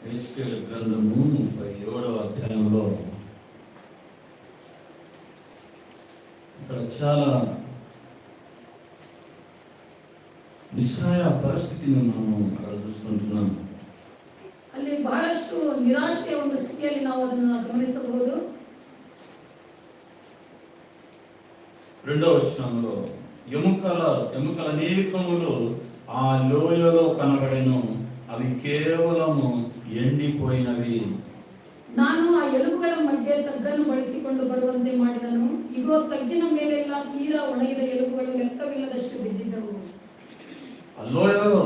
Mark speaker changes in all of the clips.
Speaker 1: హెచ్కేల్ గ్రంథము 37వ అధ్యాయంలో ఇక్కడ చాలా ನಿಸ್ಸಹಾಯ ಪರಿಸ್ಥಿತಿಯನ್ನು ನಾವು చూస్తుంటున్నాం.
Speaker 2: ಅಲ್ಲಿ ಬಹಳಷ್ಟು ನಿರಾಶೆಯ ಒಂದು ಸ್ಥಿತಿಯಲ್ಲಿ ನಾವು ಅದನ್ನು ಗಮನಿಸಬಹುದು.
Speaker 1: రెండవ వచనంలో ఎముకల అనేకములు ఆ లోయలో కనబడెను, అవి కేవలము ఎండిపోయినవి.
Speaker 2: ನಾನು ಆ ಎಲುಬುಗಳ ಮಧ್ಯೆ ತಗ್ಗನ್ನು ಬಳಸಿಕೊಂಡು ಬರುವಂತೆ ಮಾಡಿದನು. ಇಗೋ, ತಗ್ಗಿನ ಮೇಲೆಲ್ಲ ತೀರಾ ಒಣಗಿದ ಎಲುಬುಗಳು ಲೆಕ್ಕವಿಲ್ಲದಷ್ಟು ಬಿದ್ದಿದ್ದವು.
Speaker 1: ఆ లోయలో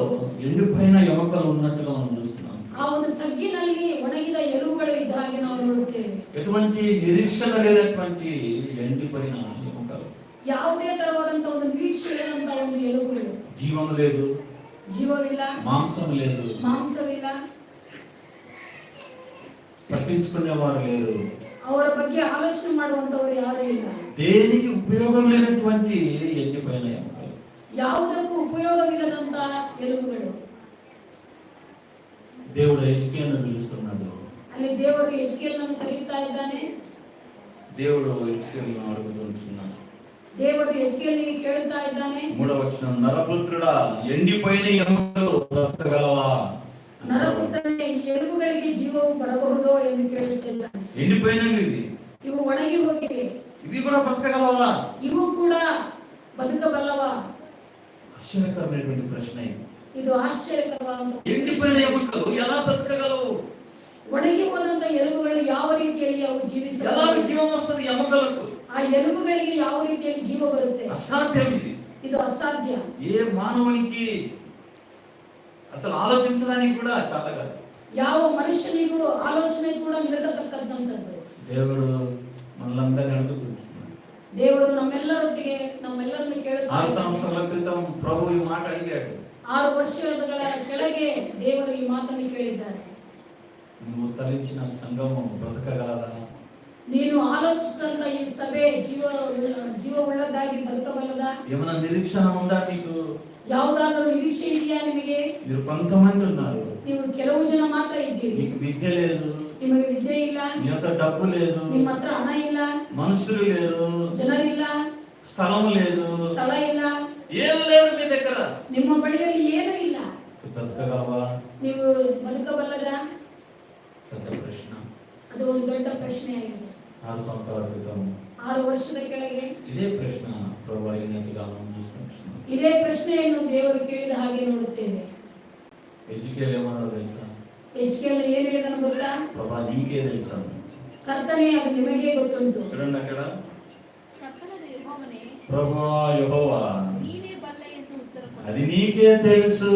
Speaker 1: ఎండిపోయిన ఎముకలు ఉన్నట్టుగా మనం చూస్తున్నాం.
Speaker 2: ఆ ಒಂದು ತಗ್ಗಿನಲ್ಲಿ ಒಣಗಿದ ಎಲುಬುಗಳು ಇದ್ದ ಹಾಗೆ ನಾವು ನೋಡುತ್ತೇವೆ.
Speaker 1: ఎటువంటి నిరీక్షణ లేనటువంటి ఎండిపోయిన ఎముకలు,
Speaker 2: ಯಾವುದೇ ತರವಾದಂತ ಒಂದು ನಿರೀಕ್ಷೆ ಇಲ್ಲದಂತ ಒಂದು ಎಲುಬುಗಳು.
Speaker 1: జీవం లేదు,
Speaker 2: ಜೀವವಿಲ್ಲ,
Speaker 1: మాంసం లేదు,
Speaker 2: ಮಾಂಸವಿಲ್ಲ,
Speaker 1: పట్టించుకునేవారు లేరు,
Speaker 2: ಅವರ ಬಗ್ಗೆ ಆಲೋಚನೆ ಮಾಡುವಂತವರು ಯಾರೂ ಇಲ್ಲ.
Speaker 1: దేనికి ఉపయోగం లేనటువంటి ఎండిపోయిన ఎముకలు,
Speaker 2: ಯಾವುದಕ್ಕೂ ಉಪಯೋಗವಿಲ್ಲದಂತ ಎಲುಬುಗಳು.
Speaker 1: దేవుడు హెచ్కేల్‌ను పిలుస్తున్నాడు.
Speaker 2: ಅಲ್ಲಿ ದೇವರು ಯೆಜ್ಕೇಲನನ್ನು ಕರೆಯುತ್ತಾ ಇದ್ದಾನೆ.
Speaker 1: దేవుడు హెచ్కేల్‌ను అడుగుతున్నాడు.
Speaker 2: ದೇವರು ಯೆಜ್ಕೇಲನಿಗೆ ಕೇಳುತ್ತಾ ಇದ್ದಾನೆ.
Speaker 1: 3వ వచనం, నరపుత్రుడా, ఎండిపోయిన ఎముకలు బ్రతకగలవా?
Speaker 2: ನರಪುತ್ರನೇ, ಈ ಎಲುಬುಗಳಿಗೆ ಜೀವವು ಬರಬಹುದೋ ಎಂದು ಕೇಳುತ್ತಿದ್ದಾನೆ.
Speaker 1: ఎండిపోయినవి
Speaker 2: ಇವು ಒಣಗಿ ಹೋಗಿವೆ,
Speaker 1: ఇవి కూడా బ్రతకగలవా?
Speaker 2: ಇವು ಕೂಡ ಬದುಕಬಲ್ಲವಾ?
Speaker 1: ఆశ్చర్యకరమైనటువంటి ప్రశ్న ఇది.
Speaker 2: ಇದು ಆಶ್ಚರ್ಯಕರವಾದ.
Speaker 1: ఎండిపోయిన ఎముకలు ఎలా బ్రతకగలవు?
Speaker 2: ಒಣಗಿ ಹೋದಂತ ಎಲುಬುಗಳು ಯಾವ ರೀತಿಯಲ್ಲಿ ಅವು
Speaker 1: ఎలా
Speaker 2: ಜೀವಿಸಬಹುದು?
Speaker 1: జీవం వస్తుంది ఎముకలకు?
Speaker 2: ಆ ಎಲುಬುಗಳಿಗೆ ಯಾವ ರೀತಿಯಲ್ಲಿ ಜೀವ ಬರುತ್ತೆ?
Speaker 1: అసాధ్యం ఇది.
Speaker 2: ಇದು ಅಸಾಧ್ಯ.
Speaker 1: ఏ మానవునికి అసలు ఆలోచించడానికి కూడా చేత కాదు.
Speaker 2: ಯಾವ ಮನುಷ್ಯನಿಗೂ ಆಲೋಚನೆ ಕೂಡ ನಿಲ್ಲತಕ್ಕಂಥದ್ದು.
Speaker 1: దేవుడు మనలందరినీ అడుగుతున్నాడు.
Speaker 2: ದೇವರು ನಮ್ಮೆಲ್ಲರನ್ನು ಕೇಳುತ್ತಾ
Speaker 1: 6 సంవత్సరాల క్రితం ప్రభు ఈ మాట అడిగాడు.
Speaker 2: 6 ವರ್ಷಗಳ ಕೆಳಗೆ ದೇವರು ಈ ಮಾತನ್ನು ಕೇಳಿದ್ದಾರೆ.
Speaker 1: నువ్వు తలించిన సంఘము బ్రతకగలదా?
Speaker 2: ನೀನು ಆಲೋಚಿಸಿದಂತ ಈ ಸಭೆ ಜೀವವುಳ್ಳದಾಗಿ ಬದುಕಬಲ್ಲದಾ?
Speaker 1: ఏమైనా నిరీక్షణ ఉందా నీకు?
Speaker 2: ಯಾವುದಾದರೂ ನಿರೀಕ್ಷೆ ಇದೆಯಾ ನಿಮಗೆ?
Speaker 1: మీరు కొంతమంది ఉన్నారు,
Speaker 2: ನೀವು ಕೆಲವು ಜನ ಮಾತ್ರ ಇದ್ದೀರಿ.
Speaker 1: మీకు విద్య లేదు,
Speaker 2: ನಿಮಗೆ ವಿದ್ಯೆ ಇಲ್ಲ,
Speaker 1: మీ యొక్క డబ్బు లేదు,
Speaker 2: ನಿಮ್ಮ ಹತ್ರ ಹಣ ಇಲ್ಲ,
Speaker 1: మనుషులు లేరు,
Speaker 2: ಜನರಿಲ್ಲ,
Speaker 1: స్థలం లేదు,
Speaker 2: ಸ್ಥಳ ಇಲ್ಲ,
Speaker 1: ఏం లేదు మీ దగ్గర.
Speaker 2: ನಿಮ್ಮ ಬಳಿಯಲ್ಲಿ ಏನೂ ಇಲ್ಲ.
Speaker 1: బ్రతకగలవా?
Speaker 2: ನೀವು ಬದುಕಬಲ್ಲದಾ?
Speaker 1: పెద్ద ప్రశ్న.
Speaker 2: ಅದು ಒಂದು ದೊಡ್ಡ ಪ್ರಶ್ನೆ ಆಗಿದೆ.
Speaker 1: 6 సంవత్సరాల క్రితం
Speaker 2: 6 ವರ್ಷದ ಕೆಳಗೆ
Speaker 1: ఇదే ప్రశ్న ప్రభు అడిగినట్టుగా మనం చూస్తున్నాం.
Speaker 2: ಇದೇ ಪ್ರಶ್ನೆಯನ್ನು ದೇವರು ಕೇಳಿದ ಹಾಗೆ ನೋಡುತ್ತೇವೆ.
Speaker 1: హెచ్కేల్ ఏమన్నాడో తెలుసా?
Speaker 2: ಯೆಜ್ಕೇಲ ಏನು ಹೇಳಿದನು ಗೊತ್ತಾ?
Speaker 1: ప్రభా నీకే తెలుసా.
Speaker 2: ಕರ್ತನೇ, ಅದು ನಿಮಗೆ ಗೊತ್ತುಂಟು.
Speaker 1: చూడండి అక్కడ,
Speaker 3: ಕರ್ತನಾದ ಯೆಹೋವನೇ,
Speaker 1: ప్రభువా యెహోవా,
Speaker 3: ನೀನೇ ಬಲ್ಲ ಎಂದು ಉತ್ತರ ಕೊಡು.
Speaker 1: అది నీకే తెలుసు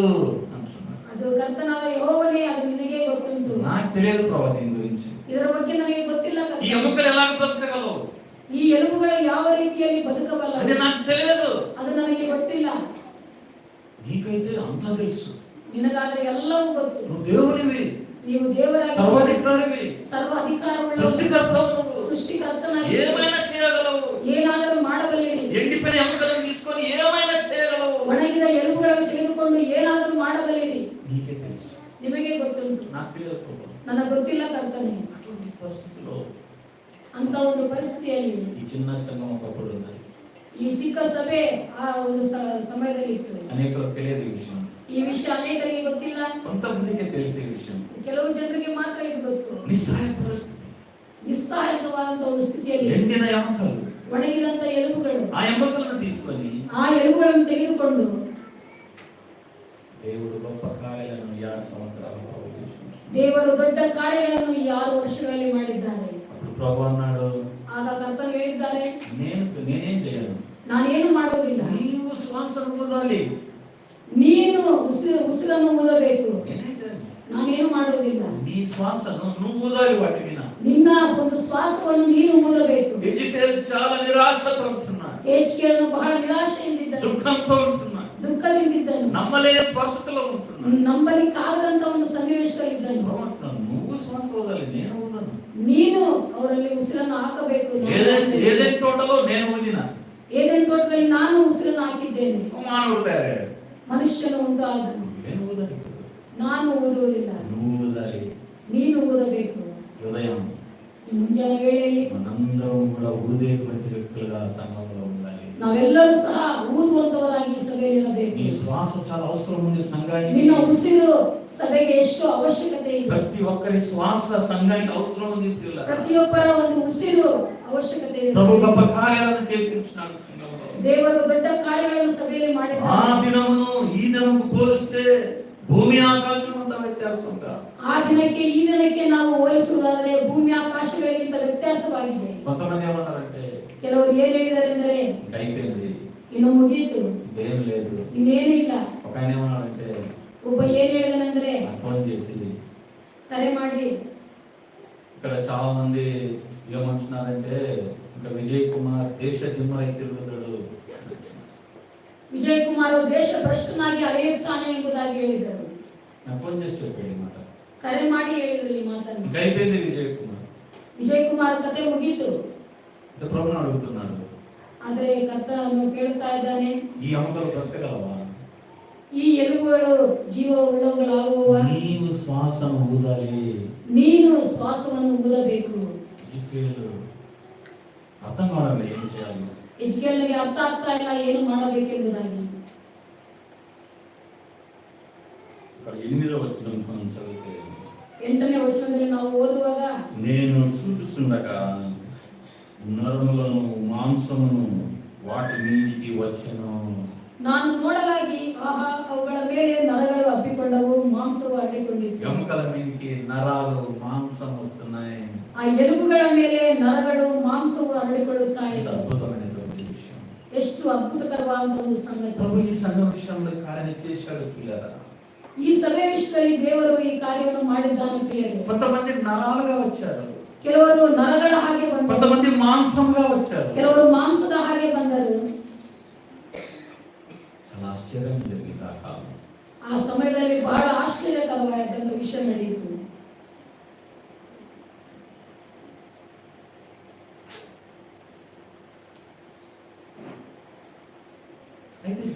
Speaker 1: అంటున్నాడు.
Speaker 2: ಅದು ಕರ್ತನಾದ ಯೆಹೋವನೇ, ಅದು ನಿನಗೆ ಗೊತ್ತುಂಟು.
Speaker 1: నాకు తెలియదు ప్రభా దీని గురించి.
Speaker 2: ಇದರ ಬಗ್ಗೆ ನನಗೆ ಗೊತ್ತಿಲ್ಲ
Speaker 1: ఈ
Speaker 2: ಕರ್ತನೇ.
Speaker 1: ఎముకలు ఎలా బ్రతకగలవు?
Speaker 2: ಈ ಎಲುಬುಗಳು ಯಾವ ರೀತಿಯಲ್ಲಿ
Speaker 1: అది
Speaker 2: ಬದುಕಬಲ್ಲವು?
Speaker 1: నాకు తెలియదు.
Speaker 2: ಅದು ನನಗೆ ಗೊತ್ತಿಲ್ಲ.
Speaker 1: నీకైతే అంతా తెలుసు.
Speaker 2: ನಿನಗಾದ್ರೆ ಎಲ್ಲವೂ ಗೊತ್ತು.
Speaker 1: నువ్వు దేవునివి,
Speaker 2: ನೀವು ದೇವರಾಗಿ,
Speaker 1: సర్వాధికారివి,
Speaker 2: ಸರ್ವ ಅಧಿಕಾರವುಳ್ಳವರು,
Speaker 1: సృష్టికర్తవు నువ్వు.
Speaker 2: ಸೃಷ್ಟಿಕರ್ತನಾಗಿ
Speaker 1: ఏమైనా చేయగలవు.
Speaker 2: ಏನಾದರೂ ಮಾಡಬಲ್ಲಿರಿ.
Speaker 1: ఎండిపోయిన ఎముకలను తీసుకొని ఏమైనా చేయగలవు.
Speaker 2: ಒಣಗಿದ ಎಲುಬುಗಳನ್ನು ತೆಗೆದುಕೊಂಡು ಏನಾದರೂ ಮಾಡಬಲ್ಲಿರಿ.
Speaker 1: నీకే తెలుసు.
Speaker 2: ನಿಮಗೆ ಗೊತ್ತುಂಟು.
Speaker 1: నాకు తెలియదు ప్రభా.
Speaker 2: ನನಗೆ ಗೊತ್ತಿಲ್ಲ ಕರ್ತನೇ.
Speaker 1: అటువంటి పరిస్థితిలో
Speaker 2: ಅಂತ ಒಂದು ಪರಿಸ್ಥಿತಿಯಲ್ಲಿ
Speaker 1: ఈ చిన్న సంఘం ఒకప్పుడు ఉన్నది.
Speaker 2: ಈ ಚಿಕ್ಕ ಸಭೆ ಆ ಒಂದು ಸಮಯದಲ್ಲಿ ಇತ್ತು.
Speaker 1: అనేకలకు తెలియదు ఈ విషయం.
Speaker 2: ಈ ವಿಷಯ ಅನೇಕರಿಗೆ ಗೊತ್ತಿಲ್ಲ.
Speaker 1: కొంతమందికే తెలిసే విషయం.
Speaker 2: ಕೆಲವು ಜನರಿಗೆ ಮಾತ್ರ ಇದು ಗೊತ್ತು.
Speaker 1: నిస్సహాయ పరిస్థితి,
Speaker 2: ನಿಸ್ಸಹಾಯಕವಾದಂತ ಒಂದು ಸ್ಥಿತಿಯಲ್ಲಿ
Speaker 1: ఎండిన ఎముకలు.
Speaker 2: ಒಣಗಿದಂತ ಎಲುಬುಗಳು,
Speaker 1: ఆ ఎముకలను తీసుకొని
Speaker 2: ಆ ఎలుబుಗಳನ್ನು ತೆಗೆದುಕೊಂಡು
Speaker 1: దేవుడు గొప్ప కార్యాలను 6 సంవత్సరాలు చేశాడు.
Speaker 2: ದೇವರು ದೊಡ್ಡ ಕಾರ್ಯಗಳನ್ನು ಈ 6 ವರ್ಷಗಳಲ್ಲಿ ಮಾಡಿದ್ದಾರೆ.
Speaker 1: అప్పుడు ప్రభు అన్నాడు,
Speaker 2: ಆಗ ಕರ್ತನು ಹೇಳಿದ್ದಾರೆ,
Speaker 1: నేనేం చేయను,
Speaker 2: ನಾನೇನು ಮಾಡುವುದಿಲ್ಲ.
Speaker 1: నీవు శ్వాసను ఊదాలి.
Speaker 2: ನೀನು ಉಸಿರನ್ನು ಊದಬೇಕು.
Speaker 1: నేనేం చేయను.
Speaker 2: ನಾನೇನು ಮಾಡುವುದಿಲ್ಲ.
Speaker 1: నీ శ్వాసను నువ్వు ఊదాలి వాటి మీద.
Speaker 2: ನಿನ್ನ ಒಂದು ಶ್ವಾಸವನ್ನು ನೀನು ಊದಬೇಕು.
Speaker 1: హెచ్కేల్ చాలా నిరాశతో ఉంటున్నాడు.
Speaker 2: ಯೆಜ್ಕೇಲನು ಬಹಳ ನಿರಾಶೆಯಿಂದಿದ್ದನು,
Speaker 1: దుఃఖంతో ఉంటున్నాడు,
Speaker 2: ದುಃಖದಿಂದಿದ್ದನು,
Speaker 1: నమ్మలేని పరిస్థితిలో ఉంటున్నాడు.
Speaker 2: ನಂಬಲಿಕ್ಕಾಗದಂತ ಒಂದು ಸನ್ನಿವೇಶದಲ್ಲಿದ್ದನು.
Speaker 1: ప్రభు అంటున్నాడు, నువ్వు శ్వాస ఊదాలి, నేను ఊదను.
Speaker 2: ನೀನು ಅವರಲ್ಲಿ ಉಸಿರನ್ನು ಹಾಕಬೇಕು.
Speaker 1: ఏదైతే తోటలో నేను ఊదిన,
Speaker 2: ಏದೆನ್ ತೋಟದಲ್ಲಿ ನಾನು ಉಸಿರನ್ನು ಹಾಕಿದ್ದೇನೆ,
Speaker 1: ಮಾನವರಿದ್ದಾರೆ,
Speaker 2: ಮನುಷ್ಯನು ಉಂಟಾದನು.
Speaker 1: ಏನು ಊದಲಿ?
Speaker 2: ನಾನು ಊದುವುದಿಲ್ಲ,
Speaker 1: ಊದಲಿ.
Speaker 2: ನೀನು ಊದಬೇಕು.
Speaker 1: ఉదయం
Speaker 2: ఈ ಮುಂಜಾನೆ ವೇಳೆಯಲ್ಲಿ
Speaker 1: మనందరం కూడా ఊదేటువంటి వ్యక్తులుగా సంఘంలో ఉండాలి.
Speaker 2: ನಾವೆಲ್ಲರೂ ಸಹ ಊದುವಂತವರಾಗಿ ಸಭೆಯಲ್ಲಿರಬೇಕು.
Speaker 1: నీ శ్వాస చాలా అవసరం ఉంది సంఘానికి.
Speaker 2: ನಿನ್ನ ಉಸಿರು ಸಭೆಗೆ ಎಷ್ಟು ಅವಶ್ಯಕತೆ ಇದೆ.
Speaker 1: ప్రతి ఒక్కరి శ్వాస సంఘానికి అవసరం ఉంది ప్రియులారా.
Speaker 2: ಪ್ರತಿಯೊಬ್ಬರ ಒಂದು ಉಸಿರು ಅವಶ್ಯಕತೆ ಇದೆ.
Speaker 1: ప్రభు గొప్ప కార్యాలను చేయించున్నాడు సంఘంలో.
Speaker 2: ದೇವರು ದೊಡ್ಡ ಕಾರ್ಯಗಳನ್ನು ಸಭೆಯಲ್ಲಿ ಮಾಡಿದ್ದಾರೆ.
Speaker 1: ఆ దినమును ఈ దినముకు పోలిస్తే భూమి ఆకాశం అంత వ్యత్యాసంగా.
Speaker 2: ಆ ದಿನಕ್ಕೆ ಈ ದಿನಕ್ಕೆ ನಾವು ಹೋಲಿಸುವುದಾದರೆ ಭೂಮಿ ಆಕಾಶಗಳಿಗಿಂತ ವ್ಯತ್ಯಾಸವಾಗಿದೆ.
Speaker 1: కొంతమంది ఏమన్నారంటే,
Speaker 2: ಕೆಲವರು ಏನ್ ಹೇಳಿದಾರೆಂದರೆ
Speaker 1: అయిపోయింది,
Speaker 2: ಇನ್ನು ಮುಗೀತು,
Speaker 1: ఏం లేదు.
Speaker 2: ಇನ್ನೇನು ಇಲ್ಲ.
Speaker 1: ఒక ఆయన ఏమన్నాడంటే,
Speaker 2: ಒಬ್ಬ ಏನ್ ಹೇಳಿದನೆಂದ್ರೆ
Speaker 1: ఫోన్ చేసి
Speaker 2: ಕರೆ ಮಾಡಿ,
Speaker 1: ఇక్కడ చాలా మంది ఏమంటున్నారంటే, ఇంకా విజయ్ కుమార్ దేశ దిమ్మరై తిరుగుతాడు,
Speaker 2: ವಿಜಯ್ ಕುಮಾರ್ ದೇಶ ಭ್ರಷ್ಟನಾಗಿ ಅಲೆಯುತ್ತಾನೆ ಎಂಬುದಾಗಿ ಹೇಳಿದರು.
Speaker 1: నాకు ఫోన్ చేసి చెప్పాడు ఈ మాట.
Speaker 2: ಕರೆ ಮಾಡಿ ಹೇಳಿದ್ರು ಈ ಮಾತನ್ನು.
Speaker 1: ఇంకా అయిపోయింది విజయ్ కుమార్.
Speaker 2: ವಿಜಯ್ ಕುಮಾರ್ ಕತೆ ಮುಗೀತು.
Speaker 1: అంటే ప్రభుని అడుగుతున్నాడు,
Speaker 2: ಆದ್ರೆ ಕರ್ತನನ್ನು ಕೇಳ್ತಾ ಇದ್ದಾನೆ,
Speaker 1: ఈ అమ్మకలు బ్రతకగలవా?
Speaker 2: ಈ ಎಲುಬುಗಳು ಜೀವ ಉಳ್ಳವುಗಳಾಗುವ?
Speaker 1: నీవు శ్వాసను ఊదాలి.
Speaker 2: ನೀನು ಶ್ವಾಸವನ್ನು ಊದಬೇಕು.
Speaker 1: ఎజికేలు అర్థం కావాలి ఏం చేయాలి.
Speaker 2: ಎಜ್ಕೇಲನಿಗೆ ಅರ್ಥ ಆಗ್ತಾ ಇಲ್ಲ ಏನು ಮಾಡಬೇಕೆಂಬುದಾಗಿ.
Speaker 1: ఇక్కడ 8వ వచనం మనం చదివితే,
Speaker 2: 8ನೇ ವಚನದಲ್ಲಿ ನಾವು ಓದುವಾಗ,
Speaker 1: నేను చూచుచుండగా నరములను మాంసమును వాటి మీదికి వచ్చెను.
Speaker 2: ನಾನು ನೋಡಲಾಗಿ ಆಹಾ ಅವುಗಳ ಮೇಲೆ ನರಗಳು ಹಬ್ಬಿಕೊಂಡವು, ಮಾಂಸವು ಹರಡಿಕೊಂಡಿತು.
Speaker 1: ఎముకల మీదకి నరాలు మాంసం వస్తున్నాయి.
Speaker 2: ಆ ಎಲುಬುಗಳ ಮೇಲೆ ನರಗಳು ಮಾಂಸವು ಹರಡಿಕೊಳ್ಳುತ್ತಾ
Speaker 1: ఎంత
Speaker 2: ಇದೆ.
Speaker 1: అద్భుతమైనటువంటి విషయం.
Speaker 2: ಎಷ್ಟು ಅದ್ಭುತಕರವಾದ ಒಂದು ಸಂಗತಿ.
Speaker 1: ప్రభు ఈ సంఘం విషయంలో కార్యం చేశాడు పిల్లరా.
Speaker 2: ಈ ಸಭೆ ವಿಷಯದಲ್ಲಿ ದೇವರು ಈ ಕಾರ್ಯವನ್ನು ಮಾಡಿದ್ದಾನೆ ಪ್ರಿಯರೇ.
Speaker 1: కొంతమంది నరాలుగా వచ్చారు,
Speaker 2: ಕೆಲವರು ನರಗಳ ಹಾಗೆ ಬಂದರು,
Speaker 1: కొంతమంది మాంసంగా వచ్చారు.
Speaker 2: ಕೆಲವರು ಮಾಂಸದ ಹಾಗೆ ಬಂದರು.
Speaker 1: చాలా ఆశ్చర్యం జరిగింది ఆ కాలం.
Speaker 2: ಆ ಸಮಯದಲ್ಲಿ ಬಹಳ ಆಶ್ಚರ್ಯಕರವಾದಂತ ವಿಷಯ ನಡೆಯಿತು.
Speaker 1: అయితే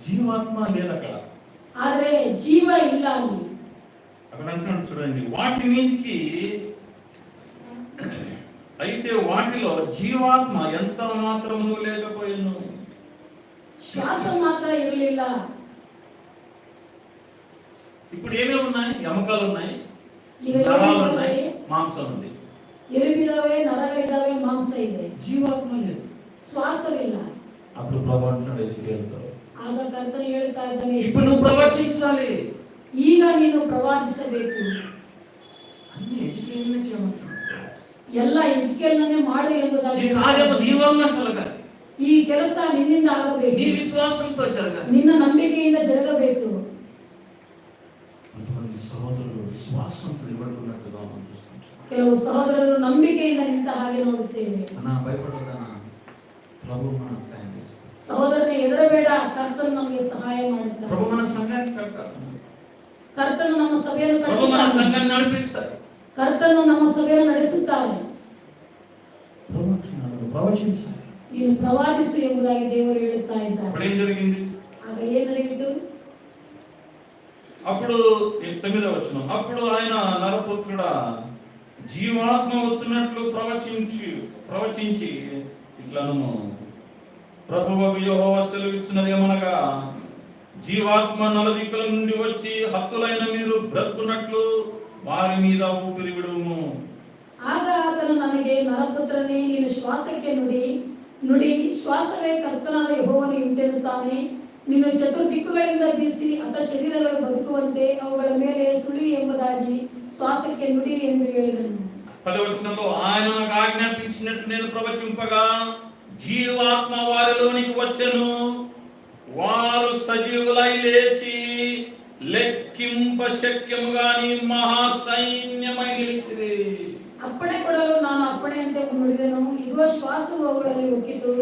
Speaker 1: జీవాత్మ లేదు అక్కడ.
Speaker 2: ಆದ್ರೆ ಜೀವ ಇಲ್ಲ ಅಲ್ಲಿ.
Speaker 1: అక్కడ అంటున్నాడు చూడండి, వాటి మీదకి అయితే వాటిలో జీవాత్మ ఎంత మాత్రము లేకపోయిను.
Speaker 2: ಶ್ವಾಸ ಮಾತ್ರ ಇರಲಿಲ್ಲ.
Speaker 1: ఇప్పుడు ఏమేమి ఉన్నాయి? ఎముకలు ఉన్నాయి,
Speaker 2: ಈಗ
Speaker 1: నరాలు ఉన్నాయి, మాంసం ఉంది.
Speaker 2: ಎಲುಬಿದಾವೆ, ನರಗಳಿದಾವೆ, ಮಾಂಸ ಇದೆ,
Speaker 1: జీవాత్మ లేదు.
Speaker 2: ಶ್ವಾಸವಿಲ್ಲ.
Speaker 1: అప్పుడు ప్రభు అంటున్నాడు ఎజికేలుతో,
Speaker 2: ಆಗ ಕರ್ತನು ಹೇಳ್ತಾ ಇದ್ದಾನೆ,
Speaker 1: ఇప్పుడు నువ్వు ప్రవచించాలి.
Speaker 2: ಈಗ ನೀನು ಪ್ರವಾದಿಸಬೇಕು.
Speaker 1: అన్ని ఎజికేలునే చేయమంటున్నాడు.
Speaker 2: ಎಲ್ಲ ಎಜ್ಕೇಲನ್ನೇ ಮಾಡು ಎಂಬುದಾಗಿ.
Speaker 1: ఈ కార్యము నీ వలన కలగాలి.
Speaker 2: ಈ ಕೆಲಸ ನಿನ್ನಿಂದ ಆಗಬೇಕು,
Speaker 1: నీ విశ్వాసంతో జరగాలి.
Speaker 2: ನಿನ್ನ ನಂಬಿಕೆಯಿಂದ ಜರುಗಬೇಕು.
Speaker 1: కొంతమంది సహోదరులు విశ్వాసంతో నిలబడుకున్నట్టుగా మనం చూస్తుంటాం.
Speaker 2: ಕೆಲವು ಸಹೋದರರು ನಂಬಿಕೆಯಿಂದ ನಿಂತ ಹಾಗೆ ನೋಡುತ್ತೇವೆ.
Speaker 1: అన్నా భయపడొద్దన్నా, ప్రభు మనకు సాయం చేస్తాడు.
Speaker 2: ಸಹೋದರನೇ ಹೆದರಬೇಡ, ಕರ್ತನು ನಮಗೆ ಸಹಾಯ ಮಾಡುತ್ತಾನೆ.
Speaker 1: ప్రభు మన సంఘాన్ని కడతాడు.
Speaker 2: ಕರ್ತನು ನಮ್ಮ ಸಭೆಯನ್ನು
Speaker 1: ప్రభు మన
Speaker 2: ಕಟ್ಟುತ್ತಾನೆ.
Speaker 1: సంఘాన్ని నడిపిస్తాడు.
Speaker 2: ಕರ್ತನು ನಮ್ಮ ಸಭೆಯನ್ನು ನಡೆಸುತ್ತಾರೆ.
Speaker 1: ప్రభు అంటున్నాడు, నువ్వు ప్రవచించాలి.
Speaker 2: ನೀನು ಪ್ರವಾದಿಸು ಎಂಬುದಾಗಿ ದೇವರು ಹೇಳುತ್ತಾ ಇದ್ದಾರೆ.
Speaker 1: అప్పుడు ఏం జరిగింది?
Speaker 2: ಆಗ ಏನು ನಡೆಯಿತು?
Speaker 1: అప్పుడు 9వ వచనం, అప్పుడు ఆయన నరపుత్రుడా జీవాత్మ వచ్చినట్లు ప్రవచించి ఇట్లను ప్రభువు యెహోవా సెలవిచ్చినదేమనగా, జీవాత్మ నలుదిక్కుల నుండి వచ్చి హతులైన మీరు బ్రతుకున్నట్లు వారి మీద ఊపిరి విడుము.
Speaker 2: ಆಗ ಆತನು ನನಗೆ, ನರಪುತ್ರನೇ, ನೀನು ಶ್ವಾಸಕ್ಕೆ ನುಡಿ ಶ್ವಾಸವೇ ಕರ್ತನಾದ ಯೆಹೋವನು ಇಂತೆನ್ನುತ್ತಾನೆ, ನೀನು ಚತುರ್ದಿಕ್ಕುಗಳಿಂದ ಬೀಸಿ ಅತ ಶರೀರಗಳು ಬದುಕುವಂತೆ ಅವುಗಳ ಮೇಲೆ ಸುಳಿ ಎಂಬುದಾಗಿ ಶ್ವಾಸಕ್ಕೆ ನುಡಿ ಎಂದು ಹೇಳಿದನು.
Speaker 1: 10వ వచనంలో, ఆయన నాకు ఆజ్ఞాపించినట్లు నేను ప్రవచింపగా జీవాత్మ వారిలోనికి వచ్చెను, వారు సజీవులై లేచి లెక్కింప శక్యము గాని మహా సైన్యమై నిలిచిరి.
Speaker 2: ಅಪ್ಪಣೆ ಕೊಡಲು ನಾನು ಅಪ್ಪಣೆಯಂತೆ ನುಡಿದೆನು, ಇಗೋ ಶ್ವಾಸವು ಅವುಗಳಲ್ಲಿ ಒಕ್ಕಿತು,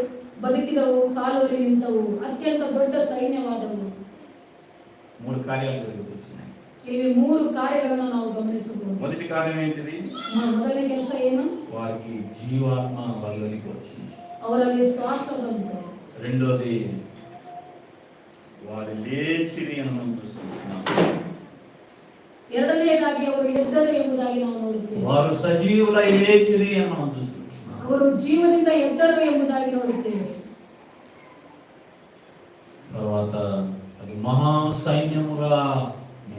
Speaker 2: ಬದುಕಿದವು, ಕಾಲೂರಿ ನಿಂತವು, ಅತ್ಯಂತ ದೊಡ್ಡ ಸೈನ್ಯವಾದವು.
Speaker 1: 3 కార్యాలు జరుగుతున్నాయి.
Speaker 2: ಇಲ್ಲಿ 3 ಕಾರ್ಯಗಳನ್ನು ನಾವು ಗಮನಿಸಬಹುದು.
Speaker 1: మొదటి కార్యం ఏంటిది?
Speaker 2: ಮೊದಲನೇ ಕೆಲಸ ಏನು?
Speaker 1: వారికి జీవాత్మ వాళ్ళలోనికి వచ్చింది.
Speaker 2: ಅವರಲ್ಲಿ ಶ್ವಾಸ ಬಂತು.
Speaker 1: రెండోది వారు లేచిరి అని మనం చూస్తున్నాం.
Speaker 2: ಎರಡನೆಯದಾಗಿ ಅವರು ಎದ್ದರು ಎಂಬುದಾಗಿ ನಾವು ನೋಡುತ್ತೇವೆ.
Speaker 1: వారు సజీవులై లేచిరి అని మనం చూస్తున్నాం.
Speaker 2: ಅವರು ಜೀವದಿಂದ ಎದ್ದರು ಎಂಬುದಾಗಿ ನೋಡುತ್ತೇವೆ.
Speaker 1: తర్వాత అది మహా సైన్యముగా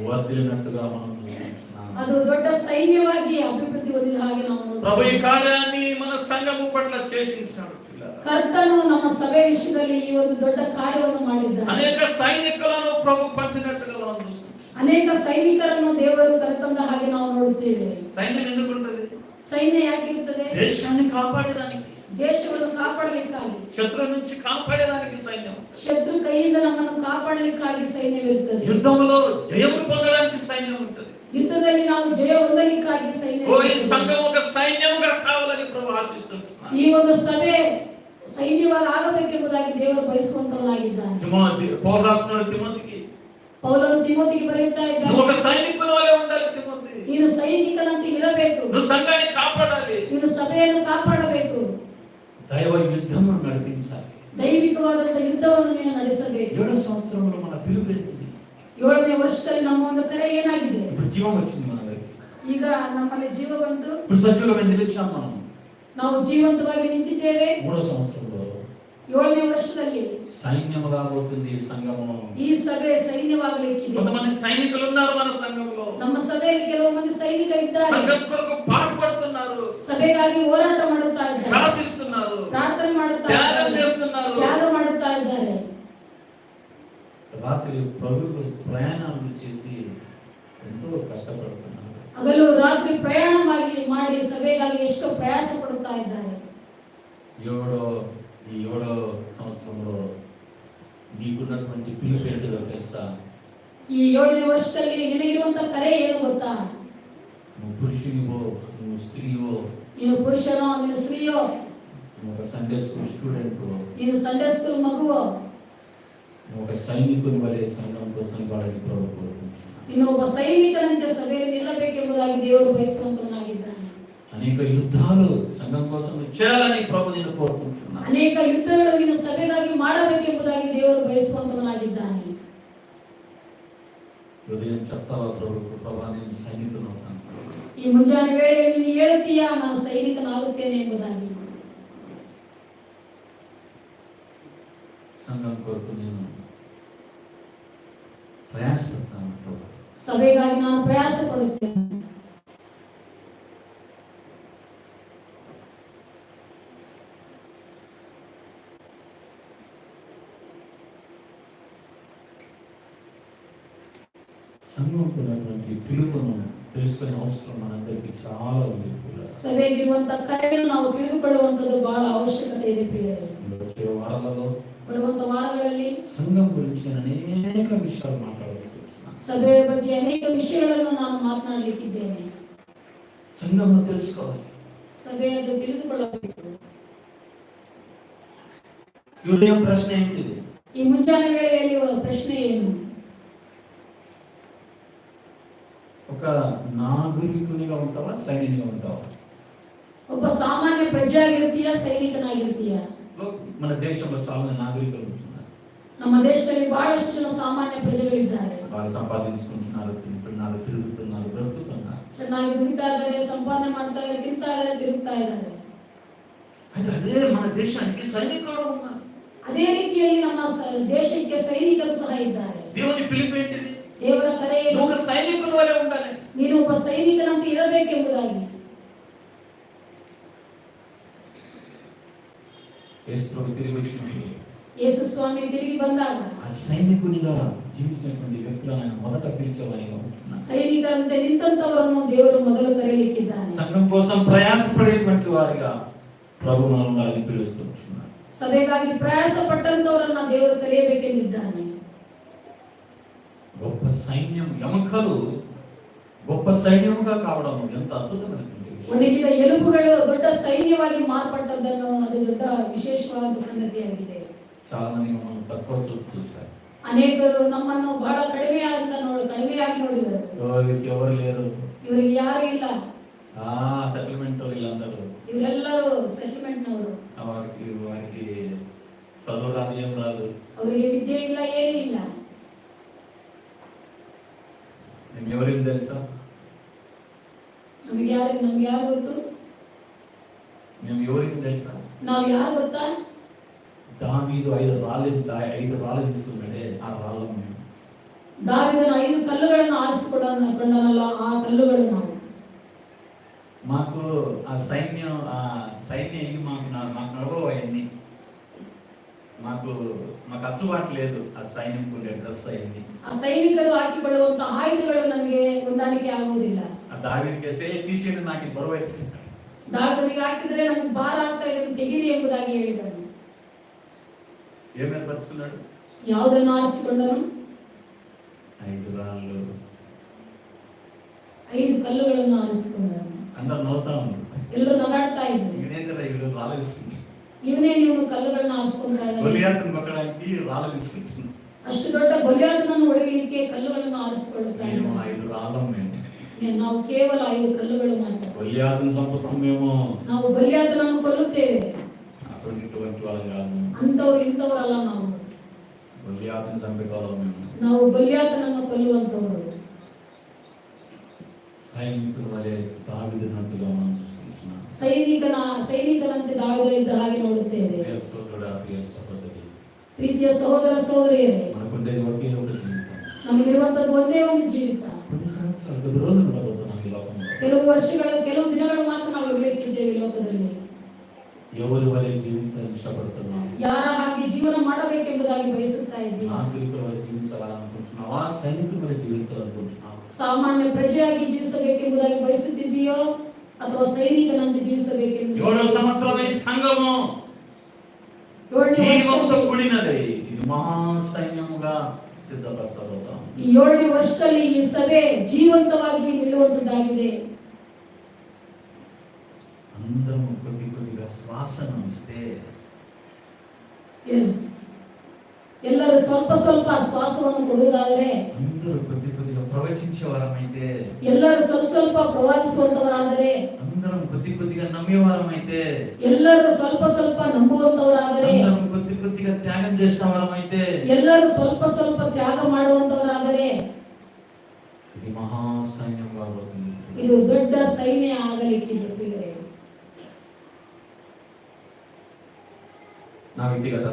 Speaker 1: వర్ధిల్లినట్టుగా మనం చూస్తున్నాం.
Speaker 2: ಅದು ದೊಡ್ಡ ಸೈನ್ಯವಾಗಿ ಅಭಿವೃದ್ಧಿ ಹೊಂದಿದ ಹಾಗೆ ನಾವು
Speaker 1: ప్రభు ఈ
Speaker 2: ನೋಡುತ್ತೇವೆ.
Speaker 1: కార్యాన్ని మన సంఘము పట్ల చేసించాడు.
Speaker 2: ಕರ್ತನು ನಮ್ಮ ಸಭೆ ವಿಷಯದಲ್ಲಿ ಈ ಒಂದು ದೊಡ್ಡ ಕಾರ್ಯವನ್ನು ಮಾಡಿದ್ದಾನೆ.
Speaker 1: అనేక సైనికులను ప్రభు పంపినట్టుగా మనం చూస్తున్నాం.
Speaker 2: ಅನೇಕ ಸೈನಿಕರನ್ನು ದೇವರು ಕರೆತಂದ ಹಾಗೆ ನಾವು ನೋಡುತ್ತೇವೆ.
Speaker 1: సైన్యం ఎందుకు ఉంటుంది?
Speaker 2: ಸೈನ್ಯ ಯಾಕಿರುತ್ತದೆ?
Speaker 1: దేశాన్ని కాపాడడానికి,
Speaker 2: ದೇಶವನ್ನು ಕಾಪಾಡಲಿಕ್ಕಾಗಿ,
Speaker 1: శత్రు నుంచి కాపాడడానికి సైన్యం.
Speaker 2: ಶತ್ರು ಕೈಯಿಂದ ನಮ್ಮನ್ನು ಕಾಪಾಡಲಿಕ್ಕಾಗಿ ಸೈನ್ಯವಿರುತ್ತದೆ.
Speaker 1: యుద్ధములో జయము పొందడానికి సైన్యం ఉంటుంది.
Speaker 2: ಯುದ್ಧದಲ್ಲಿ ನಾವು ಜಯ ಹೊಂದಲಿಕ್ಕಾಗಿ ಸೈನ್ಯ.
Speaker 1: ఈ సంఘం ఒక సైన్యముగా కావాలని ప్రభు ఆశిస్తున్నాడు.
Speaker 2: ಈ ಒಂದು ಸಭೆ ಸೈನ್ಯವಾಗಿ ಆಗಬೇಕೆಂಬುದಾಗಿ ದೇವರು ಬಯಸುವಂತವನಾಗಿದ್ದಾನೆ.
Speaker 1: పౌలు రాస్తున్నాడు తిమోతికి,
Speaker 2: ಪೌಲನು ತಿಮೋತಿಗೆ ಬರೆಯುತ್ತಾ
Speaker 1: నువ్వు
Speaker 2: ಇದ್ದಾನೆ,
Speaker 1: ఒక సైనికుల వలె ఉండాలి తిమోతి.
Speaker 2: ನೀನು ಸೈನಿಕನಂತೆ ಇರಬೇಕು,
Speaker 1: నువ్వు సంఘాన్ని కాపాడాలి,
Speaker 2: ನೀನು ಸಭೆಯನ್ನು ಕಾಪಾಡಬೇಕು,
Speaker 1: దైవ యుద్ధమును నడిపించాలి.
Speaker 2: ದೈವಿಕವಾದಂತಹ ಯುದ್ಧವನ್ನು ನೀನು ನಡೆಸಬೇಕು.
Speaker 1: 7వ సంవత్సరంలో మన పిలుపు ఏంటిది?
Speaker 2: 7ನೇ ವರ್ಷದಲ್ಲಿ ನಮ್ಮ ಒಂದು ಕರೆ ಏನಾಗಿದೆ?
Speaker 1: ఇప్పుడు జీవం వచ్చింది మన దగ్గరికి.
Speaker 2: ಈಗ ನಮ್ಮಲ್ಲಿ ಜೀವ ಬಂತು,
Speaker 1: ఇప్పుడు సజీవులమైన నిలిచాం మనం.
Speaker 2: ನಾವು ಜೀವಂತವಾಗಿ ನಿಂತಿದ್ದೇವೆ.
Speaker 1: 3వ సంవత్సరంలో
Speaker 2: 7ನೇ ವರ್ಷದಲ್ಲಿ
Speaker 1: సైన్యముగా పోతుంది ఈ సంఘము.
Speaker 2: ಈ ಸಭೆ ಸೈನ್ಯವಾಗಲಿಕ್ಕಿದೆ.
Speaker 1: కొంతమంది సైనికులు ఉన్నారు మన సంఘంలో.
Speaker 2: ನಮ್ಮ సభೆಯಲ್ಲಿ ಕೆಲವು ಮಂದಿ ಸೈನಿಕರಿದ್ದಾರೆ.
Speaker 1: సంఘం కొరకు పాటుపడుతున్నారు,
Speaker 2: ಸಭೆಗಾಗಿ ಹೋರಾಟ ಮಾಡುತ್ತಾ ಇದ್ದಾರೆ,
Speaker 1: ప్రార్థిస్తున్నారు,
Speaker 2: ಪ್ರಾರ್ಥನೆ ಮಾಡುತ್ತಾ
Speaker 1: త్యాగం
Speaker 2: ಇದ್ದಾರೆ,
Speaker 1: చేస్తున్నారు.
Speaker 2: ತ್ಯಾಗ ಮಾಡುತ್ತಾ ಇದ್ದಾರೆ.
Speaker 1: రాత్రి ప్రభువు ప్రయాణాలు చేసి ఎంతో కష్టపడుతున్నారు.
Speaker 2: ಹಗಲು ರಾತ್ರಿ ಪ್ರಯಾಣ ಮಾಡಿ ಸಭೆಗಾಗಿ ಎಷ್ಟೋ ಪ್ರಯಾಸ ಪಡುತ್ತಾ ಇದ್ದಾರೆ.
Speaker 1: ఈ 7వ సంవత్సరంలో నీకున్నటువంటి పిలుపు ఏంటిదో తెలుసా?
Speaker 2: ಈ 7ನೇ ವರ್ಷದಲ್ಲಿ ನಿನಗಿರುವಂತ ಕರೆ ಏನು ಗೊತ್ತಾ?
Speaker 1: నువ్వు పురుషునివో, నువ్వు స్త్రీవో,
Speaker 2: ನೀನು ಪುರುಷನೋ, ನೀನು ಸ್ತ್ರೀಯೋ,
Speaker 1: నువ్వు ఒక సండే స్కూల్ స్టూడెంట్,
Speaker 2: ನೀನು ಸಂಡೇ ಸ್ಕೂಲ್ ಮಗುವೋ,
Speaker 1: నువ్వు ఒక సైనికుని వలె సంఘం కోసం వాడని ప్రభు కోరుకుంటున్నాను.
Speaker 2: ನೀನು ಒಬ್ಬ ಸೈನಿಕನಂತೆ ಸಭೆಯಲ್ಲಿ ನಿಲ್ಲಬೇಕೆಂಬುದಾಗಿ ದೇವರು ಬಯಸುವಂತವನಾಗಿದ್ದಾನೆ.
Speaker 1: అనేక యుద్ధాలు సంఘం కోసం చేయాలని ప్రభు నేను కోరుకుంటున్నాను.
Speaker 2: ಅನೇಕ ಯುದ್ಧಗಳು ನೀನು ಸಭೆಗಾಗಿ ಮಾಡಬೇಕೆಂಬುದಾಗಿ ದೇವರು ಬಯಸುವಂತವನಾಗಿದ್ದಾನೆ.
Speaker 1: ఉదయం చెప్తావా ప్రభుకు, ప్రభా నేను సైనికుని అవుతాను.
Speaker 2: ಈ ಮುಂಜಾನೆ ವೇಳೆಯಲ್ಲಿ ನೀನು ಹೇಳುತ್ತೀಯಾ, ನಾನು ಸೈನಿಕನಾಗುತ್ತೇನೆ ಎಂಬುದಾಗಿ.
Speaker 1: సంఘం కొరకు నేను ప్రయాసపడతాను ప్రభు.
Speaker 2: ಸಭೆಗಾಗಿ ನಾನು ಪ್ರಯಾಸ ಪಡುತ್ತೇನೆ.
Speaker 1: సంఘంకు ఉన్నటువంటి పిలుపును తెలుసుకునే అవసరం మనందరికీ చాలా ఉంది.
Speaker 2: ಸಭೆಗಿರುವಂತ ಕರೆಯನ್ನು ನಾವು ತಿಳಿದುಕೊಳ್ಳುವಂತದ್ದು ಬಹಳ ಅವಶ್ಯಕತೆ ಇದೆ ಪ್ರಿಯರೇ.
Speaker 1: వచ్చే వారాలలో
Speaker 2: ಬರುವಂತ ವಾರಗಳಲ್ಲಿ
Speaker 1: సంఘం గురించి నేను అనేక విషయాలు మాట్లాడబోతున్నాను.
Speaker 2: ಸಭೆಯ ಬಗ್ಗೆ ಅನೇಕ ವಿಷಯಗಳನ್ನು ನಾನು ಮಾತನಾಡಲಿಕ್ಕಿದ್ದೇನೆ.
Speaker 1: సంఘంను తెలుసుకోవాలి,
Speaker 2: ಸಭೆಯನ್ನು ತಿಳಿದುಕೊಳ್ಳಬೇಕು.
Speaker 1: ఉదయం ప్రశ్న ఏంటిది?
Speaker 2: ಈ ಮುಂಜಾನೆ ವೇಳೆಯಲ್ಲಿ ಪ್ರಶ್ನೆ ಏನು?
Speaker 1: ఒక నాగరికునిగా ఉంటావా, సైనికునిగా ఉంటావా?
Speaker 2: ಒಬ್ಬ ಸಾಮಾನ್ಯ ಪ್ರಜೆಯಾಗಿರ್ತೀಯಾ, ಸೈನಿಕನಾಗಿರ್ತೀಯಾ?
Speaker 1: మన దేశంలో చాలా మంది నాగరికులు ఉంటున్నారు.
Speaker 2: ನಮ್ಮ ದೇಶದಲ್ಲಿ ಬಹಳಷ್ಟು ಜನ ಸಾಮಾನ್ಯ ಪ್ರಜೆಗಳಿದ್ದಾರೆ.
Speaker 1: వాళ్ళు సంపాదించుకుంటున్నారు, తింటున్నారు, తిరుగుతున్నారు, బ్రతుకుతున్నారు.
Speaker 2: ಚೆನ್ನಾಗಿ ದುಡಿತಾ ಇದ್ದಾರೆ, ಸಂಪಾದನೆ ಮಾಡ್ತಾ ಇದ್ದಾರೆ, ತಿಂತಾ ಇದ್ದಾರೆ, ತಿರುಗ್ತಾ ಇದ್ದಾರೆ.
Speaker 1: అయితే అదే మన దేశానికి సైనికులు ఉన్నారు.
Speaker 2: ಅದೇ ರೀತಿಯಲ್ಲಿ ನಮ್ಮ ದೇಶಕ್ಕೆ ಸೈನಿಕರು ಸಹ ಇದ್ದಾರೆ.
Speaker 1: దేవుని పిలుపు ఏంటిది?
Speaker 2: ದೇವರ ಕರೆ
Speaker 1: నువ్వు ఒక సైనికుని వలె ఉండాలి.
Speaker 2: ನೀನು ಒಬ್ಬ ಸೈನಿಕನಂತೆ ಇರಬೇಕೆಂಬುದಾಗಿ.
Speaker 1: యేసు ప్రభు తిరిగి వచ్చినప్పుడు
Speaker 2: ಯೇಸು ಸ್ವಾಮಿ ತಿರುಗಿ ಬಂದಾಗ
Speaker 1: ఆ సైనికునిగా జీవించినటువంటి వ్యక్తులను ఆయన మొదట పిలిచేవారిగా ఉంటున్నారు.
Speaker 2: ಸೈನಿಕರಂತೆ ನಿಂತಂತವರನ್ನು ದೇವರು ಮೊದಲು ಕರೆಯಲಿಕ್ಕಿದ್ದಾನೆ.
Speaker 1: సంఘం కోసం ప్రయాసపడేటువంటి వారిగా ప్రభు మనల్ని పిలుస్తున్నాడు.
Speaker 2: ಸಭೆಗಾಗಿ ಪ್ರಯಾಸ ಪಟ್ಟಂತವರನ್ನ ದೇವರು ಕರೆಯಬೇಕೆಂದಿದ್ದಾನೆ.
Speaker 1: గొప్ప సైన్యం ఎముకలు గొప్ప సైన్యముగా కావడం ఎంత అద్భుతమైనటువంటి విషయం.
Speaker 2: ಒಣಗಿದ ಎಲುಬುಗಳು ದೊಡ್ಡ ಸೈನ್ಯವಾಗಿ ಮಾರ್ಪಟ್ಟದ್ದನ್ನು ಅದು ದೊಡ್ಡ ವಿಶೇಷವಾದ ಸಂಗತಿಯಾಗಿದೆ.
Speaker 1: చాలా మంది మనం తక్కువ చూపు చూశారు.
Speaker 2: ಅನೇಕರು ನಮ್ಮನ್ನು ಬಹಳ ಕಡಿಮೆಯಾಗಿ ನೋಡಿದರು.
Speaker 1: వీరికి ఎవరు లేరు,
Speaker 2: ಇವರಿಗೆ ಯಾರು ಇಲ್ಲ,
Speaker 1: సెటిల్మెంట్ వీళ్ళందరూ
Speaker 2: ಇವರೆಲ್ಲರೂ ಸೆಟಲ್ಮೆಂಟ್ ನವರು,
Speaker 1: వారికి చదువు రాదు, ఏం రాదు.
Speaker 2: ಅವರಿಗೆ ವಿದ್ಯೆ ಇಲ್ಲ, ಏನೂ ಇಲ್ಲ.
Speaker 1: మేము ఎవరికి తెలుసా?
Speaker 2: ನಮ್ಗೆ ಯಾರು ಗೊತ್ತು?
Speaker 1: మేము ఎవరికి తెలుసా?
Speaker 2: ನಾವು ಯಾರು ಗೊತ್ತಾ?
Speaker 1: దావీదు 5 రాళ్ళు తీసుకున్నాడే, ఆ రాళ్ళం మేము.
Speaker 2: దావీదును 5 కల్లుಗಳನ್ನು ಆರಿಸಿಕೊಂಡನಲ್ಲ, ಆ ಕಲ್ಲುಗಳು ನಾವು.
Speaker 1: మాకు ఆ సైన్యం మాకు నడవవు అవన్నీ. మాకు అచ్చుబాటు లేదు ఆ సైన్యం కొనే డ్రెస్ అయింది.
Speaker 2: ಆ ಸೈನಿಕರು ಹಾಕಿಕೊಳ್ಳುವಂತ ಆಯುಧಗಳು ನಮಗೆ ಹೊಂದಾಣಿಕೆ ಆಗುವುದಿಲ್ಲ.
Speaker 1: ಆ ದಾವೀದನಿಗೆ ಟಿ-ಶರ್ಟ್ ಹಾಕಿ ಬರುವೈತೆ,
Speaker 2: ದಾವೀದನಿಗೆ ಹಾಕಿದ್ರೆ ನಮಗೆ ಭಾರ ಆಗ್ತಾ ಇದೆ, ತೆಗೀರಿ ಎಂಬುದಾಗಿ ಹೇಳಿದನು.
Speaker 1: ఏం ఏర్పరుచుకున్నాడు?
Speaker 2: ಯಾವುದನ್ನು ಆರಿಸಿಕೊಂಡನು?
Speaker 1: 5 రాళ్ళు,
Speaker 2: 5 ಕಲ್ಲುಗಳನ್ನು ಆರಿಸಿಕೊಂಡನು.
Speaker 1: అందరు నవ్వుతా ఉన్నారు,
Speaker 2: ಎಲ್ಲರೂ ನಗಾಡ್ತಾ ಇದ್ರು.
Speaker 1: ఇవిడు రాళ్ళు తీసుకుంటాడు,
Speaker 2: ಇವನೇ ನೀವು ಕಲ್ಲುಗಳನ್ನ ಆರಿಸಿಕೊಂಡ್ತಾ ಇದ್ದಾರೆ.
Speaker 1: గొలియాతును కొట్టడానికి రాళ్ళు తీసుకుంటున్నాడు.
Speaker 2: ಅಷ್ಟು ದೊಡ್ಡ ಗೊಲ್ಯಾತನನ್ನು ಹೊಡೆಯಲಿಕ್ಕೆ ಕಲ್ಲುಗಳನ್ನು ಆರಿಸಿಕೊಳ್ಳುತ್ತಾ
Speaker 1: మేము
Speaker 2: ಇದ್ದಾರೆ.
Speaker 1: 5 రాళ్ళం మేము.
Speaker 2: ನಾವು ಕೇವಲ 5 ಕಲ್ಲುಗಳು ಮಾತ್ರ.
Speaker 1: గొలియాతును చంపుతాం మేము.
Speaker 2: ನಾವು ಗೊಲ್ಯಾತನನ್ನು ಕೊಲ್ಲುತ್ತೇವೆ.
Speaker 1: అటువంటి వాళ్ళు కాదు.
Speaker 2: ಅಂತವ್ರು ಇಂಥವರಲ್ಲ ನಾವು.
Speaker 1: గొలియాతును చంపేవాళ్ళం మేము.
Speaker 2: ನಾವು ಗೊಲ್ಯಾತನನ್ನು ಕೊಲ್ಲುವಂತವರು.
Speaker 1: సైనికుల వలె దావీదునట్టుగా మనం చూస్తున్నాం.
Speaker 2: ಸೈನಿಕನಂತೆ ದಾವೀದನು ಇದ್ದ ಹಾಗೆ ನೋಡುತ್ತೇವೆ.
Speaker 1: ప్రియ సోదరుడా, ప్రియ సహోదరి,
Speaker 2: ಪ್ರೀತಿಯ ಸಹೋದರ ಸಹೋದರಿಯರೇ,
Speaker 1: మనకుండేది ఒకే ఒక జీవితం.
Speaker 2: ನಮಗಿರುವಂತದ್ದು ಒಂದೇ ಒಂದು ಜೀವಿತ.
Speaker 1: కొన్ని సంవత్సరాలు, 10 రోజులు ఉండబోతున్నాం ఈ లోకంలో.
Speaker 2: ಕೆಲವು ವರ್ಷಗಳು, ಕೆಲವು ದಿನಗಳು ಮಾತ್ರ ನಾವು ಇರಲಿಕ್ಕಿದ್ದೇವೆ ಈ ಲೋಕದಲ್ಲಿ.
Speaker 1: ఎవరి వలె జీవించాలని ఇష్టపడుతున్నాం?
Speaker 2: ಯಾರ ಹಾಗೆ ಜೀವನ ಮಾಡಬೇಕೆಂಬುದಾಗಿ ಬಯಸುತ್ತಾ ಇದ್ದೀವಿ.
Speaker 1: నాగరికుల వలె జీవించాలనుకుంటున్నావా? సైనికుల వలె జీవించాలనుకుంటున్నావా?
Speaker 2: ಸಾಮಾನ್ಯ ಪ್ರಜೆಯಾಗಿ ಜೀವಿಸಬೇಕೆಂಬುದಾಗಿ ಬಯಸುತ್ತಿದ್ದೀಯೋ ಅಥವಾ ಸೈನಿಕನಂತೆ ಜೀವಿಸಬೇಕೆಂಬುದಾಗಿ?
Speaker 1: 7వ సంవత్సరం ఈ సంఘము జీవంతో కూడినది. ఇది మహా సైన్యముగా సిద్ధపరచబోతాం.
Speaker 2: ಈ 7ನೇ ವರ್ಷದಲ್ಲಿ ಈ ಸಭೆ ಜೀವಂತವಾಗಿ ನಿಲ್ಲುವಂತದ್ದಾಗಿದೆ.
Speaker 1: అందరం కొద్దిగా శ్వాసను ఇస్తే,
Speaker 2: ಎಲ್ಲರೂ ಸ್ವಲ್ಪ ಶ್ವಾಸವನ್ನು ಕೊಡುವುದಾದರೆ,
Speaker 1: అందరూ కొద్దిగా ప్రవచించే వారమైతే,
Speaker 2: ಎಲ್ಲರೂ ಸ್ವಲ್ಪ ಪ್ರವಾದಿಸುವಂತವರಾದರೆ,
Speaker 1: అందరం కొద్దిగా నమ్మేవారమైతే,
Speaker 2: ಎಲ್ಲರೂ ಸ್ವಲ್ಪ ನಂಬುವಂತವರಾದರೆ,
Speaker 1: అందరం కొద్దిగా త్యాగం చేసిన వారమైతే,
Speaker 2: ಎಲ್ಲರೂ ಸ್ವಲ್ಪ ತ್ಯಾಗ ಮಾಡುವಂತವರಾದರೆ,
Speaker 1: ఇది మహా సైన్యం కాబోతుంది.
Speaker 2: ಇದು ದೊಡ್ಡ ಸೈನ್ಯ ಆಗಲಿಕ್ಕಿದೆ ಪ್ರಿಯರೇ.
Speaker 1: నా వ్యక్తిగత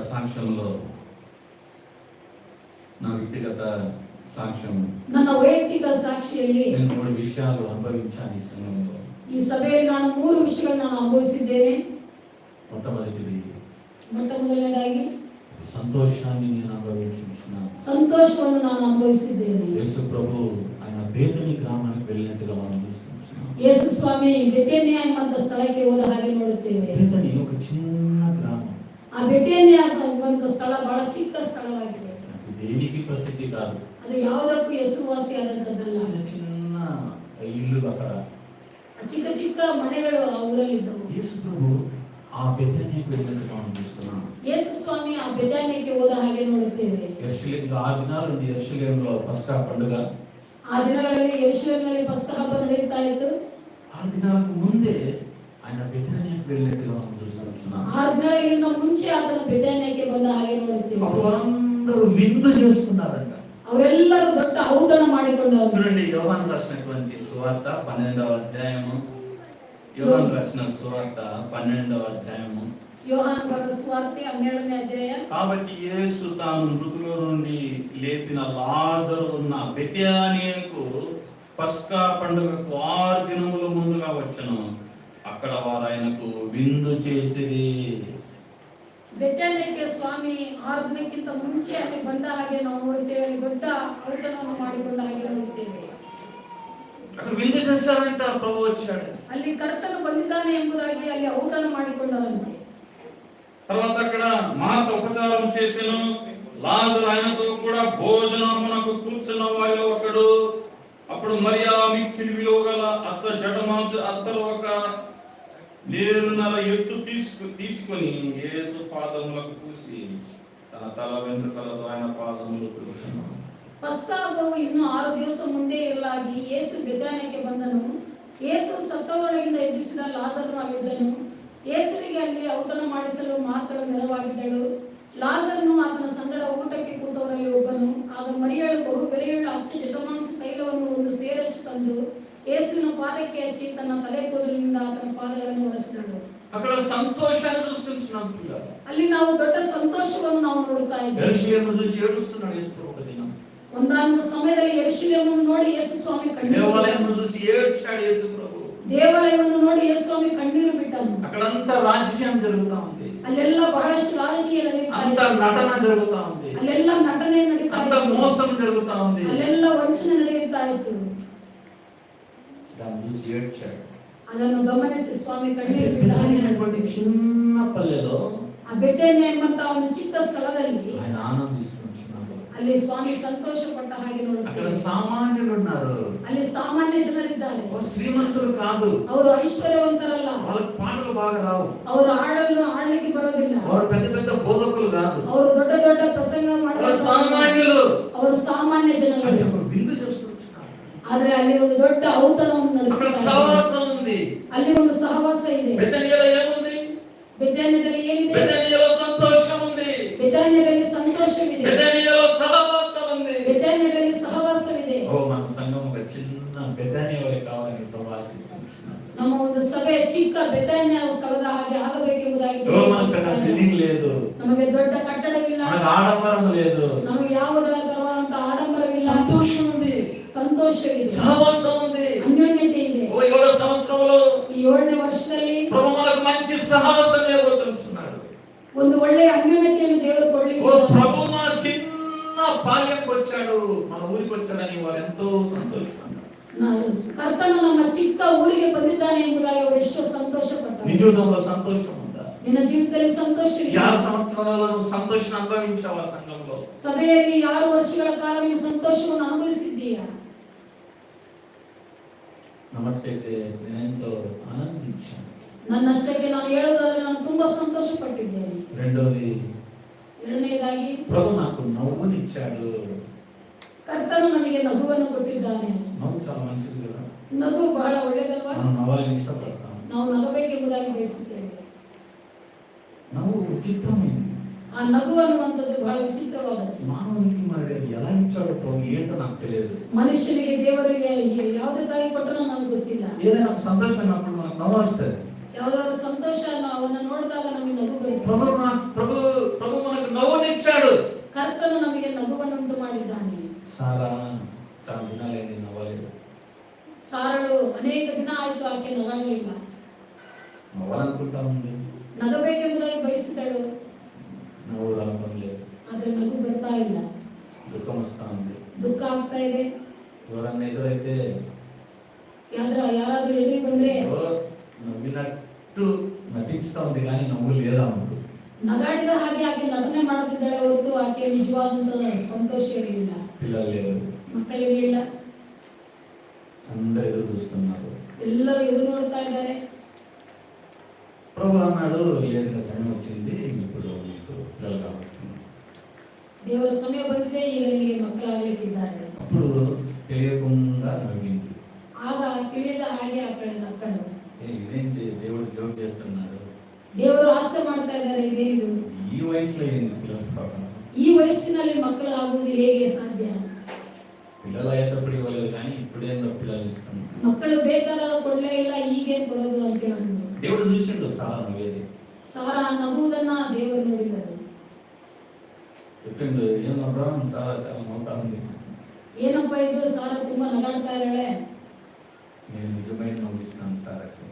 Speaker 1: సాక్ష్యం,
Speaker 2: ನನ್ನ ವೈಯಕ್ತಿಕ ಸಾಕ್ಷಿಯಲ್ಲಿ
Speaker 1: నేను 3 విషయాలు అనుభవించాను ఈ సమయంలో.
Speaker 2: ಈ ಸಭೆಯಲ್ಲಿ ನಾನು 3 ವಿಷಯಗಳನ್ನು ನಾನು ಅನುಭವಿಸಿದ್ದೇನೆ. ಮೊದಲನೇದಾಗಿ
Speaker 1: సంతోషాన్ని నేను అనుభవించుకున్నాను.
Speaker 2: ಸಂತೋಷವನ್ನು ನಾನು ಅನುಭವಿಸಿದ್ದೇನೆ.
Speaker 1: యేసు ప్రభు ఆయన ಬೇತನಿ ಗ್ರಾಮಕ್ಕೆ వెళ్ళినట్టుగా మనం చూస్తున్నాం.
Speaker 2: ಯೇಸು ಸ್ವಾಮಿ ಬೆಥೇನಿಯ ಎಂಬ ಸ್ಥಳಕ್ಕೆ ಹೋದ ಹಾಗೆ ನೋಡುತ್ತೇವೆ.
Speaker 1: ಬೇತನಿ ఒక చిన్న గ్రామం.
Speaker 2: ಆ ಬೆಥೇನಿಯ ಎಂಬ ಸ್ಥಳ ಬಹಳ ಚಿಕ್ಕ ಸ್ಥಳವಾಗಿದೆ.
Speaker 1: ಅದು ದೇನಿಗೆ ಪ್ರಸಿದ್ಧಿ ಕಾದು,
Speaker 2: ಅದು ಯಾವುದಕ್ಕೂ ಹೆಸರುವಾಸಿಯಾದಂತದ್ದಲ್ಲ.
Speaker 1: చిన్న ఇల్లు అక్కడ,
Speaker 2: ಚಿಕ್ಕ ಮನೆಗಳು ಆ ಊರಲ್ಲಿದ್ದವು.
Speaker 1: యేసు ప్రభు ఆ బెతనియాకి వెళ్ళినట్టుగా మనం చూస్తున్నాం.
Speaker 2: ಯೇಸು ಸ್ವಾಮಿ ಆ ಬೆಥಾನ್ಯಕ್ಕೆ ಹೋದ ಹಾಗೆ ನೋಡುತ್ತೇವೆ.
Speaker 1: యెరూషలేములో 6 దినాలు ఉంది. యెరూషలేములో పస్కా పండుగ.
Speaker 2: ಆ ದಿನಗಳಲ್ಲಿ ಯೆರೂಷಲೇಮಿನಲ್ಲಿ ಪಸ್ಕ ಹಬ್ಬ ನಡೆಯುತ್ತಾ ಇತ್ತು.
Speaker 1: 6 దినాలకు ముందే ఆయన బెతనియాకి వెళ్ళినట్టుగా మనం చూస్తున్నాం.
Speaker 2: 6 ದಿನಗಳಿಗಿಂತ ಮುಂಚೆ ಆತನು ಬೆಥಾನ್ಯಕ್ಕೆ ಬಂದ ಹಾಗೆ ನೋಡುತ್ತೇವೆ.
Speaker 1: అప్పుడు అందరూ విందు చేసుకున్నారంట.
Speaker 2: ಅವರೆಲ್ಲರೂ ದೊಡ್ಡ ಔತಣ ಮಾಡಿಕೊಂಡರು.
Speaker 1: చూడండి, యోహాను రాసినటువంటి సువార్త 12వ అధ్యాయము. యోహాను రాసిన సువార్త 12వ అధ్యాయము.
Speaker 2: యోహాను బరెన సువార్త 12వ అధ్యాయం.
Speaker 1: కాబట్టి యేసు తాను మృతుల నుండి లేపిన లాజరు ఉన్న బెతనియాకు పస్కా పండుగకు 6 దినముల ముందుగా వచ్చెను. అక్కడ వారు ఆయనకు విందు చేసిరి.
Speaker 2: ಬೆಥಾನ್ಯಕ್ಕೆ ಸ್ವಾಮಿ 6 ದಿನಕ್ಕಿಂತ ಮುಂಚೆ ಅಲ್ಲಿ ಬಂದ ಹಾಗೆ ನಾವು ನೋಡುತ್ತೇವೆ. ಅಲ್ಲಿ ದೊಡ್ಡ ಔತಣವನ್ನು ಮಾಡಿಕೊಂಡ ಹಾಗೆ ನೋಡುತ್ತೇವೆ.
Speaker 1: అక్కడ విందు చేశారంట. ప్రభు వచ్చాడు.
Speaker 2: ಅಲ್ಲಿ ಕರ್ತನು ಬಂದಿದ್ದಾನೆ ಎಂಬುದಾಗಿ ಅಲ್ಲಿ ಔತಣ ಮಾಡಿಕೊಂಡರಂತೆ.
Speaker 1: తర్వాత అక్కడ మార్త ఉపచారం చేసెను. లాజరు ఆయనతో కూడా భోజనమునకు కూర్చున్న వారిలో ఒకడు. అప్పుడు మరియా మిక్కిలి విలువ గల అత్తరు ఒక నేరున్నర ఎత్తు తీసుకొని యేసు పాదములకు పూసి తన తల వెంట్రుకలతో ఆయన పాదములు తుడిచెను.
Speaker 2: ಪಸ್ಕ ಹಬ್ಬವು ಇನ್ನು 6 ದಿವಸ ಮುಂದೆ ಇರಲಾಗಿ ಯೇಸು ಬೆಥಾನ್ಯಕ್ಕೆ ಬಂದನು. ಯೇಸು ಸತ್ತವರೊಳಗಿಂದ ಎಬ್ಬಿಸಿದ ಲಾಜರನು ಅಲ್ಲಿದ್ದನು. ಯೇಸುವಿಗೆ ಅಲ್ಲಿ ಔತಣ ಮಾಡಿಸಲು ಮಾರ್ಕಳು ನೆರವಾಗಿದ್ದಳು. ಲಾಜರನು ಆತನ ಸಂಗಡ ಊಟಕ್ಕೆ ಕೂತವರಲ್ಲಿ ಒಬ್ಬನು. ಆಗ ಮರಿಯಳು ಬಹು ಬೆಲೆಯುಳ್ಳ ಅಚ್ಚ ಜಟಮಾಂಸ ತೈಲವನ್ನು ಒಂದು ಸೇರಷ್ಟು ತಂದು ಯೇಸುವಿನ ಪಾದಕ್ಕೆ ಹಚ್ಚಿ ತನ್ನ ತಲೆ ಕೂದಲಿನಿಂದ ಆತನ ಪಾದಗಳನ್ನು ಒರೆಸಿದಳು.
Speaker 1: అక్కడ సంతోషాన్ని సృష్టించినాం పిల్లలు.
Speaker 2: ಅಲ್ಲಿ ನಾವು ದೊಡ್ಡ ಸಂತೋಷವನ್ನು ನಾವು ನೋಡುತ್ತಾ ಇದ್ದೇವೆ.
Speaker 1: యెరూషలేము చూసి ఏడుస్తున్నాడు యేసు ఒక దినం.
Speaker 2: ಒಂದಾನೊಂದು ಸಮಯದಲ್ಲಿ ಯೆರೂಷಲೇಮನ್ನು ನೋಡಿ ಯೇಸು ಸ್ವಾಮಿ ಕಣ್ಣೀರು
Speaker 1: దేవాలయమును చూసి ఏడ్చాడు యేసు ప్రభు.
Speaker 2: ದೇವಾಲಯವನ್ನು ನೋಡಿ ಯೇಸು ಸ್ವಾಮಿ ಕಣ್ಣೀರು ಬಿಟ್ಟನು.
Speaker 1: అక్కడంతా రాజకీయం జరుగుతా ఉంది.
Speaker 2: ಅಲ್ಲೆಲ್ಲ ಬಹಳಷ್ಟು ರಾಜಕೀಯ ನಡೀತಾ
Speaker 1: అంతా
Speaker 2: ಇದೆ.
Speaker 1: నటన జరుగుతా ఉంది.
Speaker 2: ಅಲ್ಲೆಲ್ಲ ನಟನೆ ನಡೀತಾ
Speaker 1: అంతా
Speaker 2: ಇದೆ.
Speaker 1: మోసం జరుగుతా ఉంది.
Speaker 2: ಅಲ್ಲೆಲ್ಲ ವಂಚನೆ ನಡೆಯುತ್ತಾ ಇತ್ತು.
Speaker 1: దాన్ని చూసి ఏడ్చాడు.
Speaker 2: ಅದನ್ನು ಗಮನಿಸಿ ಸ್ವಾಮಿ ಕಣ್ಣೀರು
Speaker 1: బెతనియా
Speaker 2: ಬಿಟ್ಟನು.
Speaker 1: అనేటువంటి చిన్న పల్లెలో
Speaker 2: ಆ ಬೆಥಾನ್ಯ ಎಂಬಂತ ಒಂದು ಚಿಕ್ಕ ಸ್ಥಳದಲ್ಲಿ
Speaker 1: ఆయన ఆనందిస్తున్నాడు.
Speaker 2: ಅಲ್ಲಿ ಸ್ವಾಮಿ ಸಂತೋಷ ಪಟ್ಟ ಹಾಗೆ
Speaker 1: అక్కడ
Speaker 2: ನೋಡುತ್ತಾರೆ.
Speaker 1: సామాన్యులు ఉన్నారు.
Speaker 2: ಅಲ್ಲಿ ಸಾಮಾನ್ಯ ಜನರಿದ್ದಾರೆ.
Speaker 1: వాళ్ళు శ్రీమంతులు కాదు.
Speaker 2: ಅವರು ಐಶ್ವರ್ಯವಂತರಲ್ಲ.
Speaker 1: వాళ్ళకి పాటలు బాగా రావు.
Speaker 2: ಅವರು ಆಡಲಿಕ್ಕೆ ಬರೋದಿಲ್ಲ.
Speaker 1: వారు పెద్ద పెద్ద బోధకులు కాదు.
Speaker 2: ಅವರು ದೊಡ್ಡ ದೊಡ್ಡ ಪ್ರಸಂಗ
Speaker 1: వారు
Speaker 2: ಮಾಡುತ್ತಾರೆ.
Speaker 1: సామాన్యులు.
Speaker 2: ಅವರು ಸಾಮಾನ್ಯ
Speaker 1: అది
Speaker 2: ಜನರು.
Speaker 1: ఒక విందు చేస్తున్నారు.
Speaker 2: ಆದ್ರೆ ಅಲ್ಲಿ ಒಂದು ದೊಡ್ಡ ಔತಣವನ್ನು
Speaker 1: అక్కడ
Speaker 2: ನಡೆಸುತ್ತಾರೆ.
Speaker 1: సహవాసం ఉంది.
Speaker 2: ಅಲ್ಲಿ ಒಂದು ಸಹವಾಸ ಇದೆ.
Speaker 1: బెతనియాలో ఏముంది?
Speaker 2: ಬೆಥಾನ್ಯದಲ್ಲಿ ಏನಿದೆ?
Speaker 1: బెతనియాలో సంతోషం ఉంది.
Speaker 2: ಬೆಥಾನ್ಯದಲ್ಲಿ ಸಂತೋಷವಿದೆ.
Speaker 1: బెతనియాలో సహవాసం ఉంది.
Speaker 2: ಬೆಥಾನ್ಯದಲ್ಲಿ ಸಹವಾಸವಿದೆ.
Speaker 1: ఓ మన సంఘం ఒక చిన్న బెతనియా వలె కావాలని ప్రవాసిస్తున్నాం.
Speaker 2: ನಮ್ಮ ಒಂದು ಸಭೆ ಚಿಕ್ಕ ಬೆಥಾನ್ಯ ಸ್ಥಳದ ಹಾಗೆ ಆಗಬೇಕೆಂಬುದಾಗಿ
Speaker 1: ఓ మన పెద్ద బిల్డింగ్ లేదు.
Speaker 2: ನಮಗೆ ದೊಡ್ಡ ಕಟ್ಟಡವಿಲ್ಲ.
Speaker 1: మనకు ఆడంబరం లేదు.
Speaker 2: ನಮಗೆ ಯಾವುದೇ ತರವಾದಂತ ಆಡಂಬರವಿಲ್ಲ.
Speaker 1: సంతోషం ఉంది.
Speaker 2: ಸಂತೋಷವಿದೆ.
Speaker 1: సహవాసం ఉంది.
Speaker 2: ಅನ್ಯೋನ್ಯತೆ ಇದೆ.
Speaker 1: ఓ 7వ సంవత్సరంలో
Speaker 2: ಈ 7ನೇ ವರ್ಷದಲ್ಲಿ
Speaker 1: ప్రభు మనకు మంచి సహవాసం ఇవ్వబోతున్నాడు.
Speaker 2: ಒಂದು ಒಳ್ಳೆಯ ಅನ್ಯೋನ್ಯತೆಯನ್ನು ದೇವರು
Speaker 1: ఓ
Speaker 2: ಕೊಡ್ಲಿಕ್ಕೆ
Speaker 1: ప్రభు మన చిన్న పాలెంకి వచ్చాడు, మన ఊరికి వచ్చాడని వారు ఎంతో సంతోషపడ్డారు.
Speaker 2: ಕರ್ತನು ನಮ್ಮ ಚಿಕ್ಕ ಊರಿಗೆ ಬಂದಿದ್ದಾನೆ ಎಂಬುದಾಗಿ ಅವರು ಎಷ್ಟೋ ಸಂತೋಷ ಪಟ್ಟರು.
Speaker 1: నీ జీవితంలో సంతోషం ఉందా?
Speaker 2: ನಿನ್ನ ಜೀವಿತದಲ್ಲಿ ಸಂತೋಷವಿದೆ.
Speaker 1: 6 సంవత్సరాలలో నువ్వు సంతోషం అనుభవించావా సంఘంలో?
Speaker 2: ಸಭೆಯಲ್ಲಿ 6 ವರ್ಷಗಳ ಕಾಲ ನೀನು ಸಂತೋಷವನ್ನು ಅನುಭವಿಸಿದ್ದೀಯಾ?
Speaker 1: నమ్మట్లయితే నేనెంతో ఆనందించాను.
Speaker 2: ನನ್ನಷ್ಟಕ್ಕೆ ನಾನು ಹೇಳೋದಾದ್ರೆ ನಾನು ತುಂಬಾ ಸಂತೋಷ ಪಟ್ಟಿದ್ದೇನೆ.
Speaker 1: రెండోది,
Speaker 2: ಎರಡನೇದಾಗಿ
Speaker 1: ప్రభు నాకు నవ్వునిచ్చాడు.
Speaker 2: ಕರ್ತನು ನನಗೆ ನಗುವನ್ನು ಕೊಟ್ಟಿದ್ದಾನೆ.
Speaker 1: నవ్వు చాలా మంచిది కదా.
Speaker 2: ನಗು ಬಹಳ ಒಳ್ಳೆಯದಲ್ವಾ?
Speaker 1: మనం నవ్వాలని ఇష్టపడతాం.
Speaker 2: ನಾವು ನಗಬೇಕೆಂಬುದಾಗಿ ಬಯಸುತ್ತೇವೆ.
Speaker 1: నవ్వు విచిత్రమైంది.
Speaker 2: ಆ ನಗು ಅನ್ನುವಂಥದ್ದು ಬಹಳ ವಿಚಿತ್ರವಾದದ್ದು.
Speaker 1: మానవునికి మరి అది ఎలా ఇచ్చాడో ప్రభు ఏంటో నాకు తెలియదు.
Speaker 2: ಮನುಷ್ಯನಿಗೆ ದೇವರಿಗೆ ಯಾವುದಕ್ಕಾಗಿ ಕೊಟ್ಟರೋ ನನಗೆ ಗೊತ್ತಿಲ್ಲ.
Speaker 1: ఏదైనా ఒక సంతోషం అప్పుడు మనకు నవ్వు వస్తుంది.
Speaker 2: ಯಾವುದಾದ್ರು ಸಂತೋಷ ಅವನ್ನ ನೋಡಿದಾಗ ನಮಗೆ ನಗು ಬರುತ್ತೆ.
Speaker 1: ప్రభు మనకు నవ్వునిచ్చాడు.
Speaker 2: ಕರ್ತನು ನಮಗೆ ನಗುವನ್ನು ಉಂಟು ಮಾಡಿದ್ದಾನೆ.
Speaker 1: సారా చాలా దినాలైంది నవ్వలేదు.
Speaker 2: ಸಾರಳು ಅನೇಕ ದಿನ ಆಯ್ತು ಆಕೆ ನಗಾಡಲಿಲ್ಲ.
Speaker 1: నవ్వాలనుకుంటా ఉంది.
Speaker 2: ನಗಬೇಕೆಂಬುದಾಗಿ ಬಯಸಿದಳು.
Speaker 1: నవ్వు రావడం లేదు.
Speaker 2: ಆದ್ರೆ ನಗು ಬರ್ತಾ ಇಲ್ಲ.
Speaker 1: దుఃఖం వస్తా ఉంది.
Speaker 2: ದುಃಖ ಆಗ್ತಾ ಇದೆ.
Speaker 1: ఎవరన్నా ఎదురైతే
Speaker 2: ಯಾರಾದ್ರೂ ಎದುರಿಗೆ ಬಂದ್ರೆ
Speaker 1: నవ్వినట్టు నటిస్తా ఉంది కానీ నవ్వు లేదా అప్పుడు.
Speaker 2: ನಗಾಡಿದ ಹಾಗೆ ಆಕೆ ನಟನೆ ಮಾಡುತ್ತಿದ್ದಾಳೆ ಹೊರತು ಆಕೆ ನಿಜವಾದಂತ ಸಂತೋಷ ಇರಲಿಲ್ಲ.
Speaker 1: పిల్లలు లేరు,
Speaker 2: ಮಕ್ಕಳಿರಲಿಲ್ಲ.
Speaker 1: అందరూ ఎదురు చూస్తున్నారు.
Speaker 2: ಎಲ್ಲರೂ ಎದುರು ನೋಡ್ತಾ ಇದ್ದಾರೆ.
Speaker 1: ప్రభు అన్నాడు, లేదు సమయం వచ్చింది, ఇప్పుడు మీకు పిల్లలు కాబట్టి.
Speaker 2: ದೇವರ ಸಮಯ ಬಂದಿದೆ, ಈಗ ನಿಮಗೆ ಮಕ್ಕಳಾಗಲಿಕ್ಕಿದ್ದಾರೆ.
Speaker 1: అప్పుడు తెలియకుండా నవ్వింది.
Speaker 2: ಆಗ ತಿಳಿಯದ ಹಾಗೆ ಆ ಕಡೆ ನಕ್ಕಳು.
Speaker 1: ఇదేంటి దేవుడు జోక్ చేస్తున్నాడు,
Speaker 2: ದೇವರು ಹಾಸ್ಯ ಮಾಡ್ತಾ ಇದ್ದಾರೆ, ಇದೇನಿದು,
Speaker 1: ఈ వయసులో ఏంది పిల్లలు పాపం,
Speaker 2: ಈ ವಯಸ್ಸಿನಲ್ಲಿ ಮಕ್ಕಳು ಆಗುವುದು ಹೇಗೆ ಸಾಧ್ಯ?
Speaker 1: పిల్లలు అయ్యేటప్పుడు ఇవ్వలేదు కానీ ఇప్పుడేందో పిల్లలు ఇస్తున్నాడు.
Speaker 2: ಮಕ್ಕಳು ಬೇಕಾದಾಗ ಕೊಡ್ಲೇ ಇಲ್ಲ, ಈಗೇನ್ ಕೊಡೋದು ಅಂತ ಹೇಳಿದ್ರು.
Speaker 1: దేవుడు చూసిండు సారా నవ్వేది.
Speaker 2: ಸಾರಾ ನಗುವುದನ್ನ ದೇವರು ನೋಡಿದರು.
Speaker 1: చెప్పిండు, ఏం అబ్రహాం సారా చాలా నవ్వుతా ఉంది.
Speaker 2: ಏನಪ್ಪ ಇದು, ಸಾರಾ ತುಂಬಾ ನಗಾಡ್ತಾ ಇದ್ದಾಳೆ.
Speaker 1: నేను నిజమైన నవ్విస్తున్నాను సారాకి,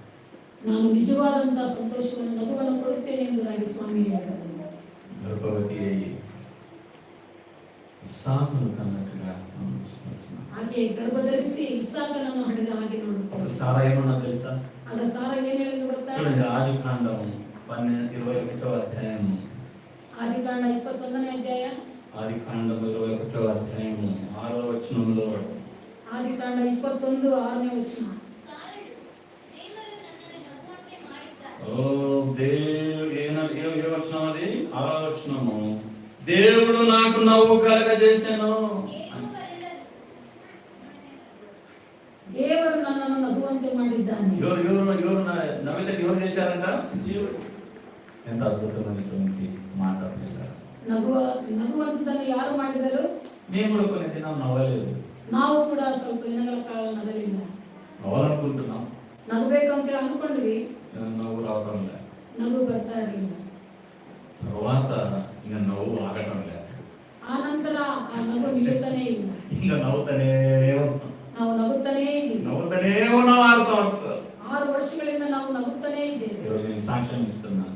Speaker 2: ನಾನು ನಿಜವಾದಂತ ಸಂತೋಷವನ್ನು ನಗುವನ್ನು ಕೊಡುತ್ತೇನೆ ಎಂಬುದಾಗಿ ಸ್ವಾಮಿ ಹೇಳಿದರು.
Speaker 1: గర్భవతి అయ్యి ఇస్సాకును కన్నట్టుగా
Speaker 2: ಆಕೆ ಗರ್ಭಧರಿಸಿ ಇಸ್ಸಾಕನನ್ನು ಹಡೆದ ಹಾಗೆ ನೋಡುತ್ತಾರೆ.
Speaker 1: సారా ఏమన్నా తెలుసా?
Speaker 2: ಆಗ ಸಾರಾ ಏನ್ ಹೇಳಿದ್ರು ಗೊತ್ತಾ?
Speaker 1: చూడండి, ఆదికాండం 21వ అధ్యాయం,
Speaker 2: ಆದಿಕಾಂಡ 21ನೇ ಅಧ್ಯಾಯ,
Speaker 1: ఆదికాండం 21వ అధ్యాయం 6వ వచనంలో,
Speaker 2: ಆದಿಕಾಂಡ 21 6ನೇ ವಚನ.
Speaker 1: ఓ దేవుడు ఏ వచనం అది? 6వ వచనము, దేవుడు నాకు నవ్వు కలగజేశాను.
Speaker 2: ದೇವರು ನನ್ನನ್ನು ನಗುವಂತೆ ಮಾಡಿದ್ದಾನೆ.
Speaker 1: ఎవరు నవ్వితే ఎవరు చేశారంట? దేవుడు. ఎంత అద్భుతమైనటువంటి మాట పిల్లలు.
Speaker 2: నగువంతను యారు ಮಾಡಿದರು?
Speaker 1: మేము కూడా కొన్ని దినం నవ్వలేదు.
Speaker 2: ನಾವು ಕೂಡ ಸ್ವಲ್ಪ ದಿನಗಳ ಕಾಲ ನಗಲಿಲ್ಲ.
Speaker 1: నవ్వాలనుకుంటున్నాం,
Speaker 2: ನಗಬೇಕಂತ ಅನ್ಕೊಂಡ್ವಿ,
Speaker 1: నవ్వు రావడం లేదు.
Speaker 2: ನಗು ಬರ್ತಾ ಇರಲಿಲ್ಲ.
Speaker 1: తర్వాత ఇంకా నవ్వు ఆగటం లేదు.
Speaker 2: ಆ ನಂತರ ಆ ನಗು ನಿಲ್ಲುತ್ತಾನೇ ಇಲ್ಲ.
Speaker 1: ఇంకా నవ్వుతానే ఉన్నాం.
Speaker 2: ನಾವು ನಗುತ್ತಾನೇ ಇದ್ದೀವಿ.
Speaker 1: నవ్వుతానే ఉన్నాం 6 సంవత్సరాలు.
Speaker 2: 6 ವರ್ಷಗಳಿಂದ ನಾವು ನಗುತ್ತಾನೇ ಇದ್ದೇವೆ.
Speaker 1: ఈరోజు నేను సాక్ష్యం ఇస్తున్నాను.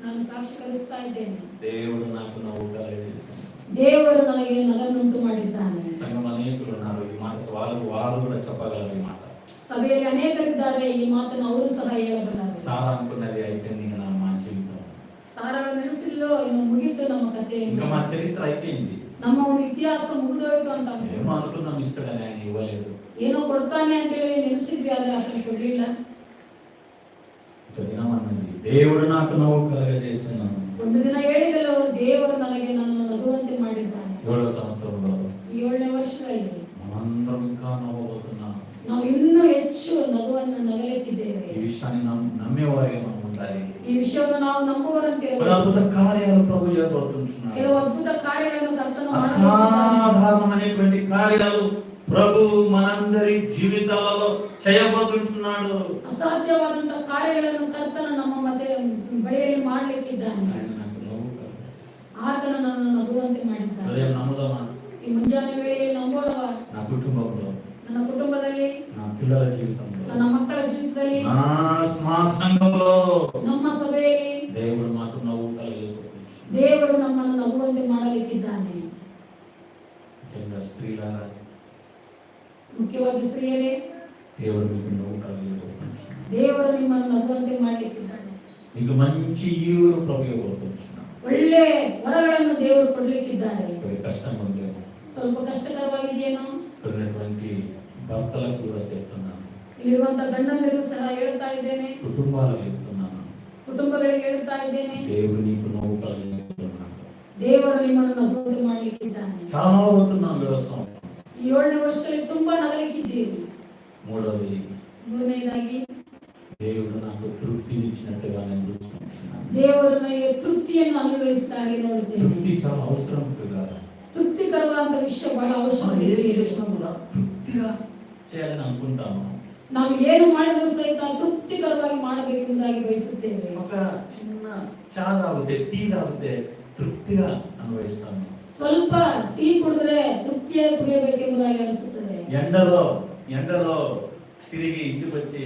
Speaker 2: ನಾನು ಸಾಕ್ಷೀಕರಿಸ್ತಾ ಇದ್ದೇನೆ.
Speaker 1: దేవుడు నాకు నవ్వు కలుగజేశాడు.
Speaker 2: ದೇವರು ನನಗೆ ನಗನ್ನುಂಟು ಮಾಡಿದ್ದಾನೆ.
Speaker 1: సంఘం అనేకులు ఉన్నారు, ఈ మాట వారు కూడా చెప్పగలరు ఈ మాట.
Speaker 2: ಸಭೆಯಲ್ಲಿ ಅನೇಕರಿದ್ದಾರೆ, ಈ ಮಾತನ್ನು ಅವರು ಸಹ ಹೇಳಬಲ್ಲರು.
Speaker 1: సారా అనుకున్నది అయిపోయింది, ఇంకా మా జీవితం.
Speaker 2: ಸಾರಳ ನೆನೆಸಿಲ್ಲೋ ಇನ್ನು ಮುಗಿತು ನಮ್ಮ ಕಥೆ.
Speaker 1: ఇంకా మా చరిత్ర అయిపోయింది,
Speaker 2: ನಮ್ಮ ಒಂದು ಇತಿಹಾಸ ಮುಗಿದೋಯ್ತು ಅಂತ
Speaker 1: ఏమో అనుకున్నాం, ఇస్తాడని ఆయన ఇవ్వలేదు.
Speaker 2: ಏನೋ ಕೊಡ್ತಾನೆ ಅಂತ ಹೇಳಿ ನೆನೆಸಿದ್ವಿ, ಆದ್ರೆ ಆತನು ಕೊಡ್ಲಿಲ್ಲ.
Speaker 1: దినం అన్నది దేవుడు నాకు నవ్వు కలుగజేసాను.
Speaker 2: ಒಂದು ದಿನ ಹೇಳಿದಳು, ದೇವರು ನನಗೆ ನನ್ನನ್ನು ನಗುವಂತೆ ಮಾಡಿದ್ದಾನೆ.
Speaker 1: 7వ సంవత్సరంలో
Speaker 2: 7ನೇ ವರ್ಷದಲ್ಲಿ
Speaker 1: మనందరం ఇంకా నవ్వబోతున్నాం.
Speaker 2: ನಾವು ಇನ್ನೂ ಹೆಚ್ಚು ನಗುವನ್ನು ನಗಲಿಕ್ಕಿದ್ದೇವೆ.
Speaker 1: ఈ విషయాన్ని నమ్మేవారిగా మనం ఉండాలి.
Speaker 2: ಈ ವಿಷಯವನ್ನು ನಾವು ನಂಬುವರಂತಿರಬೇಕು.
Speaker 1: అద్భుత కార్యాలు ప్రభు చేయబోతున్నాడు.
Speaker 2: ಕೆಲವು ಅದ್ಭುತ ಕಾರ್ಯಗಳನ್ನು ಕರ್ತನು
Speaker 1: అసాధారణమైనటువంటి కార్యాలు ప్రభు మనందరి జీవితాలలో చేయబోతున్నాడు.
Speaker 2: ಅಸಾಧ್ಯವಾದಂತಹ ಕಾರ್ಯಗಳನ್ನು ಕರ್ತನು ನಮ್ಮ ಬಳಿಯಲ್ಲಿ ಮಾಡಲಿಕ್ಕಿದ್ದಾನೆ. ಆತನು ನನ್ನನ್ನು ನಗುವಂತೆ ಮಾಡಿದ್ದಾನೆ.
Speaker 1: నమ్ముదామా?
Speaker 2: ಈ ಮುಂಜಾನೆ ವೇಳೆಯಲ್ಲಿ ನಂಬೋಣವಾ?
Speaker 1: నా కుటుంబంలో,
Speaker 2: ನನ್ನ ಕುಟುಂಬದಲ್ಲಿ,
Speaker 1: నా పిల్లల జీవితంలో,
Speaker 2: ನನ್ನ మಕ್ಕಳ జీవిತದಲ್ಲಿ,
Speaker 1: మా సంఘంలో,
Speaker 2: ನಮ್ಮ సభೆಯಲ್ಲಿ
Speaker 1: దేవుడు మాకు నవ్వు కలుగజేస్తున్నాడు.
Speaker 2: ದೇವರು ನಮ್ಮನ್ನು ನಗುವಂತೆ ಮಾಡಲಿಕ್ಕಿದ್ದಾನೆ.
Speaker 1: ముఖ్యంగా స్త్రీలారా,
Speaker 2: ಮುಖ್ಯವಾಗಿ ಸ್ತ್ರೀಯರೇ,
Speaker 1: దేవుడు మీకు నవ్వు కలుగజేస్తున్నాడు.
Speaker 2: ದೇವರು ನಿಮ್ಮನ್ನು ನಗುವಂತೆ ಮಾಡಲಿಕ್ಕಿದ್ದಾನೆ.
Speaker 1: మీకు మంచి ఈవులు ప్రభు ఇవ్వబోతున్నాడు.
Speaker 2: ಒಳ್ಳೆ ವರಗಳನ್ನು ದೇವರು ಕೊಡ್ಲಿಕ್ಕಿದ್ದಾರೆ.
Speaker 1: కష్టంగా ఉందేమో,
Speaker 2: ಸ್ವಲ್ಪ ಕಷ್ಟಕರವಾಗಿದೆಯೇನೋ,
Speaker 1: ఉన్నటువంటి భర్తలకు కూడా చెప్తున్నాను,
Speaker 2: ಇಲ್ಲಿರುವಂತಹ ಗಂಡಂದಿರಿಗೂ ಸಹ ಹೇಳ್ತಾ ಇದ್ದೇನೆ,
Speaker 1: కుటుంబాలకు చెప్తున్నాను,
Speaker 2: ಕುಟುಂಬಗಳಿಗೆ ಹೇಳ್ತಾ ಇದ್ದೇನೆ,
Speaker 1: దేవుడు నీకు నవ్వు కలుగజేస్తున్నాడు.
Speaker 2: ದೇವರು ನಿಮ್ಮನ್ನು ನಗುವಂತೆ ಮಾಡಲಿಕ್ಕಿದ್ದಾನೆ.
Speaker 1: చాలా నవ్వుతున్నాం 7వ సంవత్సరం.
Speaker 2: ಈ 7ನೇ ವರ್ಷದಲ್ಲಿ ತುಂಬಾ ನಗಲಿಕ್ಕಿದ್ದೀರಿ.
Speaker 1: మూడవది,
Speaker 2: ಮೂರನೇದಾಗಿ
Speaker 1: దేవుడు నాకు తృప్తినిచ్చినట్టుగా నేను చూసుకుంటున్నాను.
Speaker 2: ದೇವರು ನನಗೆ ತೃಪ್ತಿಯನ್ನು ಅನುಭವಿಸಿದ ಹಾಗೆ ನೋಡುತ್ತೇನೆ.
Speaker 1: తృప్తి చాలా అవసరం కదా.
Speaker 2: ತೃಪ್ತಿಕರವಾದ ವಿಷಯ ಬಹಳ ಅವಶ್ಯಕ.
Speaker 1: మనం ఏం చేసినా కూడా తృప్తిగా చేయాలని అనుకుంటాము.
Speaker 2: ನಾವು ಏನು ಮಾಡಿದರೂ ಸಹಿತ ತೃಪ್ತಿಕರವಾಗಿ ಮಾಡಬೇಕೆಂಬುದಾಗಿ ಬಯಸುತ್ತೇವೆ.
Speaker 1: ఒక చిన్న చా తాగితే, టీ తాగితే తృప్తిగా అనుభవిస్తాము.
Speaker 2: ಸ್ವಲ್ಪ ಟೀ ಕುಡಿದ್ರೆ ತೃಪ್ತಿಯಾಗಿ ಕುಡಿಯಬೇಕೆಂಬುದಾಗಿ ಅನಿಸುತ್ತದೆ.
Speaker 1: ఎండలో తిరిగి ఇంటికి వచ్చి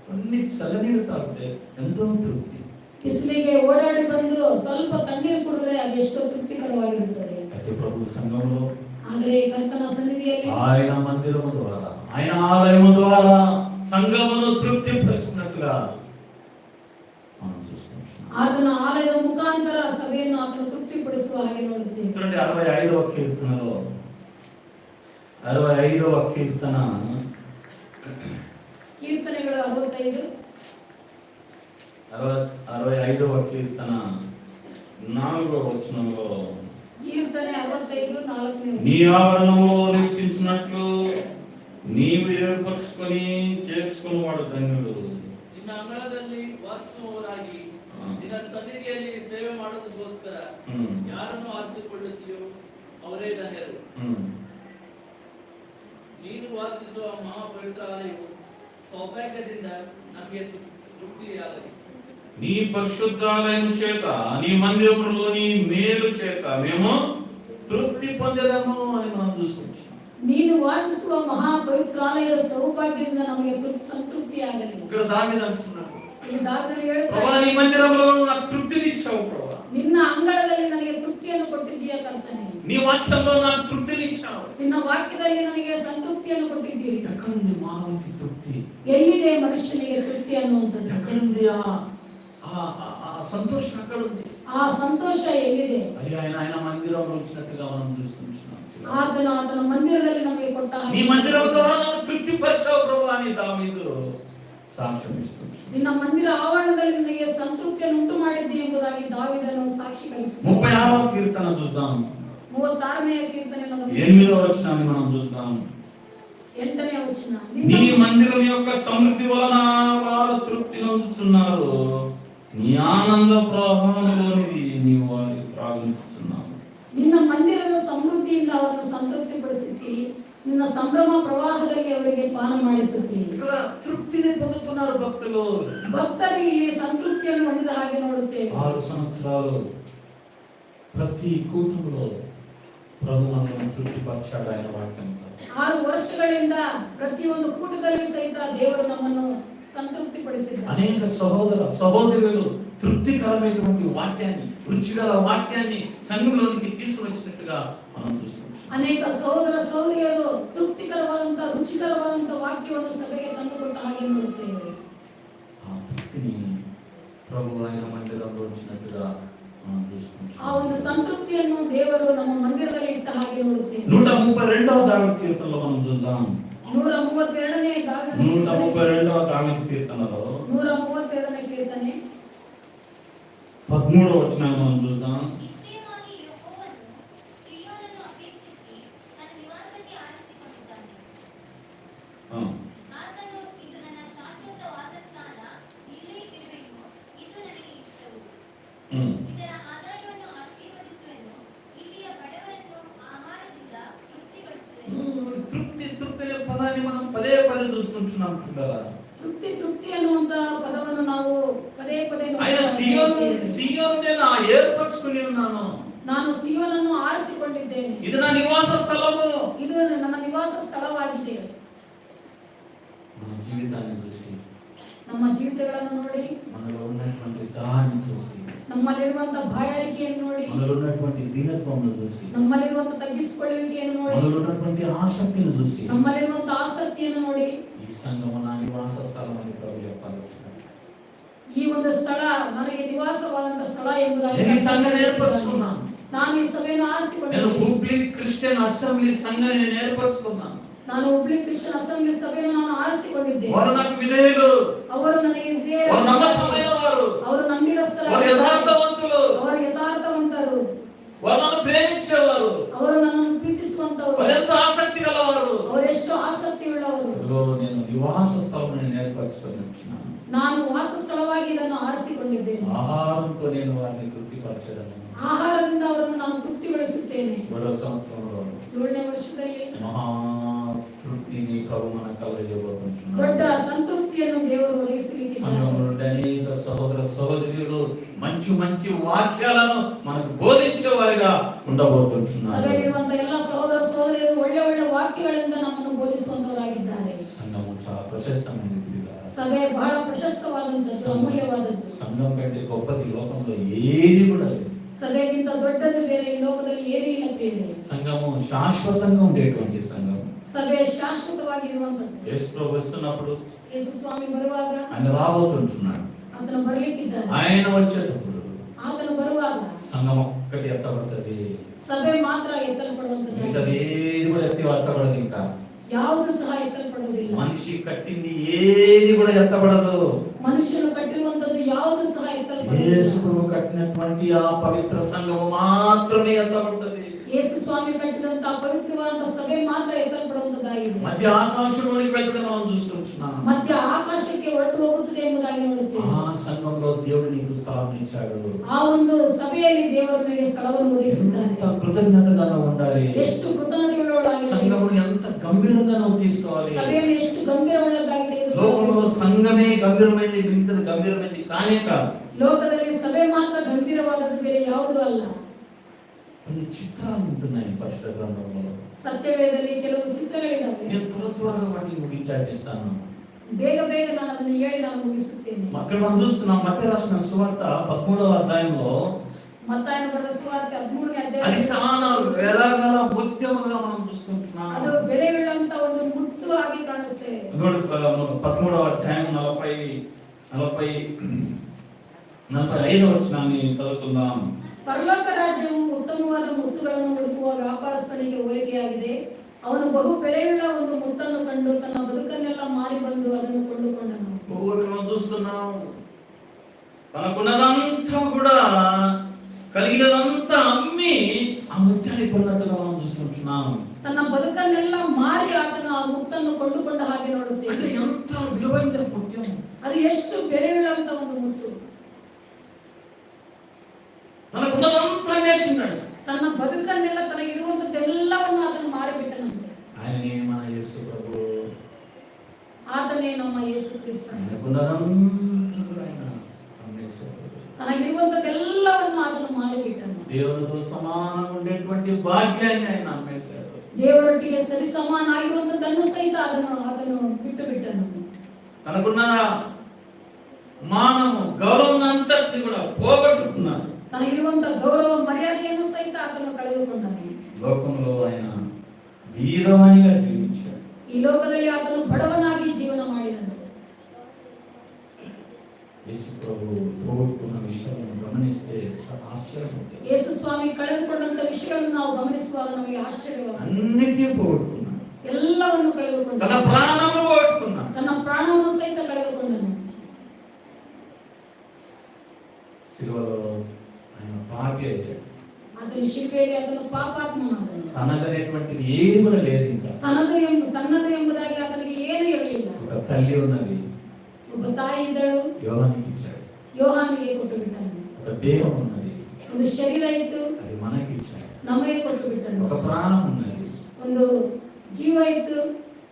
Speaker 1: కొన్ని చల్లనీరు తాగితే ఎంతో తృప్తి.
Speaker 2: ಬಿಸಿಲಿಗೆ ಓಡಾಡಿ ಬಂದು ಸ್ವಲ್ಪ ತಣ್ಣೀರು ಕುಡಿದ್ರೆ ಅದೆಷ್ಟೋ ತೃಪ್ತಿಕರವಾಗಿರುತ್ತದೆ.
Speaker 1: అయితే ప్రభు సంఘంలో,
Speaker 2: ಆದರೆ ಕರ್ತನ ಸನ್ನಿಧಿಯಲ್ಲಿ,
Speaker 1: ఆయన మందిరము ద్వారా, ఆయన ఆలయము ద్వారా సంఘమును తృప్తిపరిచినట్టుగా మనం చూస్తున్నాం.
Speaker 2: ಆತನ ಆಲಯದ ಮುಖಾಂತರ ಸಭೆಯನ್ನು ಆತನ ತೃಪ್ತಿಪಡಿಸುವ ಹಾಗೆ ನೋಡುತ್ತೇವೆ.
Speaker 1: 65వ కీర్తనలో, 65వ కీర్తన,
Speaker 2: ಕೀರ್ತನೆಗಳು 65,
Speaker 1: 65వ కీర్తన 4వ వచనంలో,
Speaker 2: ಕೀರ್ತನೆ 65 4ನೇ
Speaker 1: నీ ఆవరణంలో నివసించినట్లు నీవు ఏర్పరచుకొని చేసుకున్నవాడు ధన్యుడు.
Speaker 4: ನಿನ್ನ ಅಂಗಳದಲ್ಲಿ ವಾಸಿಸುವವರಾಗಿ ನಿನ್ನ ಸನ್ನಿಧಿಯಲ್ಲಿ ಸೇವೆ ಮಾಡೋದಕ್ಕೋಸ್ಕರ ಯಾರನ್ನು ಆರಿಸಿಕೊಳ್ಳುತ್ತೀಯೋ ಅವರೇ ಧನ್ಯರು. ನೀನು ವಾಸಿಸುವ ಮಹಾಪವಿತ್ರಾಲಯವು ಸೌಭಾಗ್ಯದಿಂದ ನಮಗೆ ತೃಪ್ತಿಯಾಗಲಿ.
Speaker 1: నీ పరిశుద్ధాలయం చేత, నీ మందిరంలోని మేలు చేత మేము తృప్తి పొందేదము అని మనం చూస్తున్నాం.
Speaker 2: ನೀನು ವಾಸಿಸುವ ಮಹಾಪವಿತ್ರಾಲಯದ ಸೌಭಾಗ್ಯದಿಂದ ನಮಗೆ ಸಂತೃಪ್ತಿಯಾಗಲಿ.
Speaker 1: ఇక్కడ దావీదు అంటున్నాడు,
Speaker 2: ಈ ದಾವೀದನು ಹೇಳ್ತಾನೆ,
Speaker 1: ప్రభువా నీ మందిరంలో నాకు తృప్తిని ఇచ్చావు ప్రభువా.
Speaker 2: ನಿನ್ನ ಅಂಗಳದಲ್ಲಿ ನನಗೆ ತೃಪ್ತಿಯನ್ನು ಕೊಟ್ಟಿದ್ದೀಯ ಕರ್ತನೇ.
Speaker 1: నీ వాక్యంలో నాకు తృప్తిని ఇచ్చావు.
Speaker 2: ನಿನ್ನ ವಾಕ್ಯದಲ್ಲಿ ನನಗೆ ಸಂತೃಪ್ತಿಯನ್ನು ಕೊಟ್ಟಿದ್ದೀರಿ.
Speaker 1: ఎక్కడుంది మానవునికి తృప్తి?
Speaker 2: ಎಲ್ಲಿದೆ ಮನುಷ್ಯನಿಗೆ ತೃಪ್ತಿ ಅನ್ನುವಂಥದ್ದು?
Speaker 1: ఎక్కడుంది ఆ సంతోషం? ఎక్కడుంది
Speaker 2: ಆ ಸಂತೋಷ ಎಲ್ಲಿದೆ?
Speaker 1: అది ఆయన మందిరంలో వచ్చినట్టుగా మనం చూస్తున్నాం.
Speaker 2: ಆತನ ಮಂದಿರದಲ್ಲಿ ನಮಗೆ ಕೊಟ್ಟ
Speaker 1: నీ మందిరం ద్వారా నన్ను తృప్తిపరిచావు ప్రభువా అని దావీదు సాక్ష్యం ఇస్తున్నాడు.
Speaker 2: ನಿನ್ನ ಮಂದಿರ ಆವರಣದಲ್ಲಿ ನನಗೆ ಸಂತೃಪ್ತಿಯನ್ನು ಉಂಟು ಮಾಡಿದ್ದಿ ಎಂಬುದಾಗಿ ದಾವೀದನು ಸಾಕ್ಷೀಕರಿಸಿದ್ದಾನೆ.
Speaker 1: 36వ కీర్తన చూద్దాం.
Speaker 2: 36ನೇ ಕೀರ್ತನೆ
Speaker 1: 8వ వచనాన్ని మనం చూద్దాం.
Speaker 2: 8వ వచనం.
Speaker 1: నీ మందిరం యొక్క సమృద్ధి వలన వారు తృప్తి నొందుచున్నారు, నీ ఆనంద ప్రవాహంలోనిది నీవు వారికి ప్రారంభిస్తున్నావు.
Speaker 2: ನಿನ್ನ ಮಂದಿರದ ಸಮೃದ್ಧಿಯಿಂದ ಅವರನ್ನು ಸಂತೃಪ್ತಿಪಡಿಸುತ್ತಿ, ನಿನ್ನ ಸಂಭ್ರಮ ಪ್ರವಾಹದಲ್ಲಿ ಅವರಿಗೆ ಪಾನ ಮಾಡಿಸುತ್ತಿ.
Speaker 1: ఇక్కడ తృప్తిని పొందుతున్నారు భక్తులు.
Speaker 2: ಭಕ್ತರು ಇಲ್ಲಿ ಸಂತೃಪ್ತಿಯನ್ನು ಹೊಂದಿದ ಹಾಗೆ ನೋಡುತ್ತೇವೆ.
Speaker 1: 6 సంవత్సరాలు ప్రతి కూటములో ప్రభు మనల్ని తృప్తిపరిచాడు ఆయన వాక్యంతో.
Speaker 2: 6 ವರ್ಷಗಳಿಂದ ಪ್ರತಿಯೊಂದು ಕೂಟದಲ್ಲಿ ಸಹಿತ ದೇವರು ನಮ್ಮನ್ನು సంతృప్తిపడిಸಿದ್ದಾರೆ.
Speaker 1: అనేక సహోదరులు తృప్తికరమైనటువంటి వాక్యాన్ని, రుచిగల వాక్యాన్ని సంఘంలోనికి తీసుకుని వచ్చినట్టుగా మనం చూస్తున్నాం.
Speaker 2: ಅನೇಕ ಸಹೋದರ ಸಹೋದರಿಯರು ತೃಪ್ತಿಕರವಾದಂತ ರುಚಿಕರವಾದಂತ ವಾಕ್ಯವನ್ನು ಸಭೆಗೆ ತಂದುಕೊಟ್ಟ ಹಾಗೆ ನೋಡುತ್ತೇವೆ.
Speaker 1: ఆ తృప్తిని ప్రభు ఆయన మందిరంలో వచ్చినట్టుగా మనం చూస్తున్నాం.
Speaker 2: ಆ ಒಂದು ಸಂತೃಪ್ತಿಯನ್ನು ದೇವರು ನಮ್ಮ ಮಂದಿರದಲ್ಲಿ ಇಟ್ಟ ಹಾಗೆ ನೋಡುತ್ತೇವೆ.
Speaker 1: 132వ దావీదు కీర్తనలో మనం చూద్దాం.
Speaker 2: 132ನೇ ದಾವೀದನ ಕೀರ್ತನೆ.
Speaker 1: 132వ దావీదు కీర్తనలో
Speaker 2: 132ನೇ ಕೀರ್ತನೆ
Speaker 1: 13వ వచనాన్ని మనం చూద్దాం.
Speaker 5: నిశ్చయವಾಗಿ యెహోవను సీయోనును అపేక్షించి తన నివాసానికి ఆశించుకొనుతాను. ಆತನು ಇದು ನನ್ನ ಶಾಶ್ವತ ವಾಸಸ್ಥಾನ, ಇಲ್ಲೇ ಇರುವೆನು, ಇದು ನನಗೆ ಇಷ್ಟವು. ಇದರ ಆದಾಯವನ್ನು ಆಶೀರ್ವದಿಸುವೆನು, ಇಲ್ಲಿಯ ಬಡವರನ್ನು ಆಹಾರದಿಂದ ತೃಪ್ತಿಗೊಳಿಸುವೆನು.
Speaker 1: తృప్తి అనే పదాన్ని మనం పదే పదే చూస్తుంటున్నాం పిల్లరా.
Speaker 2: ತೃಪ್ತಿ ಅನ್ನುವಂತ ಪದವನ್ನು ನಾವು ಪದೇ ಪದೇ
Speaker 1: ఆయన సియోనునే నా ఏర్పరచుకుని ఉన్నాను,
Speaker 2: ನಾನು ಸಿಯೋನನ್ನು ಆರಿಸಿಕೊಂಡಿದ್ದೇನೆ,
Speaker 1: ఇది నా నివాస స్థలము.
Speaker 2: ಇದು ನನ್ನ ನಿವಾಸ ಸ್ಥಳವಾಗಿದೆ.
Speaker 1: మన జీవితాన్ని చూసి,
Speaker 2: ನಮ್ಮ ಜೀವಿತಗಳನ್ನು ನೋಡಿ,
Speaker 1: మనలో ఉన్నటువంటి దాన్ని చూసి,
Speaker 2: ನಮ್ಮಲ್ಲಿರುವಂತ ಬಾಯಾರಿಕೆಯನ್ನು ನೋಡಿ,
Speaker 1: మనలో ఉన్నటువంటి దీనత్వమును చూసి,
Speaker 2: ನಮ್ಮಲ್ಲಿರುವಂತ ತಗ್ಗಿಸಿಕೊಳ್ಳುವಿಕೆಯನ್ನು ನೋಡಿ,
Speaker 1: మనలో ఉన్నటువంటి ఆసక్తిని చూసి,
Speaker 2: ನಮ್ಮಲ್ಲಿರುವಂತ ಆಸಕ್ತಿಯನ್ನು ನೋಡಿ,
Speaker 1: ఈ సంఘము నా నివాస స్థలం అని ప్రభు చెప్పాలి.
Speaker 2: ಈ ಒಂದು ಸ್ಥಳ ನನಗೆ ನಿವಾಸವಾದಂತ ಸ್ಥಳ ಎಂಬುದಾಗಿ
Speaker 1: నేను ఈ సంఘాన్ని ఏర్పరచుకున్నాను.
Speaker 2: ನಾನು ಈ ಸಭೆಯನ್ನು
Speaker 1: నేను
Speaker 2: ಆರಿಸಿಕೊಂಡಿದ್ದೇನೆ.
Speaker 1: హుబ్లీ క్రిస్టియన్ అసెంబ్లీ సంఘాన్ని నేను ఏర్పరచుకున్నాను.
Speaker 2: ನಾನು ಹುಬ್ಳಿ ಕ್ರಿಶ್ಚಿಯನ್ ಅಸೆಂಬ್ಲಿ ಸಭೆಯನ್ನು ನಾನು ಆರಿಸಿಕೊಂಡಿದ್ದೇನೆ.
Speaker 1: వారు నాకు విధేయులు,
Speaker 2: ಅವರು ನನಗೆ ವಿಧೇಯರು,
Speaker 1: వారు నమ్మకమైన వారు,
Speaker 2: ಅವರು ನಂಬಿಗಸ್ತರು,
Speaker 1: వారు యథార్థవంతులు,
Speaker 2: ಅವರು యథార్థవంತರು,
Speaker 1: వారు నన్ను ప్రేమించేవారు,
Speaker 2: ಅವರು నನ್ನನ್ನು ಪ್ರೀತಿಸುವಂತವರು,
Speaker 1: వారు ఎంత ఆసక్తి గలవారు.
Speaker 2: ಅವರು ಎಷ್ಟು ಆಸಕ್ತಿ ಉಳ್ಳವರು.
Speaker 1: ఇదిగో నేను నివాస స్థలం నేను ఏర్పరచుకొని వచ్చినాను.
Speaker 2: ನಾನು ವಾಸ ಸ್ಥಳವಾಗಿ ಇದನ್ನು ಆರಿಸಿಕೊಂಡಿದ್ದೇನೆ.
Speaker 1: ఆహారంతో నేను వారిని తృప్తిపరచడను.
Speaker 2: ಆಹಾರದಿಂದ ಅವರನ್ನು ನಾನು ತೃಪ್ತಿಗೊಳಿಸುತ್ತೇನೆ.
Speaker 1: 7వ సంవత్సరంలో
Speaker 2: 7ನೇ ವರ್ಷದಲ್ಲಿ
Speaker 1: మహా తృప్తిని ప్రభు మనకు కలుగజేయబోతున్నాడు.
Speaker 2: ದೊಡ್ಡ ಸಂತೃಪ್ತಿಯನ್ನು ದೇವರು ಒದಗಿಸಲಿಕ್ಕಿದ್ದಾರೆ.
Speaker 1: సంఘంలో ఉండే అనేక సహోదర సహోదరులు మంచి మంచి వాక్యాలను మనకు బోధించే వారిగా ఉండబోతున్నారు.
Speaker 2: ಸಭೆಯಲ್ಲಿರುವಂತ ಎಲ್ಲ ಸಹೋದರ ಸಹೋದರಿಯರು ಒಳ್ಳೆ ಒಳ್ಳೆ ವಾಕ್ಯಗಳಿಂದ ನಮ್ಮನ್ನು ಬೋಧಿಸುವಂತವರಾಗಿದ್ದಾರೆ.
Speaker 1: సంఘము చాలా ప్రశస్తమైనది.
Speaker 2: ಸಭೆ ಬಹಳ ಪ್ರಶಸ್ತವಾದಂತದ್ದು, ಅಮೂಲ್ಯವಾದದ್ದು.
Speaker 1: సంఘం కంటే గొప్పది లోకంలో ఏది కూడా లేదు.
Speaker 2: ಸಭೆಗಿಂತ ದೊಡ್ಡದು ಬೇರೆ ಈ ಲೋಕದಲ್ಲಿ ಏನೂ ಇಲ್ಲ ಪ್ರಿಯರೇ.
Speaker 1: సంఘము శాశ్వతంగా ఉండేటువంటి సంఘం.
Speaker 2: ಸಭೆ ಶಾಶ್ವತವಾಗಿರುವಂತದ್ದು.
Speaker 1: యేసు ప్రభు వస్తున్నప్పుడు,
Speaker 2: ಯೇಸು ಸ್ವಾಮಿ ಬರುವಾಗ,
Speaker 1: ఆయన రాబోతుంటున్నాడు.
Speaker 2: ಆತನು ಬರಲಿಕ್ಕಿದ್ದಾನೆ.
Speaker 1: ఆయన వచ్చేటప్పుడు
Speaker 2: ಆತನು ಬರುವಾಗ
Speaker 1: సంఘం ఒక్కటి ఎత్తబడుతుంది.
Speaker 2: ಸಭೆ ಮಾತ್ರ ಎತ್ತಲ್ಪಡುವಂತದ್ದು,
Speaker 1: మిగతాది ఏది కూడా ఎత్తబడదు. ఇంకా
Speaker 2: ಯಾವುದು ಸಹ ಎತ್ತಲ್ಪಡುವುದಿಲ್ಲ.
Speaker 1: మనిషి కట్టింది ఏది కూడా ఎత్తబడదు.
Speaker 2: ಮನುಷ್ಯನು ಕಟ್ಟಿರುವಂತದ್ದು ಯಾವುದು ಸಹ
Speaker 1: యేసు
Speaker 2: ಎತ್ತಲ್ಪಡುವುದಿಲ್ಲ.
Speaker 1: ప్రభు కట్టినటువంటి ఆ పవిత్ర సంఘము మాత్రమే ఎత్తబడుతుంది.
Speaker 2: ಯೇಸು ಸ್ವಾಮಿ ಕಟ್ಟಿದಂತ ಪವಿತ್ರವಾದ ಸಭೆ ಮಾತ್ರ ಎತ್ತಲ್ಪಡುವಂತದ್ದಾಗಿದೆ.
Speaker 1: మధ్య ఆకాశంలోనికి వెళ్తుందని మనం చూస్తున్నాం.
Speaker 2: ಮಧ್ಯ ಆಕಾಶಕ್ಕೆ ಹೊರಟು ಹೋಗುತ್ತದೆ ಎಂಬುದಾಗಿ ನೋಡುತ್ತೇವೆ.
Speaker 1: ఆ సంఘంలో దేవుడు నీకు స్థలాన్ని ఇచ్చాడు.
Speaker 2: ಆ ಒಂದು ಸಭೆಯಲ್ಲಿ ದೇವರು ನಿಮಗೆ ಸ್ಥಳವನ್ನು ಒದಗಿಸಿದ್ದಾನೆ.
Speaker 1: ఎంత కృతజ్ఞతగా ఉండాలి.
Speaker 2: ಎಷ್ಟು ಕೃತಜ್ಞತೆಯುಳ್ಳವರಾಗಿರಬೇಕು.
Speaker 1: సంఘమును ఎంత గంభీరంగా నువ్వు తీసుకోవాలి.
Speaker 2: ಸಭೆಯನ್ನು ಎಷ್ಟು ಗಂಭೀರವುಳ್ಳದ್ದಾಗಿದೆ.
Speaker 1: లోకంలో సంఘమే గంభీరమైనది, మిగతాది గంభీరమైనది కానే కాదు.
Speaker 2: ಲೋಕದಲ್ಲಿ ಸಭೆ ಮಾತ್ರ ಗಂಭೀರವಾದದ್ದು, ಬೇರೆ ಯಾವುದೂ ಅಲ್ಲ.
Speaker 1: కొన్ని చిత్రాలు ఉంటున్నాయి పరిశుద్ధ గ్రంథంలో.
Speaker 2: ಸತ್ಯವೇದದಲ್ಲಿ ಕೆಲವು ಚಿತ್ರಗಳಿದ್ದಾವೆ.
Speaker 1: నేను త్వరగా వాటిని ముగించాటిస్తాను.
Speaker 2: ಬೇಗ ಬೇಗ ನಾನು ಅದನ್ನು ಹೇಳಿ ನಾನು ಮುಗಿಸುತ್ತೇನೆ.
Speaker 1: అక్కడ మనం చూస్తున్నాం మత్తయి రాసిన సువార్త 13వ అధ్యాయంలో
Speaker 2: ಮತ್ತಾಯನ ಬರೆದ ಸುವಾರ್ತೆ 13ನೇ
Speaker 1: అది
Speaker 2: ಅಧ್ಯಾಯ.
Speaker 1: చాలా వెలగల ముత్యముగా మనం చూస్తున్నాం.
Speaker 2: ಅದು ಬೆಲೆಯುಳ್ಳಂತ ಒಂದು ಮುತ್ತು ಆಗಿ ಕಾಣುತ್ತೆ.
Speaker 1: 13వ అధ్యాయం 45వ వచనాన్ని చదువుకుందాం.
Speaker 2: ಪರಲೋಕ ರಾಜ್ಯವು ಉತ್ತಮವಾದ ಮುತ್ತುಗಳನ್ನು ಹುಡುಕುವ ವ್ಯಾಪಾರಸ್ಥನಿಗೆ ಹೋಲಿಕೆಯಾಗಿದೆ. ಅವನು ಬಹು ಬೆಲೆಯುಳ್ಳ ಒಂದು ಮುತ್ತನ್ನು ಕಂಡು ತನ್ನ ಬದುಕನ್ನೆಲ್ಲ ಮಾರಿ ಬಂದು ಅದನ್ನು ಕೊಂಡುಕೊಂಡನು.
Speaker 1: మనం చూస్తున్నాం తనకున్నదంతా కూడా కలిగినదంతా అమ్మి ఆ ముత్యాన్ని కొన్నట్టుగా మనం చూస్తున్నాం. చూస్తున్నాం.
Speaker 2: తన బతుకన్ನೆಲ್ಲ మారి ఆతను ఆ ముత్తನ್ನು ಕೊಂಡುಕೊಂಡ ಹಾಗೆ
Speaker 1: అంటే
Speaker 2: ನೋಡುತ್ತೇವೆ.
Speaker 1: ఎంత విలువైన ముత్యం.
Speaker 2: ಅದು ಎಷ್ಟು ಬೆಲೆಯುಳ್ಳಂತ ಒಂದು ಮುತ್ತು.
Speaker 1: మనకున్నదంతా నేర్చుకున్నాడు.
Speaker 2: ತನ್ನ ಬದುಕನ್ನೆಲ್ಲ ತನಗಿರುವಂತದ್ದೆಲ್ಲವನ್ನು ಆತನು ಮಾರಿಬಿಟ್ಟನಂತೆ.
Speaker 1: ఆయననే మన యేసు ప్రభు.
Speaker 2: ಆತನೇ ನಮ್ಮ ಯೇಸು ಕ್ರಿಸ್ತ.
Speaker 1: ఆయనకున్నదంతా కూడా ఆయన అమ్మేశాడు.
Speaker 2: తనగిರುವಂತದ್ದೆಲ್ಲವನ್ನು ಆತನು ಮಾರಿಬಿಟ್ಟನು.
Speaker 1: దేవునితో సమానంగా ఉండేటువంటి భాగ్యాన్ని ఆయన అమ్మేశాడు.
Speaker 2: ದೇವರೊಟ್ಟಿಗೆ ಸರಿ ಸಮಾನ ಆಗಿರುವಂತದ್ದನ್ನು ಸಹಿತ ಆತನು ಬಿಟ್ಟು ಬಿಟ್ಟನು.
Speaker 1: తనకున్న మానము గౌరవం అంతటిని కూడా పోగొట్టుకున్నాడు.
Speaker 2: తనగిರುವಂತ గౌరవ మర్యాదೆಯನ್ನು సహిత ఆతను కಳೆದುಕೊಂಡನು.
Speaker 1: లోకంలో ఆయన బీదవానిగా జీవించాడు.
Speaker 2: ಈ ಲೋಕದಲ್ಲಿ ಆತನು ಬಡವನಾಗಿ ಜೀವನ ಮಾಡಿದನು.
Speaker 1: యేసు ప్రభు పోగొట్టుకున్న విషయాలను గమనిస్తే చాలా ఆశ్చర్యపోతుంది.
Speaker 2: ಯೇಸು ಸ್ವಾಮಿ ಕಳೆದುಕೊಂಡಂತ ವಿಷಯಗಳನ್ನು ನಾವು ಗಮನಿಸುವಾಗ ನಮಗೆ ಆಶ್ಚರ್ಯವಾಗುತ್ತದೆ.
Speaker 1: అన్నిటినీ పోగొట్టుకున్నాడు.
Speaker 2: ಎಲ್ಲವನ್ನು ಕಳೆದುಕೊಂಡನು.
Speaker 1: తన ప్రాణము పోగొట్టుకున్నాడు.
Speaker 2: ತನ್ನ ಪ್ರಾಣವನ್ನು ಸಹಿತ ಕಳೆದುಕೊಂಡನು.
Speaker 1: సిలువలో ఆయన పాపి అయ్యాడు.
Speaker 2: ಆತನ ಶಿಲ್ಪೆಯಲ್ಲಿ ಆತನು ಪಾಪಾತ್ಮನಾದನು.
Speaker 1: తనదనేటువంటిది ఏది కూడా లేదు. ఇంకా
Speaker 2: ತನ್ನದು ಎಂಬುದಾಗಿ ಆತನಿಗೆ ಏನೂ ಇರಲಿಲ್ಲ.
Speaker 1: ఒక తల్లి ఉన్నది,
Speaker 2: ಒಬ್ಬ ತಾಯಿ ಇದ್ದಳು,
Speaker 1: యోహానికి ఇచ్చాడు.
Speaker 2: ಯೋಹಾನಿಗೆ ಕೊಟ್ಟು ಬಿಟ್ಟನು.
Speaker 1: ఒక దేహం ఉన్నది,
Speaker 2: ಒಂದು ಶರೀರ ಇತ್ತು,
Speaker 1: అది మనకి ఇచ్చాడు.
Speaker 2: ನಮಗೆ ಕೊಟ್ಟು ಬಿಟ್ಟನು.
Speaker 1: ఒక ప్రాణం ఉన్నది,
Speaker 2: ಒಂದು ಜೀವ ಇತ್ತು,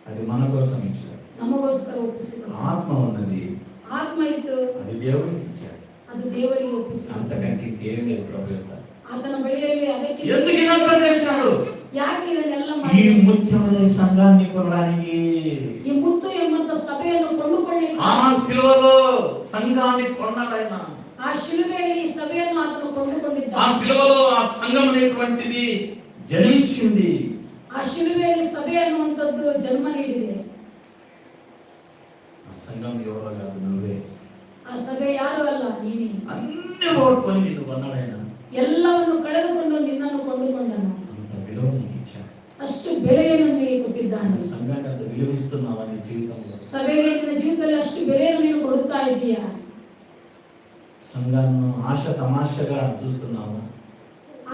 Speaker 1: అది మన కోసం ఇచ్చాడు.
Speaker 2: ನಮಗೋಸ್ಕರ ಒಪ್ಪಿಸಿಕೊಂಡನು.
Speaker 1: ఆత్మ ఉన్నది,
Speaker 2: ಆತ್ಮ ಇತ್ತು,
Speaker 1: అది దేవునికి ఇచ్చాడు.
Speaker 2: ಅದು ದೇವರಿಗೆ ಒಪ್ಪಿಸಿಕೊಂಡನು.
Speaker 1: అంతకంటే ఇంకేం లేదు ప్రభు యొక్క.
Speaker 2: ಆತನ ಬಳಿಯಲ್ಲಿ ಅದಕ್ಕೆ
Speaker 1: ఎందుకు ఇదంతా చేశాడు?
Speaker 2: ಯಾಕೆ ಇದನ್ನೆಲ್ಲ
Speaker 1: ఈ
Speaker 2: ಮಾಡಿದನು?
Speaker 1: ముఖ్యమైన సంఘాన్ని కొనడానికి,
Speaker 2: ಈ ಮುತ್ತು ಎಂಬಂತ ಸಭೆಯನ್ನು ಕೊಂಡುಕೊಳ್ಳಿಕ್ಕೆ,
Speaker 1: ఆ సిలువలో సంఘాన్ని కొన్నాడు ఆయన.
Speaker 2: ಆ ಶಿಲುಬೆಯಲ್ಲಿ ಈ ಸಭೆಯನ್ನು ಆತನು
Speaker 1: ఆ
Speaker 2: ಕೊಂಡುಕೊಂಡಿದ್ದಾನೆ.
Speaker 1: సిలువలో ఆ సంఘం అనేటువంటిది జన్మించింది.
Speaker 2: ಆ ಶಿಲುಬೆಯಲ್ಲಿ ಸಭೆ ಅನ್ನುವಂಥದ್ದು ಜನ್ಮ ನೀಡಿದೆ.
Speaker 1: ఆ సంఘం ఎవరో కాదు, నువ్వే.
Speaker 2: ಆ ಸಭೆ ಯಾರು ಅಲ್ಲ, ನೀನೇ.
Speaker 1: అన్ని ఓటుకొని నిన్ను కొన్నాడు ఆయన.
Speaker 2: ಎಲ್ಲವನ್ನು ಕಳೆದುಕೊಂಡು ನಿನ್ನನ್ನು ಕೊಂಡುಕೊಂಡನು.
Speaker 1: అంత విలువ నీకు ఇచ్చాడు.
Speaker 2: ಅಷ್ಟು ಬೆಲೆಯನ್ನು ನೀನು ಕೊಟ್ಟಿದ್ದಾನೆ.
Speaker 1: సంఘాన్ని అంత విలువిస్తున్నావా నీ జీవితంలో?
Speaker 2: ಸಭೆಗೆ ನಿನ್ನ ಜೀವಿತದಲ್ಲಿ ಅಷ್ಟು ಬೆಲೆಯನ್ನು ನೀನು ಕೊಡುತ್ತಾ ಇದ್ದೀಯಾ?
Speaker 1: సంఘాన్ని ఆశ తమాషగా చూస్తున్నావా?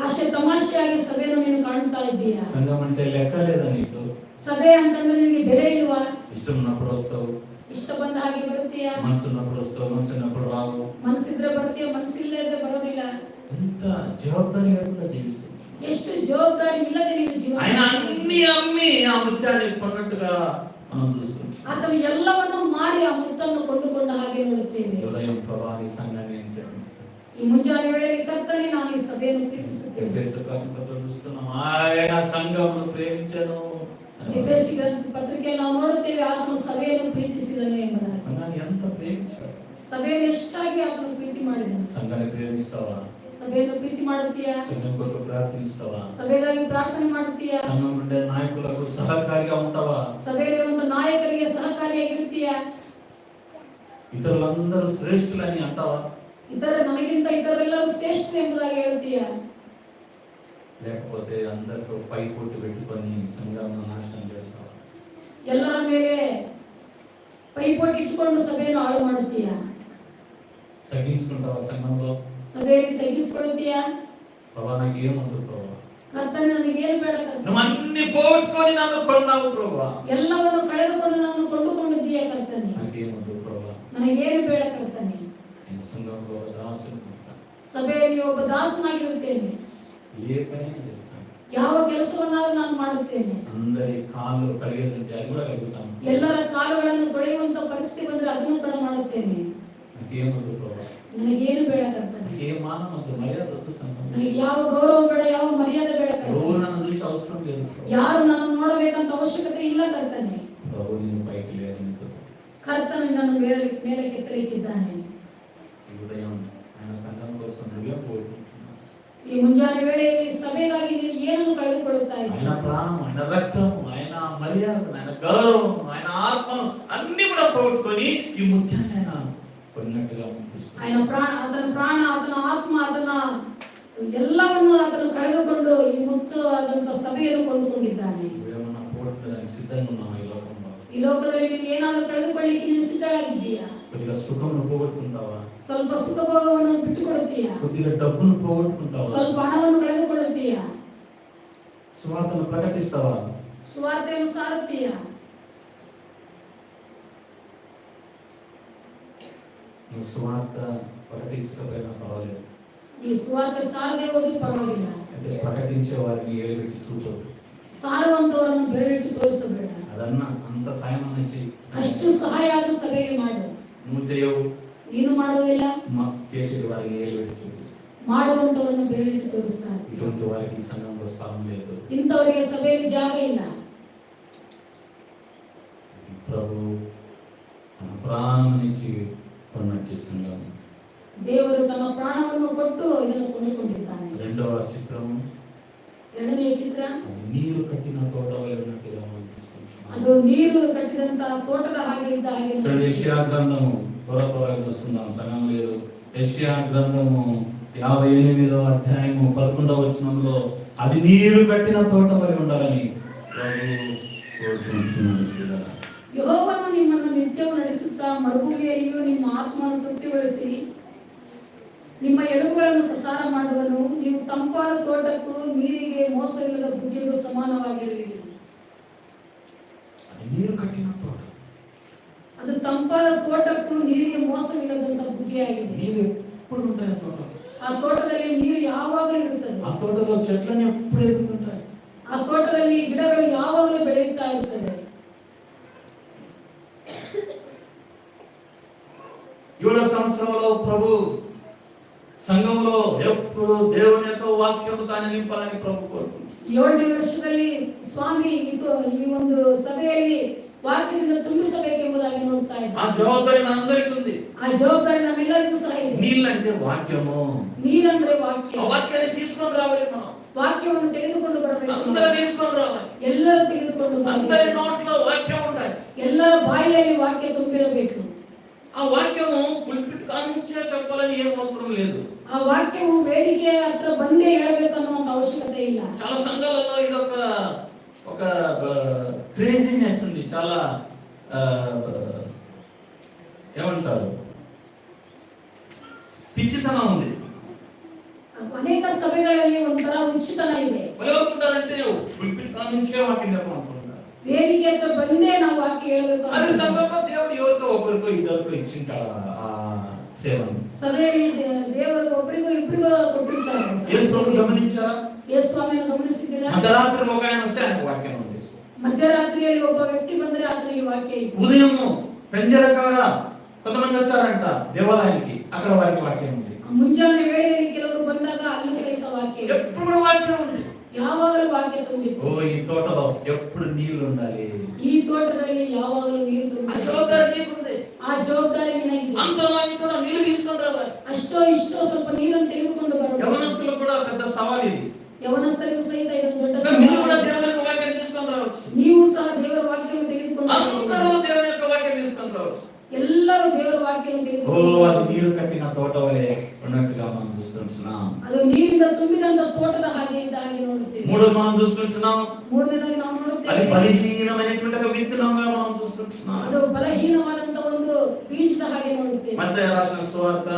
Speaker 2: ಆಶೆ ತಮಾಷೆಯಾಗಿ ಸಭೆಯನ್ನು ನೀನು ಕಾಣುತ್ತಾ ಇದ್ದೀಯಾ?
Speaker 1: సంఘం అంటే లెక్క లేదా నీకు?
Speaker 2: ಸಭೆ ಅಂತಂದ್ರೆ ನಿನಗೆ ಬೆಲೆ ಇಲ್ವಾ?
Speaker 1: ఇష్టం ఉన్నప్పుడు వస్తావు,
Speaker 2: ಇಷ್ಟ ಬಂದ ಹಾಗೆ ಬರುತ್ತೀಯಾ?
Speaker 1: మనసు ఉన్నప్పుడు వస్తావు, మనసు ఉన్నప్పుడు రావు.
Speaker 2: ಮನಸ್ಸಿದ್ರೆ ಬರ್ತೀಯ, ಮನಸ್ಸಿಲ್ಲದೆ ಇದ್ರೆ ಬರೋದಿಲ್ಲ.
Speaker 1: ఎంత జవాబుదారీ లేకుండా జీవిస్తుంది.
Speaker 2: ಎಷ್ಟು ಜವಾಬ್ದಾರಿ ಇಲ್ಲದೆ ನೀನು ಜೀವನ
Speaker 1: ఆయన
Speaker 2: ಮಾಡ್ತಾ
Speaker 1: అన్ని అమ్మి ఆ ముత్యాన్ని కొన్నట్టుగా మనం చూస్తున్నాం.
Speaker 2: ಆತನು ಎಲ್ಲವನ್ನು ಮಾರಿ ಆ ಮುತ್ತನ್ನು ಕೊಂಡುಕೊಂಡ ಹಾಗೆ ನೋಡುತ್ತೇವೆ.
Speaker 1: ఉదయం ప్రభావి సంఘాన్ని ఏం ప్రేమిస్తాడు?
Speaker 2: ಈ ಮುಂಜಾನೆ ವೇಳೆಯಲ್ಲಿ ಕರ್ತನೆ ನಾನು ಈ ಸಭೆಯನ್ನು ಪ್ರೀತಿಸುತ್ತೇನೆ.
Speaker 1: ఎఫెసీయులకు రాసిన పత్రికలో చూస్తున్నాం, ఆయన సంఘమును ప్రేమించెను.
Speaker 2: ಎಫೆಸಿ ಪತ್ರಿಕೆಯಲ್ಲಿ ನಾವು ನೋಡುತ್ತೇವೆ, ಆತನು ಸಭೆಯನ್ನು ಪ್ರೀತಿಸಿದನು ಎಂಬುದಾಗಿ.
Speaker 1: సంఘాన్ని ఎంత ప్రేమించాడు?
Speaker 2: ಸಭೆಯನ್ನು ಎಷ್ಟಾಗಿ ಆತನು ಪ್ರೀತಿ ಮಾಡಿದನು.
Speaker 1: సంఘాన్ని ప్రేమిస్తావా?
Speaker 2: ಸಭೆಯನ್ನು ಪ್ರೀತಿ ಮಾಡುತ್ತೀಯಾ?
Speaker 1: సంఘం కొరకు ప్రార్థిస్తావా?
Speaker 2: ಸಭೆಗಾಗಿ ಪ್ರಾರ್ಥನೆ ಮಾಡುತ್ತೀಯಾ?
Speaker 1: సంఘం ఉండే నాయకులకు సహకారిగా ఉంటావా?
Speaker 2: ಸಭೆಯಲ್ಲಿರುವಂತ ನಾಯಕರಿಗೆ ಸಹಕಾರಿಯಾಗಿರುತ್ತೀಯಾ?
Speaker 1: ఇతరులందరూ శ్రేష్ఠులని అంటావా?
Speaker 2: ನನಗಿಂತ ಇತರರೆಲ್ಲರೂ ಶ್ರೇಷ್ಠರು ಎಂಬುದಾಗಿ ಹೇಳ್ತೀಯಾ?
Speaker 1: లేకపోతే అందరితో పైపోటు పెట్టుకొని సంఘాన్ని నాశనం చేస్తావా?
Speaker 2: ಎಲ್ಲರ ಮೇಲೆ ಪೈಪೋಟಿ ಇಟ್ಟುಕೊಂಡು ಸಭೆಯನ್ನು ಹಾಳು ಮಾಡುತ್ತೀಯಾ?
Speaker 1: తగ్గించుకుంటావా? సంఘంలో
Speaker 2: ಸಭೆಯಲ್ಲಿ ತಗ್ಗಿಸಿಕೊಳ್ಳುತ್ತೀಯಾ?
Speaker 1: ప్రభా నాకు ఏమొద్దు ప్రభా,
Speaker 2: ಕರ್ತನೆ ನನಗೇನು ಬೇಡ ಕರ್ತನೆ.
Speaker 1: నువ్వు అన్ని పోగొట్టుకొని నన్ను కొన్నావు ప్రభా,
Speaker 2: ಎಲ್ಲವನ್ನು ಕಳೆದುಕೊಂಡು ನಾನು ಕೊಂಡುಕೊಂಡಿದ್ದೀಯಾ ಕರ್ತನೆ.
Speaker 1: నాకేమొద్దు ప్రభా.
Speaker 2: ನನಗೇನು ಬೇಡ ಕರ್ತನೆ.
Speaker 1: నేను సంఘంలో దాసుని ఉంటాను.
Speaker 2: ಸಭೆಯಲ್ಲಿ ಒಬ್ಬ ದಾಸನಾಗಿರುತ್ತೇನೆ.
Speaker 1: ఏ పనైనా చేస్తాను.
Speaker 2: ಯಾವ ಕೆಲಸವನ್ನಾದರೂ ನಾನು ಮಾಡುತ್ತೇನೆ.
Speaker 1: అందరి కాళ్ళు కడిగేదంటే అది కూడా కలుగుతాను.
Speaker 2: ಎಲ್ಲರ ಕಾಲುಗಳನ್ನು ತೊಳೆಯುವಂತ ಪರಿಸ್ಥಿತಿ ಬಂದ್ರೆ ಅದನ್ನು ಕೂಡ ಮಾಡುತ್ತೇನೆ.
Speaker 1: నాకేమొద్దు ప్రభా,
Speaker 2: ನನಗೇನು ಬೇಡ ಕರ್ತನೆ.
Speaker 1: ఏ మానవద్దు, మర్యాద వద్దు సంఘం.
Speaker 2: ನನಗೆ ಯಾವ గౌరವ ಬೇಡ, ಯಾವ ಮರ್ಯಾದೆ ಬೇಡ
Speaker 1: ఎవరు
Speaker 2: ಕರ್ತನೆ.
Speaker 1: నన్ను చూసి అవసరం లేదు ప్రభా.
Speaker 2: ಯಾರು ನನ್ನನ್ನು ನೋಡಬೇಕಂತ ಅವಶ್ಯಕತೆ ಇಲ್ಲ ಕರ್ತನೆ.
Speaker 1: ప్రభు నిన్ను పైకి లేరు.
Speaker 2: ಕರ್ತನು ನನ್ನನ್ನು ಮೇಲೆ ಕೆತ್ತಲಿಕ್ಕಿದ್ದಾನೆ.
Speaker 1: ఈ ఉదయం ఆయన సంఘం కోసం నువ్వే పోగొట్టుకుంటున్నావు.
Speaker 2: ಈ ಮುಂಜಾನೆ ವೇಳೆಯಲ್ಲಿ ಸಭೆಗಾಗಿ ನೀನು ಏನನ್ನು ಕಳೆದುಕೊಳ್ಳುತ್ತಾ
Speaker 1: ఆయన
Speaker 2: ಇದ್ದೀಯ?
Speaker 1: ప్రాణం, ఆయన రక్తం, ఆయన మర్యాద, ఆయన గౌరవం, ఆయన ఆత్మను అన్ని కూడా పోగొట్టుకొని ఈ ముత్యాన్ని ఆయన కొన్నట్టుగా చూస్తున్నాడు.
Speaker 2: ಆತನ ಪ್ರಾಣ, ಆತನ ಆತ್ಮ, ಆತನ ಎಲ್ಲವನ್ನು ಆತನು ಕಳೆದುಕೊಂಡು ಈ ಮುತ್ತು ಆದಂತ ಸಭೆಯನ್ನು ಕೊಂಡುಕೊಂಡಿದ್ದಾನೆ.
Speaker 1: నువ్వేమన్నా పోగొట్టుకోవడానికి సిద్ధంగా ఉన్నావా ఈ లోకంలో?
Speaker 2: ಈ ಲೋಕದಲ್ಲಿ ನೀನು ಏನಾದರೂ ಕಳೆದುಕೊಳ್ಳಿಕ್ಕೆ ನೀನು ಸಿದ್ಧಳಾಗಿದ್ದೀಯಾ?
Speaker 1: కొద్దిగా సుఖమును పోగొట్టుకుంటావా?
Speaker 2: ಸ್ವಲ್ಪ ಸುಖಭೋಗವನ್ನು ಬಿಟ್ಟುಕೊಡುತ್ತೀಯಾ?
Speaker 1: కొద్దిగా డబ్బును పోగొట్టుకుంటావా?
Speaker 2: ಸ್ವಲ್ಪ ಹಣವನ್ನು ಕಳೆದುಕೊಳ್ಳುತ್ತೀಯಾ?
Speaker 1: సువార్తను ప్రకటిస్తావా?
Speaker 2: సువార్తను సారుತ್ತೀಯಾ?
Speaker 1: నువ్వు సువార్త ప్రకటించకపోయినా పర్వాలేదు,
Speaker 2: ಈ ಸುವಾರ್ತೆ ಸಾರದೆ ಹೋದ್ರೂ ಪರವಾಗಿಲ್ಲ,
Speaker 1: అయితే ప్రకటించే వారిని ఏలుబెట్టి చూపదు.
Speaker 2: ಸಾರುವಂತವರನ್ನು ಬೆರಳಿಟ್ಟು ತೋರಿಸಬೇಡ.
Speaker 1: ಅದನ್ನ అంత సాయం నుంచి
Speaker 2: ಅಷ್ಟು ಸಹಾಯ ಆದ್ರೂ ಸಭೆಗೆ ಮಾಡು.
Speaker 1: నువ్వు చేయవు,
Speaker 2: ನೀನು ಮಾಡೋದಿಲ್ಲ,
Speaker 1: చేసేది వారిని ఏలుబెట్టి చూపిస్తావు.
Speaker 2: ಮಾಡುವಂತವರನ್ನು ಬೆರಳಿಟ್ಟು ತೋರಿಸ್ತಾರೆ.
Speaker 1: ఇటువంటి వారికి ఈ సంఘంలో స్థానం లేదు.
Speaker 2: ಇಂಥವರಿಗೆ ಸಭೆಯಲ್ಲಿ ಜಾಗ ಇಲ್ಲ.
Speaker 1: ప్రభు తన ప్రాణం నుంచి కొన్నట్టు సంఘం,
Speaker 2: ದೇವರು ತನ್ನ ಪ್ರಾಣವನ್ನು ಕೊಟ್ಟು ಇದನ್ನು ಕೊಂಡುಕೊಂಡಿದ್ದಾನೆ.
Speaker 1: రెండవ చిత్రము,
Speaker 2: ಎರಡನೆಯ ಚಿತ್ರ,
Speaker 1: అది నీరు కట్టిన తోట వలె ఉన్నట్టుగా మనం తీసుకుంటున్నాం.
Speaker 2: ಅದು ನೀರು ಕಟ್ಟಿದಂತ ತೋಟದ ಹಾಗೆ ಇದ್ದ ಹಾಗೆ.
Speaker 1: చూడండి, యెషయా గ్రంథము త్వరగా చూస్తున్నాం, సగం లేదు. యెషయా గ్రంథము 58వ అధ్యాయము 11వ వచనంలో అది నీరు కట్టిన తోట వలె ఉండాలని ప్రభు కోరుకుంటున్నాడు.
Speaker 2: ಯೆಹೋವನು ನಿಮ್ಮನ್ನು ನಿತ್ಯವೂ ನಡೆಸುತ್ತಾ ಮರುಭೂಮಿಯಲ್ಲಿಯೂ ನಿಮ್ಮ ಆತ್ಮವನ್ನು ತೃಪ್ತಿಗೊಳಿಸಿ ನಿಮ್ಮ ಎಲುಬುಗಳನ್ನು ಸಸಾರ ಮಾಡುವನು. ನೀವು ತಂಪಾದ ತೋಟಕ್ಕೂ ನೀರಿಗೆ ಮೋಸವಿಲ್ಲದ ಬುಗ್ಗೆಗೂ ಸಮಾನವಾಗಿರುವಿರಿ.
Speaker 1: అది నీరు కట్టిన తోట,
Speaker 2: ಅದು ತಂಪಾದ ತೋಟಕ್ಕೂ ನೀರಿಗೆ ಮೋಸವಿಲ್ಲದಂತ ಬುಗ್ಗೆಯಾಗಿದೆ.
Speaker 1: నీరు ఎప్పుడు ఉంటాయి తోట,
Speaker 2: ಆ ತೋಟದಲ್ಲಿ ನೀರು ಯಾವಾಗಲೂ ಇರುತ್ತದೆ.
Speaker 1: ఆ తోటలో చెట్లని ఎప్పుడు ఎదుగుతుంటాయి,
Speaker 2: ಆ ತೋಟದಲ್ಲಿ ಗಿಡಗಳು ಯಾವಾಗಲೂ ಬೆಳೆಯುತ್ತಾ ಇರುತ್ತವೆ.
Speaker 1: 7వ సంవత్సరంలో ప్రభు సంఘంలో ఎప్పుడు దేవుని యొక్క వాక్యము తాను నింపాలని ప్రభు కోరుకుంటున్నాడు.
Speaker 2: 7ನೇ ವರ್ಷದಲ್ಲಿ ಸ್ವಾಮಿ ಈ ಒಂದು ಸಭೆಯಲ್ಲಿ ವಾಕ್ಯದಿಂದ ತುಂಬಿಸಬೇಕೆಂಬುದಾಗಿ ನೋಡ್ತಾ
Speaker 1: ఆ
Speaker 2: ಇದ್ದಾರೆ.
Speaker 1: జవాబారి మనందరికీ ఉంది.
Speaker 2: ಆ ಜವಾಬ್ದಾರಿ ನಮ್ಮೆಲ್ಲರಿಗೂ ಸಹ ಇದೆ.
Speaker 1: నీళ్ళంటే వాక్యము,
Speaker 2: ನೀರಂದ್ರೆ ವಾಕ್ಯ.
Speaker 1: ఆ వాక్యాన్ని తీసుకొని రావాలి, మనం
Speaker 2: ವಾಕ್ಯವನ್ನು ತೆಗೆದುಕೊಂಡು ಬರಬೇಕು.
Speaker 1: అందరూ తీసుకొని రావాలి.
Speaker 2: ಎಲ್ಲರೂ ತೆಗೆದುಕೊಂಡು
Speaker 1: అందరి
Speaker 2: ಬರಬೇಕು.
Speaker 1: నోట్లో వాక్యం ఉండాలి.
Speaker 2: ಎಲ್ಲರ ಬಾಯಿಯಲ್ಲಿ ವಾಕ್ಯ ತುಂಬಿರಬೇಕು.
Speaker 1: ఆ వాక్యము పుల్పిట్ కాంచే చెప్పాలని ఏం అవసరం లేదు.
Speaker 2: ಆ ವಾಕ್ಯವು ವೇದಿಕೆಯ ಹತ್ರ ಬಂದೇ ಹೇಳಬೇಕು ಅನ್ನುವಂತ ಅವಶ್ಯಕತೆ ಇಲ್ಲ.
Speaker 1: చాలా సంఘాలలో ఇది ఒక క్రేజీనెస్ ఉంది, చాలా ఏమంటారు, పిచ్చితనం ఉంది.
Speaker 2: ಅನೇಕ ಸಭೆಗಳಲ್ಲಿ ಒಂಥರ ಉಚಿತನ ಇದೆ.
Speaker 1: ఎవరుకుంటారంటే పుల్పిట్ కాంచే వాక్యం చెప్పాలనుకుంటారు.
Speaker 2: ವೇದಿಕೆ ಹತ್ರ ಬಂದೇ ನಾವು ವಾಕ್ಯ ಹೇಳಬೇಕು.
Speaker 1: అది సంఘంలో దేవుడు ఎవరికో ఒకరికో ఇద్దరికో ఇచ్చింటాడు ఆ సేవను.
Speaker 2: ಸಭೆಯಲ್ಲಿ ದೇವರು ಒಬ್ಬರಿಗೂ ಇಬ್ಬರಿಗೂ ಕೊಟ್ಟಿರ್ತಾರೆ.
Speaker 1: యేసు గమనించారా?
Speaker 2: ಯೇಸು ಸ್ವಾಮಿಯನ್ನು ಗಮನಿಸಿದ್ದೀರಾ?
Speaker 1: అర్ధరాత్రి ఒక ఆయన వస్తే ఆయనకు వాక్యం ఉంది.
Speaker 2: ಮಧ್ಯರಾತ್ರಿಯಲ್ಲಿ ಒಬ್ಬ ವ್ಯಕ್ತಿ ಬಂದ್ರೆ ಆತನಿಗೆ ವಾಕ್ಯ ಇದೆ.
Speaker 1: ఉదయము పెంజల కాడ కొంతమంది వచ్చారంట దేవాలయానికి, అక్కడ వారికి వాక్యం ఉంది.
Speaker 2: ಮುಂಜಾನೆ ವೇಳೆಯಲ್ಲಿ ಕೆಲವರು ಬಂದಾಗ ಅಲ್ಲೂ ಸಹಿತ ವಾಕ್ಯ ಇದೆ.
Speaker 1: ఎప్పుడు వాక్యం ఉంది.
Speaker 2: ಯಾವಾಗಲೂ ವಾಕ್ಯ ತುಂಬಿತ್ತು.
Speaker 1: ఓ ఈ తోటలో ఎప్పుడు నీళ్లు ఉండాలి.
Speaker 2: ಈ ತೋಟದಲ್ಲಿ ಯಾವಾಗಲೂ ನೀರು
Speaker 1: ఆ
Speaker 2: ತುಂಬಿತ್ತು.
Speaker 1: జవాబారి నీకుంది.
Speaker 2: ಆ ಜವಾಬ್ದಾರಿ ನಿನಗಿದೆ.
Speaker 1: అంతలో ఇంతలో నీళ్లు తీసుకొని రావాలి.
Speaker 2: ಅಷ್ಟೋ ಇಷ್ಟೋ ಸ್ವಲ್ಪ ನೀರನ್ನು ತೆಗೆದುಕೊಂಡು ಬರಬೇಕು.
Speaker 1: యవనస్తులకు కూడా పెద్ద సవాల్ ఇది.
Speaker 2: ಯವನಸ್ಥರಿಗೂ ಸಹಿತ ಇದೊಂದು ದೊಡ್ಡ
Speaker 1: మీరు కూడా
Speaker 2: ಸವಾಲು.
Speaker 1: దేవుని యొక్క వాక్యం తీసుకొని రావచ్చు.
Speaker 2: ನೀವು ಸಹ ದೇವರ ವಾಕ್ಯವನ್ನು ತೆಗೆದುಕೊಂಡು
Speaker 1: అందరూ
Speaker 2: ಬರಬೇಕು.
Speaker 1: దేవుని యొక్క వాక్యం తీసుకొని రావచ్చు.
Speaker 2: ಎಲ್ಲರೂ ದೇವರ ವಾಕ್ಯವನ್ನು
Speaker 1: ఓ
Speaker 2: ತೆಗೆದುಕೊಂಡು
Speaker 1: అది
Speaker 2: ಬರಬೇಕು.
Speaker 1: నీరు కట్టిన తోట వలె ఉన్నట్టుగా మనం చూస్తున్నాం.
Speaker 2: ಅದು ನೀರಿನಿಂದ ತುಂಬಿದಂತ ತೋಟದ ಹಾಗೆ ಇದ್ದ ಹಾಗೆ ನೋಡುತ್ತೇವೆ.
Speaker 1: మూడోది మనం చూస్తున్నాం,
Speaker 2: ಮೂರನೇದಾಗಿ ನಾವು
Speaker 1: అది
Speaker 2: ನೋಡುತ್ತೇವೆ,
Speaker 1: బలహీనమైనటువంటి ఒక విత్తనంగా మనం చూస్తున్నాం.
Speaker 2: ಅದು ಬಲಹೀನವಾದಂತ ಒಂದು ಬೀಜದ ಹಾಗೆ ನೋಡುತ್ತೇವೆ.
Speaker 1: మత్తయి రాసిన సువార్త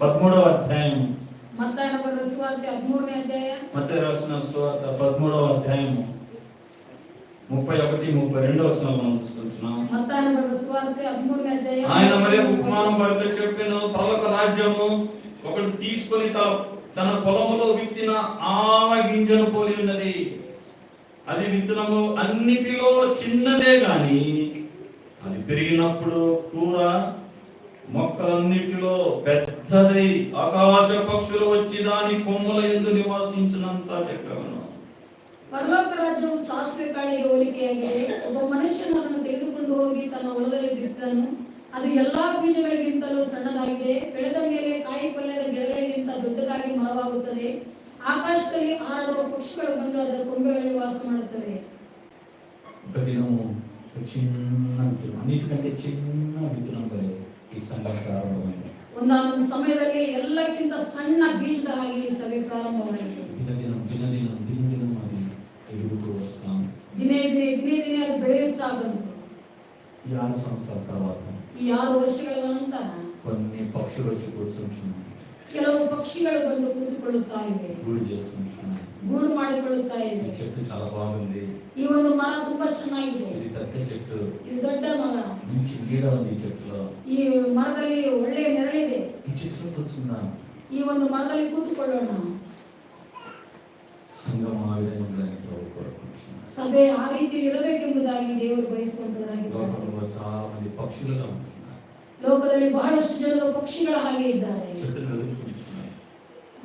Speaker 1: 13వ అధ్యాయం,
Speaker 2: ಮತ್ತಾಯನ ಬರೆದ ಸುವಾರ್ತೆ 13ನೇ ಅಧ್ಯಾಯ,
Speaker 1: మత్తయి రాసిన సువార్త 13వ అధ్యాయము 31, 32 వచనాలు మనం చూస్తున్నాం.
Speaker 2: ಮತ್ತಾಯನ ಬರೆದ ಸುವಾರ್ತೆ 13ನೇ ಅಧ್ಯಾಯ.
Speaker 1: ఆయన మరి ఉపమానం పడుతూ చెప్పాను, పరలోక రాజ్యము ఒకడు తీసుకొని తన పొలములో విత్తిన ఆవ గింజను పోలి ఉన్నది. అది విత్తనము అన్నిటిలో చిన్నదే గాని అది పెరిగినప్పుడు కూర మొక్కలన్నిటిలో పెద్దదై ఆకాశ పక్షులు వచ్చి దాని కొమ్మల యందు నివాసించినంత చెక్కవను.
Speaker 2: ಪರಲೋಕ ರಾಜ್ಯವು ಸಾಸಿವೆ ಕಾಳಿಗೆ ಹೋಲಿಕೆಯಾಗಿದೆ. ಒಬ್ಬ ಮನುಷ್ಯನು ಅದನ್ನು ತೆಗೆದುಕೊಂಡು ಹೋಗಿ ತನ್ನ ಹೊಲದಲ್ಲಿ ಬಿತ್ತನು. ಅದು ಎಲ್ಲಾ ಬೀಜಗಳಿಗಿಂತಲೂ ಸಣ್ಣದಾಗಿದೆ. ಬೆಳೆದ ಮೇಲೆ ಕಾಯಿ ಪಲ್ಯದ ಗಿಡಗಳಿಗಿಂತ ದೊಡ್ಡದಾಗಿ ಮರವಾಗುತ್ತದೆ. ಆಕಾಶದಲ್ಲಿ ಹಾರಾಡುವ ಪಕ್ಷಿಗಳು ಬಂದು ಅದರ ಕೊಂಬೆಗಳಲ್ಲಿ ವಾಸ ಮಾಡುತ್ತವೆ.
Speaker 1: ఒక దినము ఒక చిన్న విత్తనం, అన్నిటికంటే చిన్న విత్తనం వలె ఈ సంఘం ప్రారంభమైంది.
Speaker 2: ಒಂದಾನೊಂದು ಸಮಯದಲ್ಲಿ ಎಲ್ಲಕ್ಕಿಂತ ಸಣ್ಣ ಬೀಜದ ಹಾಗೆ ಈ ಸಭೆ ಪ್ರಾರಂಭವಾಯಿತು.
Speaker 1: దినదినం అది ఎదుగుతూ వస్తాం.
Speaker 2: ದಿನೇ ದಿನೇ ಅದು ಬೆಳೆಯುತ್ತಾ ಬಂತು.
Speaker 1: ఈ 6 సంవత్సరాల తర్వాత
Speaker 2: ಈ 6 ವರ್ಷಗಳ ನಂತರ
Speaker 1: కొన్ని పక్షులు వచ్చి కూర్చుంటున్నాయి.
Speaker 2: ಕೆಲವು ಪಕ್ಷಿಗಳು ಬಂದು ಕೂತುಕೊಳ್ಳುತ್ತಾ ಇವೆ,
Speaker 1: గూడు చేసుకుంటున్నాయి.
Speaker 2: ಗೂಡು ಮಾಡಿಕೊಳ್ಳುತ್ತಾ
Speaker 1: ఈ
Speaker 2: ಇವೆ.
Speaker 1: చెట్టు చాలా బాగుంది,
Speaker 2: ಈ ಒಂದು ಮರ ತುಂಬಾ ಚೆನ್ನಾಗಿದೆ,
Speaker 1: ఇది పెద్ద చెట్టు,
Speaker 2: ಇದು ದೊಡ್ಡ ಮರ,
Speaker 1: మంచి నీడ ఉంది ఈ చెట్టులో.
Speaker 2: ಈ ಮರದಲ್ಲಿ ಒಳ್ಳೆಯ ನೆರಳಿದೆ,
Speaker 1: ఈ చెట్టులో కూర్చుందాం.
Speaker 2: ಈ ಒಂದು ಮರದಲ್ಲಿ ಕೂತುಕೊಳ್ಳೋಣ.
Speaker 1: సంఘం ఆ విధంగా ఉండాలని ప్రభు కోరుకుంటున్నాను.
Speaker 2: ಸಭೆ ಆ ರೀತಿ ಇರಬೇಕೆಂಬುದಾಗಿ ದೇವರು ಬಯಸುವಂತವರಾಗಿದ್ದಾರೆ.
Speaker 1: లోకంలో చాలా మంది పక్షులుగా ఉంటున్నారు,
Speaker 2: ಲೋಕದಲ್ಲಿ ಬಹಳಷ್ಟು ಜನರು ಪಕ್ಷಿಗಳ ಹಾಗೆ ಇದ್ದಾರೆ,
Speaker 1: చెట్టును వెతుక్కుంటున్నారు.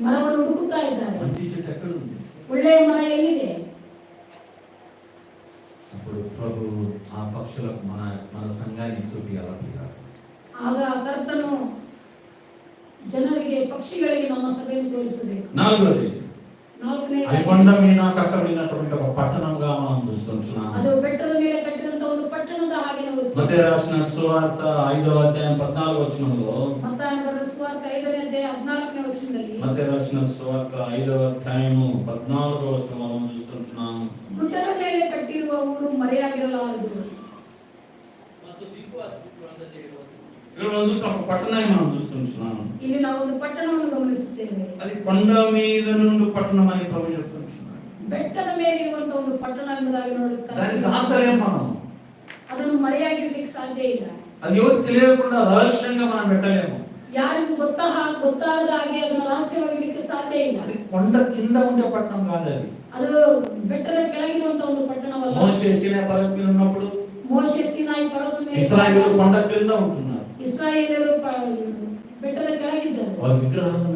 Speaker 2: ಮರವನ್ನು ಹುಡುಕುತ್ತಾ ಇದ್ದಾರೆ.
Speaker 1: మంచి చెట్టు ఎక్కడ ఉంది?
Speaker 2: ಒಳ್ಳೆಯ ಮರ ಎಲ್ಲಿದೆ?
Speaker 1: అప్పుడు ప్రభు ఆ పక్షులకు మన సంఘాన్ని చూపించాలి.
Speaker 2: ಆಗ ಕರ್ತನು ಜನರಿಗೆ ಪಕ್ಷಿಗಳಿಗೆ ನಮ್ಮ ಸಭೆಯನ್ನು ತೋರಿಸಬೇಕು.
Speaker 1: నాలుగోది, అది
Speaker 2: ನಾಲ್ಕನೇದಾಗಿ
Speaker 1: కొండ మీద కట్టబడినటువంటి ఒక పట్టణంగా మనం చూస్తున్నాం.
Speaker 2: ಅದು ಬೆಟ್ಟದ ಮೇಲೆ ಕಟ್ಟಿದಂತ ಒಂದು ಪಟ್ಟಣದ ಹಾಗೆ ನೋಡುತ್ತೆ.
Speaker 1: మత్తయి రాసిన సువార్త 5వ అధ్యాయం 14వ వచనంలో,
Speaker 2: ಮತ್ತಾಯನ ಬರೆದ ಸುವಾರ್ತೆ 5ನೇ ಅಧ್ಯಾಯ 14ನೇ ವಚನದಲ್ಲಿ,
Speaker 1: మత్తయి రాసిన సువార్త 5వ అధ్యాయము 14వ వచనంలో మనం చూస్తున్నాం.
Speaker 2: ಗುಡ್ಡದ ಮೇಲೆ ಕಟ್ಟಿರುವ ಊರು ಮರೆಯಾಗಿರಲಾರದು.
Speaker 4: ಮತ್ತು ದಿಕ್ಕು ಅದ್ಭುತವಾದದ್ದು ಹೇಳುವುದು.
Speaker 1: ఇక్కడ మనం చూస్తున్న ఒక పట్టణాన్ని మనం చూస్తున్నాం.
Speaker 2: ಇಲ್ಲಿ ನಾವು ಒಂದು ಪಟ್ಟಣವನ್ನು ಗಮನಿಸುತ್ತೇವೆ.
Speaker 1: అది కొండ మీద నుండి పట్టణం అని ప్రభు చెప్తున్నాడు.
Speaker 2: ಬೆಟ್ಟದ ಮೇಲೆ ಇರುವಂತ ಒಂದು ಪಟ್ಟಣ ಎಂಬುದಾಗಿ
Speaker 1: దాన్ని
Speaker 2: ನೋಡುತ್ತಾರೆ.
Speaker 1: దాచలేం మనం.
Speaker 2: ಅದನ್ನು ಮರೆಯಾಗಿರ್ಲಿಕ್ಕೆ ಸಾಧ್ಯ ಇಲ್ಲ.
Speaker 1: అది ఎవరు తెలియకుండా రహస్యంగా మనం పెట్టలేము.
Speaker 2: ಯಾರಿಗೂ ಗೊತ್ತಾಗದ ಹಾಗೆ ಅದನ್ನು ರಹಸ್ಯವಾಗಿರ್ಲಿಕ್ಕೆ ಸಾಧ್ಯ ಇಲ್ಲ.
Speaker 1: అది కొండ కింద ఉండే పట్టణం కాదు అది.
Speaker 2: ಅದು ಬೆಟ್ಟದ ಕೆಳಗಿರುವಂತ ಒಂದು ಪಟ್ಟಣವಲ್ಲ.
Speaker 1: మోషే సీనాయి పర్వతం మీద ఉన్నప్పుడు
Speaker 2: ಮೋಶೆ ಸೀನಾಯಿ ಪರ್ವತದ ಮೇಲೆ
Speaker 1: ఇశ్రాయేలు కొండ కింద ఉంటున్నారు.
Speaker 2: ಇಸ್ರಾಯೇಲರು ಬೆಟ್ಟದ ಕೆಳಗಿದ್ದರು.
Speaker 1: వారి విగ్రహాలకు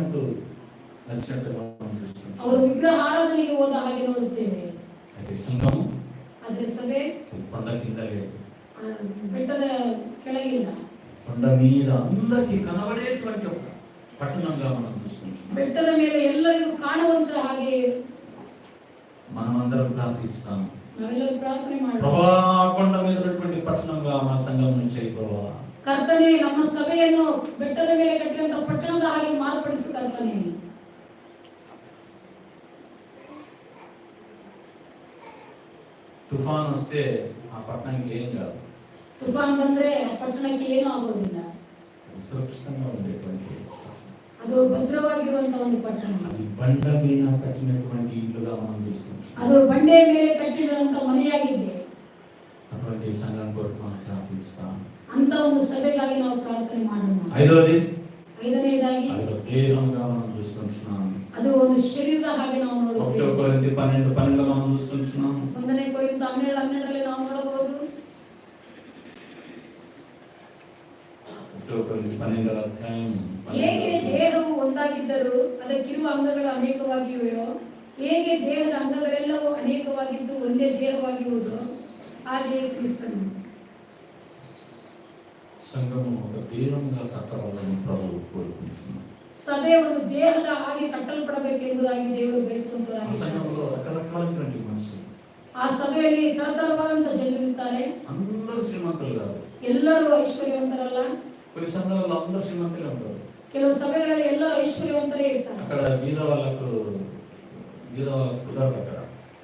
Speaker 1: నచ్చినట్టుగా మనం చూస్తున్నాం.
Speaker 2: ಅವರು ವಿಗ್ರಹ ಆರಾಧನೆಗೆ ಹೋದ ಹಾಗೆ ನೋಡುತ್ತೇವೆ.
Speaker 1: అయితే సంఘము
Speaker 2: ಆದ್ರೆ ಸಭೆ
Speaker 1: కొండ కింద లేదు,
Speaker 2: ಬೆಟ್ಟದ ಕೆಳಗಿಲ್ಲ,
Speaker 1: కొండ మీద అందరికీ కనబడేటువంటి ఒక పట్టణంగా మనం చూస్తున్నాం.
Speaker 2: ಬೆಟ್ಟದ ಮೇಲೆ ಎಲ್ಲರಿಗೂ ಕಾಣುವಂತ ಹಾಗೆ
Speaker 1: మనమందరం ప్రార్థిస్తాం,
Speaker 2: ನಾವೆಲ್ಲರೂ ಪ್ರಾರ್ಥನೆ ಮಾಡೋಣ.
Speaker 1: ప్రభా కొండ మీద ఉన్నటువంటి పట్టణంగా మా సంఘం నుంచి ప్రభా,
Speaker 2: ಕರ್ತನೇ ನಮ್ಮ ಸಭೆಯನ್ನು ಬೆಟ್ಟದ ಮೇಲೆ ಕಟ್ಟಿದಂತ ಪಟ್ಟಣದ ಹಾಗೆ ಮಾರ್ಪಡಿಸು ಕರ್ತನೇ.
Speaker 1: తుఫాన్ వస్తే ఆ పట్టణానికి ఏం కాదు,
Speaker 2: ತುಫಾನ್ ಬಂದ್ರೆ ಆ ಪಟ್ಟಣಕ್ಕೆ ಏನೂ ಆಗೋದಿಲ್ಲ.
Speaker 1: సురక్షితంగా ఉండేటువంటి
Speaker 2: ಅದು ಭದ್ರವಾಗಿರುವಂತ ಒಂದು ಪಟ್ಟಣ.
Speaker 1: అది బండ మీద కట్టినటువంటి ఇల్లుగా మనం చూస్తున్నాం.
Speaker 2: ಅದು ಬಂಡೆಯ ಮೇಲೆ ಕಟ್ಟಿದಂತ ಮನೆಯಾಗಿದೆ.
Speaker 1: అటువంటి సంఘం కొరకు మనం ప్రార్థిస్తాం.
Speaker 2: ಅಂತ ಒಂದು ಸಭೆಗಾಗಿ ನಾವು ಪ್ರಾರ್ಥನೆ ಮಾಡೋಣ.
Speaker 1: ఐదవది,
Speaker 2: ಐದನೇದಾಗಿ
Speaker 1: అది ఒక దేహంగా మనం చూస్తున్నాం.
Speaker 2: ಅದು ಒಂದು ಶರೀರದ ಹಾಗೆ ನಾವು
Speaker 1: 1
Speaker 2: ನೋಡುತ್ತೇವೆ.
Speaker 1: కొరింథీ 12:12 మనం చూస్తున్నాం.
Speaker 2: 1 ಕೊರಿಂಥ 12:12 ನಾವು ನೋಡಬಹುದು.
Speaker 1: 1 కొరింథీ 12వ అధ్యాయం
Speaker 2: ಹೇಗೆ ದೇಹವು ಒಂದಾಗಿದ್ದರೂ ಅದಕ್ಕಿರುವ ಅಂಗಗಳು ಅನೇಕವಾಗಿವೆಯೋ, ಹೇಗೆ ದೇಹದ ಅಂಗಗಳೆಲ್ಲವೂ ಅನೇಕವಾಗಿದ್ದು ಒಂದೇ ದೇಹವಾಗಿರುವುದು, ಹಾಗೆಯೇ ಕ್ರಿಸ್ತನು.
Speaker 1: సంఘము ఒక దేహంగా కట్టవాలని ప్రభువు కోరుకుంటున్నాడు.
Speaker 2: ಸಭೆ ಒಂದು ದೇಹದ ಹಾಗೆ ಕಟ್ಟಲ್ಪಡಬೇಕೆಂಬುದಾಗಿ ದೇವರು
Speaker 1: ఆ
Speaker 2: ಬಯಸುವಂತವರಾಗಿದ್ದಾರೆ.
Speaker 1: సంఘంలో రకరకాలైనటువంటి మనుషులు,
Speaker 2: ಆ ಸಭೆಯಲ್ಲಿ ತರತರವಾದಂತ ಜನರಿರ್ತಾರೆ.
Speaker 1: అందరూ శ్రీమంతులు కాదు,
Speaker 2: ಎಲ್ಲರೂ ಐಶ್ವರ್ಯವಂತರಲ್ಲ.
Speaker 1: కొన్ని సంఘాలలో అందరూ శ్రీమంతులే ఉంటారు.
Speaker 2: ಕೆಲವು ಸಭೆಗಳಲ್ಲಿ ಎಲ್ಲರೂ ಐಶ್ವರ್ಯವಂತರೇ ಇರ್ತಾರೆ.
Speaker 1: అక్కడ బీద వాళ్ళకు కుదరదు. అక్కడ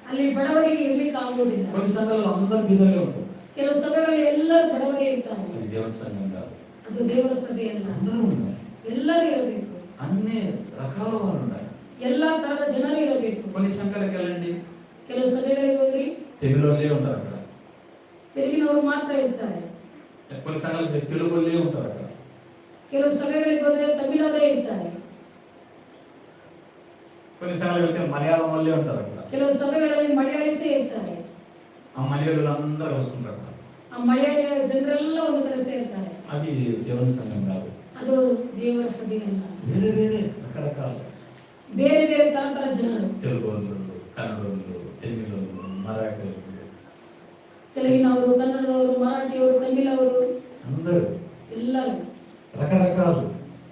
Speaker 2: ಅಲ್ಲಿ ಬಡವರಿಗೆ ಇರ್ಲಿಕ್ಕೆ ಆಗೋದಿಲ್ಲ.
Speaker 1: కొన్ని సంఘాలలో అందరూ బీదలే ఉంటారు.
Speaker 2: ಕೆಲವು ಸಭೆಗಳಲ್ಲಿ ಎಲ್ಲರೂ ಬಡವರೇ ಇರ್ತಾರೆ.
Speaker 1: అది దేవుని సంఘం కాదు,
Speaker 2: ಅದು ದೇವರ ಸಭೆ ಅಲ್ಲ.
Speaker 1: అందరూ ఉండాలి,
Speaker 2: ಎಲ್ಲರೂ ಇರಬೇಕು.
Speaker 1: అన్ని రకాల వారు ఉండాలి.
Speaker 2: ಎಲ್ಲಾ ತರದ ಜನರು ಇರಬೇಕು.
Speaker 1: కొన్ని సంఘాలకు వెళ్ళండి,
Speaker 2: ಕೆಲವು ಸಭೆಗಳಿಗೆ ಹೋಗ್ರಿ,
Speaker 1: తెలుగులోనే ఉంటారు అక్కడ.
Speaker 2: ತೆಲುಗಿನವರು ಮಾತ್ರ ಇರ್ತಾರೆ.
Speaker 1: కొన్ని సంఘాలకు తెలుగులోనే ఉంటారు అక్కడ.
Speaker 2: ಕೆಲವು ಸಭೆಗಳಿಗೆ ಹೋದ್ರೆ ತಮಿಳವರೇ ಇರ್ತಾರೆ.
Speaker 1: కొన్ని సంఘాలకు వెళ్తే మలయాళం వాళ్ళే ఉంటారు అక్కడ.
Speaker 2: ಕೆಲವು ಸಭೆಗಳಲ್ಲಿ ಮಲಯಾಳಿಸೇ ಇರ್ತಾರೆ.
Speaker 1: ఆ మలయాళులు అందరూ వస్తుంటారు అక్కడ.
Speaker 2: ಆ ಮಲಯಾಳಿಯ ಜನರೆಲ್ಲ ಒಂದು ಕಡೆ ಸೇರ್ತಾರೆ.
Speaker 1: అది దేవుని సంఘం కాదు,
Speaker 2: ಅದು ದೇವರ ಸಭೆ ಅಲ್ಲ.
Speaker 1: వేరే వేరే రకరకాల
Speaker 2: ಬೇರೆ ಬೇರೆ ತರ ಜನರು,
Speaker 1: తెలుగు వాళ్ళు, కన్నడోళ్ళు, తెలుగులో, మరాఠీలు,
Speaker 2: ತೆಲುಗಿನವರು, ಕನ್ನಡದವರು, ಮರಾಠಿಯವರು, ತಮಿಳವರು,
Speaker 1: అందరూ
Speaker 2: ಎಲ್ಲರೂ
Speaker 1: రకరకాలు,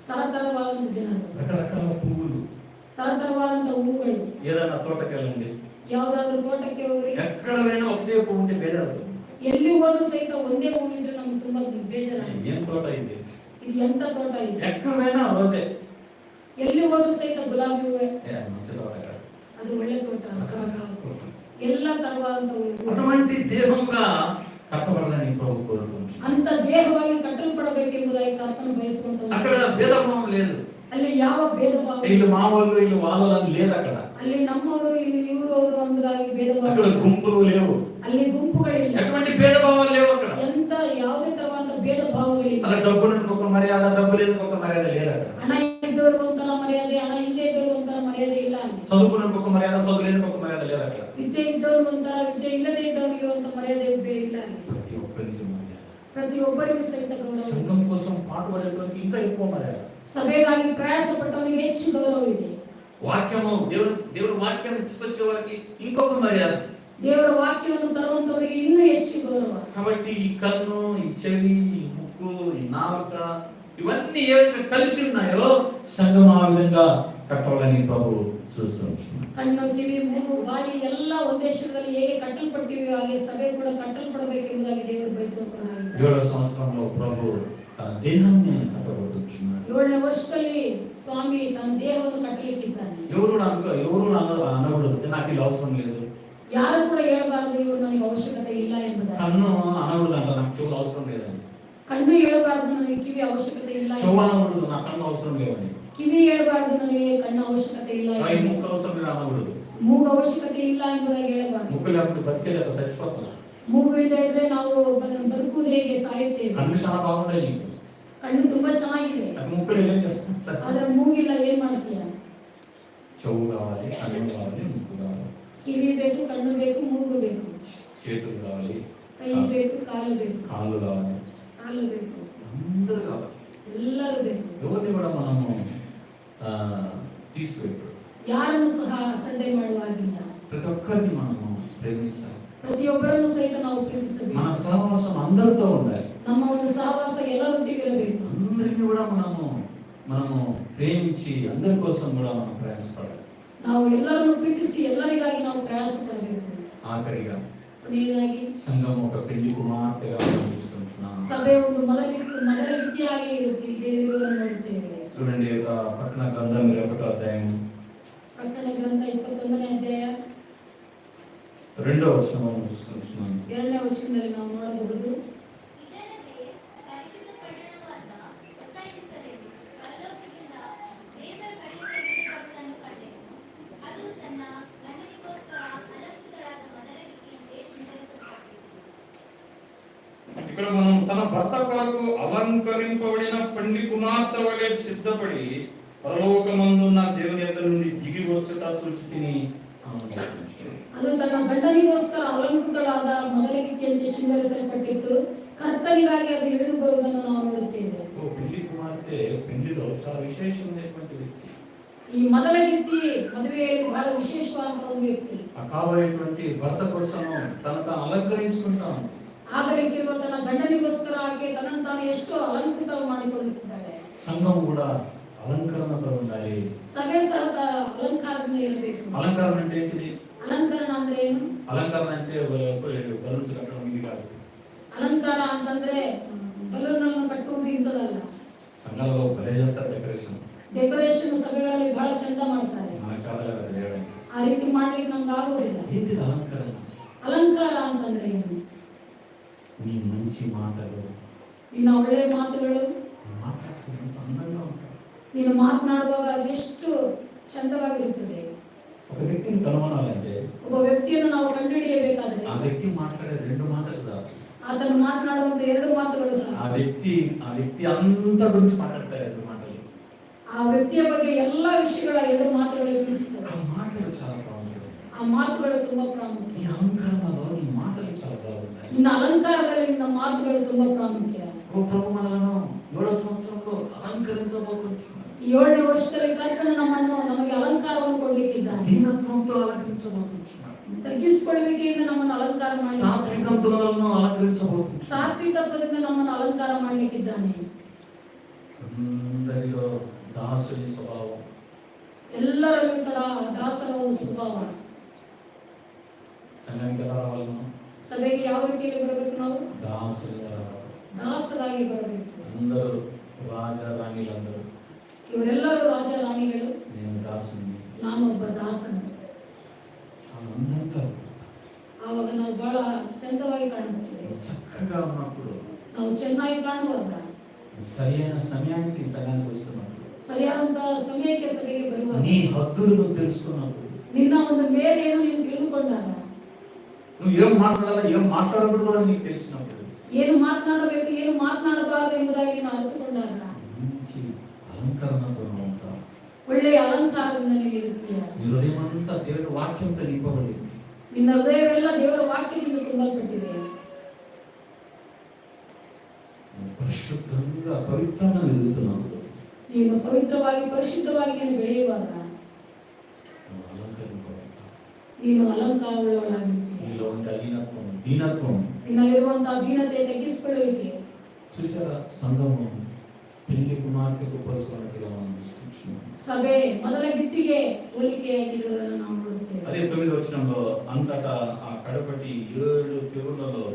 Speaker 2: ತರತರವಾದಂತ ಜನರು,
Speaker 1: రకరకాల పువ్వులు.
Speaker 2: ತರತರವಾದಂತ ಹೂವುಗಳು.
Speaker 1: ఏదైనా తోటకి వెళ్ళండి,
Speaker 2: ಯಾವ್ದಾದ್ರು ತೋಟಕ್ಕೆ ಹೋಗ್ರಿ,
Speaker 1: ఎక్కడ పోయినా ఒకటే పువ్వు ఉంటే ಬೇಜಾರು.
Speaker 2: ಎಲ್ಲಿ ಹೋದ್ರು ಸಹಿತ ಒಂದೇ ಹೂವಿದ್ರೆ ನಮ್ಗೆ ತುಂಬಾ ಬೇಜಾರಾಗಿ,
Speaker 1: ఏం తోట ఇది,
Speaker 2: ಇದು ಎಂತ ತೋಟ ಇದೆ.
Speaker 1: ఎక్కడ పోయినా రోజే
Speaker 2: ಎಲ್ಲಿ ಹೋದ್ರು ಸಹಿತ ಗುಲಾಬಿ ಹೂವೆ,
Speaker 1: మంచి తోట కాదు,
Speaker 2: ಅದು ಒಳ್ಳೆ ತೋಟ.
Speaker 1: రకరకాల తోట.
Speaker 2: ಎಲ್ಲ ತರವಾದಂತ ಹೂವು.
Speaker 1: అటువంటి దేహంగా కట్టబడాలని ప్రభు కోరుకుంటున్నాడు.
Speaker 2: ಅಂತ ದೇಹವಾಗಿ ಕಟ್ಟಲ್ಪಡಬೇಕೆಂಬುದಾಗಿ ಕರ್ತನು ಬಯಸುವಂತ.
Speaker 1: అక్కడ భేదభావం లేదు,
Speaker 2: ಅಲ್ಲಿ ಯಾವ ಭೇದ ಭಾವ
Speaker 1: వీళ్ళు మా వాళ్ళు వీళ్ళు వాళ్ళ అని లేదు అక్కడ.
Speaker 2: ಅಲ್ಲಿ ನಮ್ಮವರು ಇಲ್ಲಿ ಇವರವರು ಅಂದಾಗಿ ಭೇದ ಭಾವ
Speaker 1: అక్కడ గుంపులు లేవు,
Speaker 2: ಅಲ್ಲಿ ಗುಂಪುಗಳಿಲ್ಲ,
Speaker 1: ఎటువంటి భేదభావాలు లేవు అక్కడ.
Speaker 2: ಎಂತ ಯಾವುದೇ ತರವಾದ ಭೇದ ಭಾವಗಳಿಲ್ಲ.
Speaker 1: అలా డబ్బు నుండి ఒక మర్యాద, డబ్బు లేదు ఒక మర్యాద లేదు అక్కడ.
Speaker 2: ಹಣ ಇದ್ದವರು ಒಂಥರ ಮರ್ಯಾದೆ, ಹಣ ಇಲ್ಲದೆ ಇದ್ದವರು ಒಂಥರ ಮರ್ಯಾದೆ ಇಲ್ಲ ಅಲ್ಲಿ.
Speaker 1: చదువు నుండి ఒక మర్యాద, చదువు లేని ఒక మర్యాద లేదు అక్కడ.
Speaker 2: ವಿದ್ಯೆ ಇದ್ದವರು ಒಂಥರ, ವಿದ್ಯೆ ಇಲ್ಲದೆ ಇದ್ದವರಿಗೆ ಇರುವಂತ ಮರ್ಯಾದೆ ಇಲ್ಲ ಅಲ್ಲಿ.
Speaker 1: ప్రతి ఒక్కరికి మర్యాద.
Speaker 2: ಪ್ರತಿಯೊಬ್ಬರಿಗೂ ಸಹಿತ ಗೌರವ.
Speaker 1: సంఘం కోసం పాటుపడేటువంటి ఇంకా ఎక్కువ మర్యాద.
Speaker 2: ಸಭೆಗಾಗಿ ಪ್ರಯಾಸ ಪಟ್ಟವನಿಗೆ ಹೆಚ್ಚು ಗೌರವ ಇದೆ.
Speaker 1: వాక్యము దేవుని వాక్యాన్ని తీసుకొచ్చే వారికి ఇంకొక మర్యాద.
Speaker 2: ದೇವರ ವಾಕ್ಯವನ್ನು ತರುವಂತವರಿಗೆ ಇನ್ನೂ ಹೆಚ್ಚು ಗೌರವ.
Speaker 1: కాబట్టి ఈ కన్ను, ఈ చెవి, ఈ ముక్కు, ఈ నాలుక ఇవన్నీ ఏ విధంగా కలిసి ఉన్నాయో సంఘం ఆ విధంగా కట్టాలని ప్రభు చూస్తున్నాడు.
Speaker 2: ಕಣ್ಣು, ಕಿವಿ, ಮೂಗು, ಬಾಯಿ ಎಲ್ಲ ಒಂದೇ ಶರೀರದಲ್ಲಿ ಹೇಗೆ ಕಟ್ಟಲ್ಪಟ್ಟಿವೆ ಹಾಗೆ ಸಭೆ ಕೂಡ ಕಟ್ಟಲ್ಪಡಬೇಕೆಂಬುದಾಗಿ ದೇವರು ಬಯಸುತ್ತಾನೆ.
Speaker 1: 7వ సంవత్సరంలో ప్రభు తన దేహాన్ని కట్టబోతున్నాడు.
Speaker 2: 7ನೇ ವರ್ಷದಲ್ಲಿ ಸ್ವಾಮಿ ತನ್ನ ದೇಹವನ್ನು ಕಟ್ಟಲಿಕ್ಕಿದ್ದಾನೆ.
Speaker 1: ఎవరు అనకూడదు నాకు ఇలా అవసరం లేదు.
Speaker 2: ಯಾರು ಕೂಡ ಹೇಳಬಾರದು ಇವರು ನನಗೆ ಅವಶ್ಯಕತೆ ಇಲ್ಲ ಎಂಬುದಾಗಿ.
Speaker 1: కన్ను అనకూడదు అంట, నాకు చెవులు అవసరం లేదని.
Speaker 2: ಕಣ್ಣು ಹೇಳಬಾರದು ನನಗೆ ಕಿವಿ ಅವಶ್ಯಕತೆ ಇಲ್ಲ.
Speaker 1: చెవు అనకూడదు, నా కన్ను అవసరం లేదని.
Speaker 2: ಕಿವಿ ಹೇಳಬಾರದು ನನಗೆ ಕಣ್ಣು ಅವಶ್ಯಕತೆ ಇಲ್ಲ.
Speaker 1: ముక్కు అవసరం లేదు అనకూడదు.
Speaker 2: ಮೂಗು ಅವಶ್ಯಕತೆ ಇಲ್ಲ ಎಂಬುದಾಗಿ ಹೇಳಬಾರದು.
Speaker 1: ముక్కు లేకపోతే బతికేది అక్కడ చచ్చిపోతాం.
Speaker 2: ಮೂಗು ಇಲ್ಲದೆ ಇದ್ರೆ ನಾವು ಬದುಕುವುದು ಹೇಗೆ, ಸಾಯುತ್ತೇವೆ.
Speaker 1: కన్ను చాలా బాగుంటాయి నీకు,
Speaker 2: ಕಣ್ಣು ತುಂಬಾ ಚೆನ್ನಾಗಿದೆ,
Speaker 1: అది ముక్కు లేదు ఏం చేస్తాం?
Speaker 2: ಆದ್ರೆ ಮೂಗಿಲ್ಲ, ಏನ್ ಮಾಡ್ತೀಯ?
Speaker 1: చెవు కావాలి, కన్ను కావాలి, ముక్కు కావాలి,
Speaker 2: ಕಿವಿ ಬೇಕು, ಕಣ್ಣು ಬೇಕು, ಮೂಗು ಬೇಕು,
Speaker 1: చేతులు కావాలి,
Speaker 2: ಕೈ ಬೇಕು, ಕಾಲು ಬೇಕು,
Speaker 1: కాళ్ళు కావాలి,
Speaker 2: ಕಾಲು ಬೇಕು,
Speaker 1: అందరూ కావాలి.
Speaker 2: ಎಲ್ಲರೂ ಬೇಕು.
Speaker 1: ఎవరిని కూడా మనము తీసుకువెట్టు.
Speaker 2: ಯಾರನ್ನು ಸಹ ಅಸಡ್ಡೆ ಮಾಡುವಾಗಿಲ್ಲ.
Speaker 1: ప్రతి ఒక్కరిని మనము ప్రేమించాలి.
Speaker 2: ಪ್ರತಿಯೊಬ್ಬರನ್ನು ಸಹಿತ ನಾವು ಪ್ರೀತಿಸಬೇಕು.
Speaker 1: మన సహవాసం అందరితో ఉండాలి.
Speaker 2: ನಮ್ಮ ಒಂದು ಸಹವಾಸ ಎಲ್ಲರೊಟ್ಟಿಗೆ ಇರಬೇಕು.
Speaker 1: అందరిని కూడా మనము ప్రేమించి అందరి కోసం కూడా మనం ప్రయాసపడాలి.
Speaker 2: ನಾವು ಎಲ್ಲರನ್ನು ಪ್ರೀತಿಸಿ ಎಲ್ಲರಿಗಾಗಿ ನಾವು ಪ್ರಯಾಸ ಪಡಬೇಕು.
Speaker 1: ఆఖరిగా
Speaker 2: ಕೊನೆಯದಾಗಿ
Speaker 1: సంఘం ఒక పెళ్లి కుమార్తెగా మనం చూస్తున్నాం.
Speaker 2: ಸಭೆ ಒಂದು ಮೊದಲ ರೀತಿಯಾಗಿ ಇರುವುದನ್ನು ನೋಡುತ್ತೇವೆ.
Speaker 1: చూడండి, ప్రకటన గ్రంథం 21వ అధ్యాయం
Speaker 2: ಪ್ರಕಟಣ ಗ್ರಂಥ 21ನೇ ಅಧ್ಯಾಯ
Speaker 1: 2వ వచనం మనం చూస్తున్నాం.
Speaker 2: 2ನೇ ವಚನದಲ್ಲಿ ನಾವು ನೋಡಬಹುದು.
Speaker 5: ಇದಲ್ಲದೆ ಪರಿಶುದ್ಧ ಪಟ್ಟಣವಾದ ಹೊಸ ಯೆರೂಸಲೇಮು ಪರಲೋಕದಿಂದ ದೇವರ ಕಡೆಯಿಂದ ಇಳಿದುಬರುವುದನ್ನು ಕಂಡೆನು. ಅದು ತನ್ನ ಗಂಡನಿಗೋಸ್ಕರ ಅಲಂಕೃತಳಾದ ಮದಲಗಿತ್ತಿಯಂತೆ ಸಿದ್ಧಪಡಿಸಲ್ಪಟ್ಟಿತು.
Speaker 1: ఇక్కడ మనం తన భర్త కొరకు అలంకరింపబడిన పెళ్లి కుమార్తె వలె సిద్ధపడి పరలోకమందున్న దేవుని యొద్ద నుండి దిగి వచ్చుట చూచితిని.
Speaker 2: ಅದು ತನ್ನ ಗಂಡನಿಗೋಸ್ಕರ ಅಲಂಕೃತಳಾದ ಮೊದಲಗಿತ್ತಿಯಂತೆ ಶೃಂಗರಿಸಲ್ಪಟ್ಟಿತ್ತು. ಕರ್ತನಿಗಾಗಿ ಅದು ಇಳಿದು ಬರುವುದನ್ನು ನಾವು ನೋಡುತ್ತೇವೆ.
Speaker 1: పెళ్లి కుమార్తె పెళ్లిలో చాలా విశేషమైనటువంటి వ్యక్తి.
Speaker 2: ಈ ಮೊದಲಗಿತ್ತಿ ಮದುವೆಯಲ್ಲಿ ಬಹಳ ವಿಶೇಷವಾದ ಒಂದು ವ್ಯಕ್ತಿ.
Speaker 1: ఆ కాబోయేటువంటి భర్త కోసం తను తాను అలంకరించుకుంటాను.
Speaker 2: ಆಗಲಿಕ್ಕಿರುವ ತನ್ನ ಗಂಡನಿಗೋಸ್ಕರ ಆಕೆ ತನ್ನನ್ನು ತಾನು ಎಷ್ಟು ಅಲಂಕೃತ ಮಾಡಿಕೊಳ್ಳುತ್ತಿದ್ದಾಳೆ.
Speaker 1: సంఘం కూడా అలంకరణతో ఉండాలి.
Speaker 2: ಸಭೆ ಸಹ ಅಲಂಕಾರದಿಂದ ಇರಬೇಕು.
Speaker 1: అలంకరణ అంటే ఏంటిది?
Speaker 2: ಅಲಂಕರಣ ಅಂದ್ರೆ ಏನು?
Speaker 1: అలంకరణ అంటే బలూన్స్ కట్టడం ఇది కాదు.
Speaker 2: ಅಲಂಕಾರ ಅಂತಂದ್ರೆ ಬಲೂನ್ ಅನ್ನು ಕಟ್ಟುವುದು ಇಂಥದಲ್ಲ.
Speaker 1: సంఘాలలో భలే చేస్తారు డెకరేషన్.
Speaker 2: ಡೆಕೋರೇಷನ್ ಸಭೆಗಳಲ್ಲಿ ಬಹಳ ಚಂದ ಮಾಡ್ತಾರೆ.
Speaker 1: మనకు చాలా చేయడానికి.
Speaker 2: ಆ ರೀತಿ ಮಾಡ್ಲಿಕ್ಕೆ ನಮ್ಗೆ ಆಗೋದಿಲ್ಲ.
Speaker 1: ఏంటిది అలంకరణ?
Speaker 2: ಅಲಂಕಾರ ಅಂತಂದ್ರೆ ಏನು?
Speaker 1: నీ మంచి మాటలు,
Speaker 2: ನಿನ್ನ ಒಳ್ಳೆಯ ಮಾತುಗಳು,
Speaker 1: మాట్లాడుతూ ఎంత అందంగా ఉంటాయి.
Speaker 2: ನೀನು ಮಾತನಾಡುವಾಗ ಅದೆಷ್ಟು ಚಂದವಾಗಿರುತ್ತದೆ.
Speaker 1: ఒక వ్యక్తిని కనుగొనాలంటే
Speaker 2: ಒಬ್ಬ ವ್ಯಕ್ತಿಯನ್ನು ನಾವು ಕಂಡುಹಿಡಿಯಬೇಕಾದ್ರೆ
Speaker 1: ఆ వ్యక్తి మాట్లాడే 2 మాటలు చాలు.
Speaker 2: ಆತನು ಮಾತನಾಡುವಂತ 2 ಮಾತುಗಳು
Speaker 1: ఆ
Speaker 2: ಸಾಕು.
Speaker 1: వ్యక్తి అంతా గురించి మాట్లాడతారు 2 మాటలు.
Speaker 2: ಆ ವ್ಯಕ್ತಿಯ ಬಗ್ಗೆ ಎಲ್ಲಾ ವಿಷಯಗಳ 2 ಮಾತುಗಳು ತಿಳಿಸುತ್ತವೆ.
Speaker 1: ఆ మాటలు చాలా ప్రాముఖ్యం.
Speaker 2: ಆ ಮಾತುಗಳು ತುಂಬಾ ಪ್ರಾಮುಖ್ಯ.
Speaker 1: నీ అలంకరణలో నీ మాటలు చాలా బాగుంటాయి.
Speaker 2: ನಿನ್ನ ಅಲಂಕಾರದಲ್ಲಿ ನಿನ್ನ ಮಾತುಗಳು ತುಂಬಾ ಪ್ರಾಮುಖ್ಯ.
Speaker 1: ఓ ప్రభు మనలను 7వ సంవత్సరంలో అలంకరించబోతున్నాడు.
Speaker 2: 7ನೇ ವರ್ಷದಲ್ಲಿ ಕರ್ತನು ನಮಗೆ ಅಲಂಕಾರವನ್ನು ಕೊಡಲಿಕ್ಕಿದ್ದಾನೆ.
Speaker 1: దీనత్వంతో అలంకరించబోతున్నాడు.
Speaker 2: ತಗ್ಗಿಸಿಕೊಳ್ಳುವಿಕೆಯಿಂದ ನಮ್ಮನ್ನು ಅಲಂಕಾರ ಮಾಡಿ,
Speaker 1: సాత్వికంతో మనలను అలంకరించబోతున్నాడు.
Speaker 2: ಸಾತ್ವಿಕತ್ವದಿಂದ ನಮ್ಮನ್ನು ಅಲಂಕಾರ ಮಾಡಲಿಕ್ಕಿದ್ದಾನೆ.
Speaker 1: అందరిలో దాసుని స్వభావం,
Speaker 2: ಎಲ್ಲರಲ್ಲೂ ಕೂಡ ದಾಸರ ಒಂದು ಸ್ವಭಾವ.
Speaker 1: సంఘానికి ఎలా రావాలి? మనం
Speaker 2: ಸಭೆಗೆ ಯಾವ ರೀತಿಯಲ್ಲಿ ಬರಬೇಕು? ನಾವು
Speaker 1: దాసులుగా రావాలి.
Speaker 2: ದಾಸರಾಗಿ ಬರಬೇಕು.
Speaker 1: అందరూ రాజా రాణిలందరూ
Speaker 2: ಇವರೆಲ್ಲರೂ ರಾಜ ರಾಣಿಗಳು,
Speaker 1: నేను దాసుని.
Speaker 2: ನಾನು ಒಬ್ಬ ದಾಸನು.
Speaker 1: చాలా అందంగా
Speaker 2: ಆವಾಗ ನಾವು ಬಹಳ ಚಂದವಾಗಿ ಕಾಣುತ್ತೇವೆ.
Speaker 1: చక్కగా ఉన్నప్పుడు,
Speaker 2: ನಾವು ಚೆನ್ನಾಗಿ ಕಾಣುವಾಗ,
Speaker 1: సరైన సమయానికి సంఘానికి వస్తున్నప్పుడు,
Speaker 2: ಸರಿಯಾದಂತ ಸಮಯಕ್ಕೆ ಸಭೆಗೆ ಬರುವಾಗ
Speaker 1: నీ హద్దులను తెలుసుకున్నప్పుడు
Speaker 2: ನಿನ್ನ ಒಂದು ಮೇಲೆಯನ್ನು ನೀನು ತಿಳಿದುಕೊಂಡಾಗ
Speaker 1: నువ్వు ఏం మాట్లాడాలా ఏం మాట్లాడకూడదు అని నీకు తెలిసినప్పుడు
Speaker 2: ಏನು ಮಾತನಾಡಬೇಕು ಏನು ಮಾತನಾಡಬಾರದು ಎಂಬುದಾಗಿ ನೀನು ಅರಿತುಕೊಂಡಾಗ
Speaker 1: మంచి అలంకరణతో ఉంటావు.
Speaker 2: ಒಳ್ಳೆಯ ಅಲಂಕಾರದಿಂದ ನೀನು ಇರುತ್ತೀಯ.
Speaker 1: నీ హృదయం అంతా దేవుని వాక్యంతో నింపబడింది.
Speaker 2: ನಿನ್ನ ಹೃದಯವೆಲ್ಲ ದೇವರ ವಾಕ್ಯದಿಂದ ತುಂಬಲ್ಪಟ್ಟಿದೆ.
Speaker 1: పరిశుద్ధంగా పవిత్రంగా ఎదుగుతున్నావు.
Speaker 2: ನೀನು ಪವಿತ್ರವಾಗಿ ಪರಿಶುದ್ಧವಾಗಿ ನೀನು ಬೆಳೆಯುವಾಗ ನೀನು ಅಲಂಕಾರವುಳ್ಳವಳಾಗಿರುತ್ತೀಯ.
Speaker 1: నీలో ఉండే దీనత్వం
Speaker 2: ನಿನ್ನಲ್ಲಿರುವಂತಹ ದೀನತೆ ತಗ್ಗಿಸಿಕೊಳ್ಳುವಿಕೆ.
Speaker 1: చూసారా సంఘము పెళ్లి కుమార్తెకు పోల్చుకున్నట్టుగా మనం చూస్తున్నాం.
Speaker 2: ಸಭೆ ಮೊದಲ ಗಿತ್ತಿಗೆ ಹೋಲಿಕೆಯಾಗಿರುವುದನ್ನು ನಾವು ನೋಡುತ್ತೇವೆ.
Speaker 1: అదే 9వ వచనంలో అంతటా ఆ కడపటి 7 తెగుళ్లలో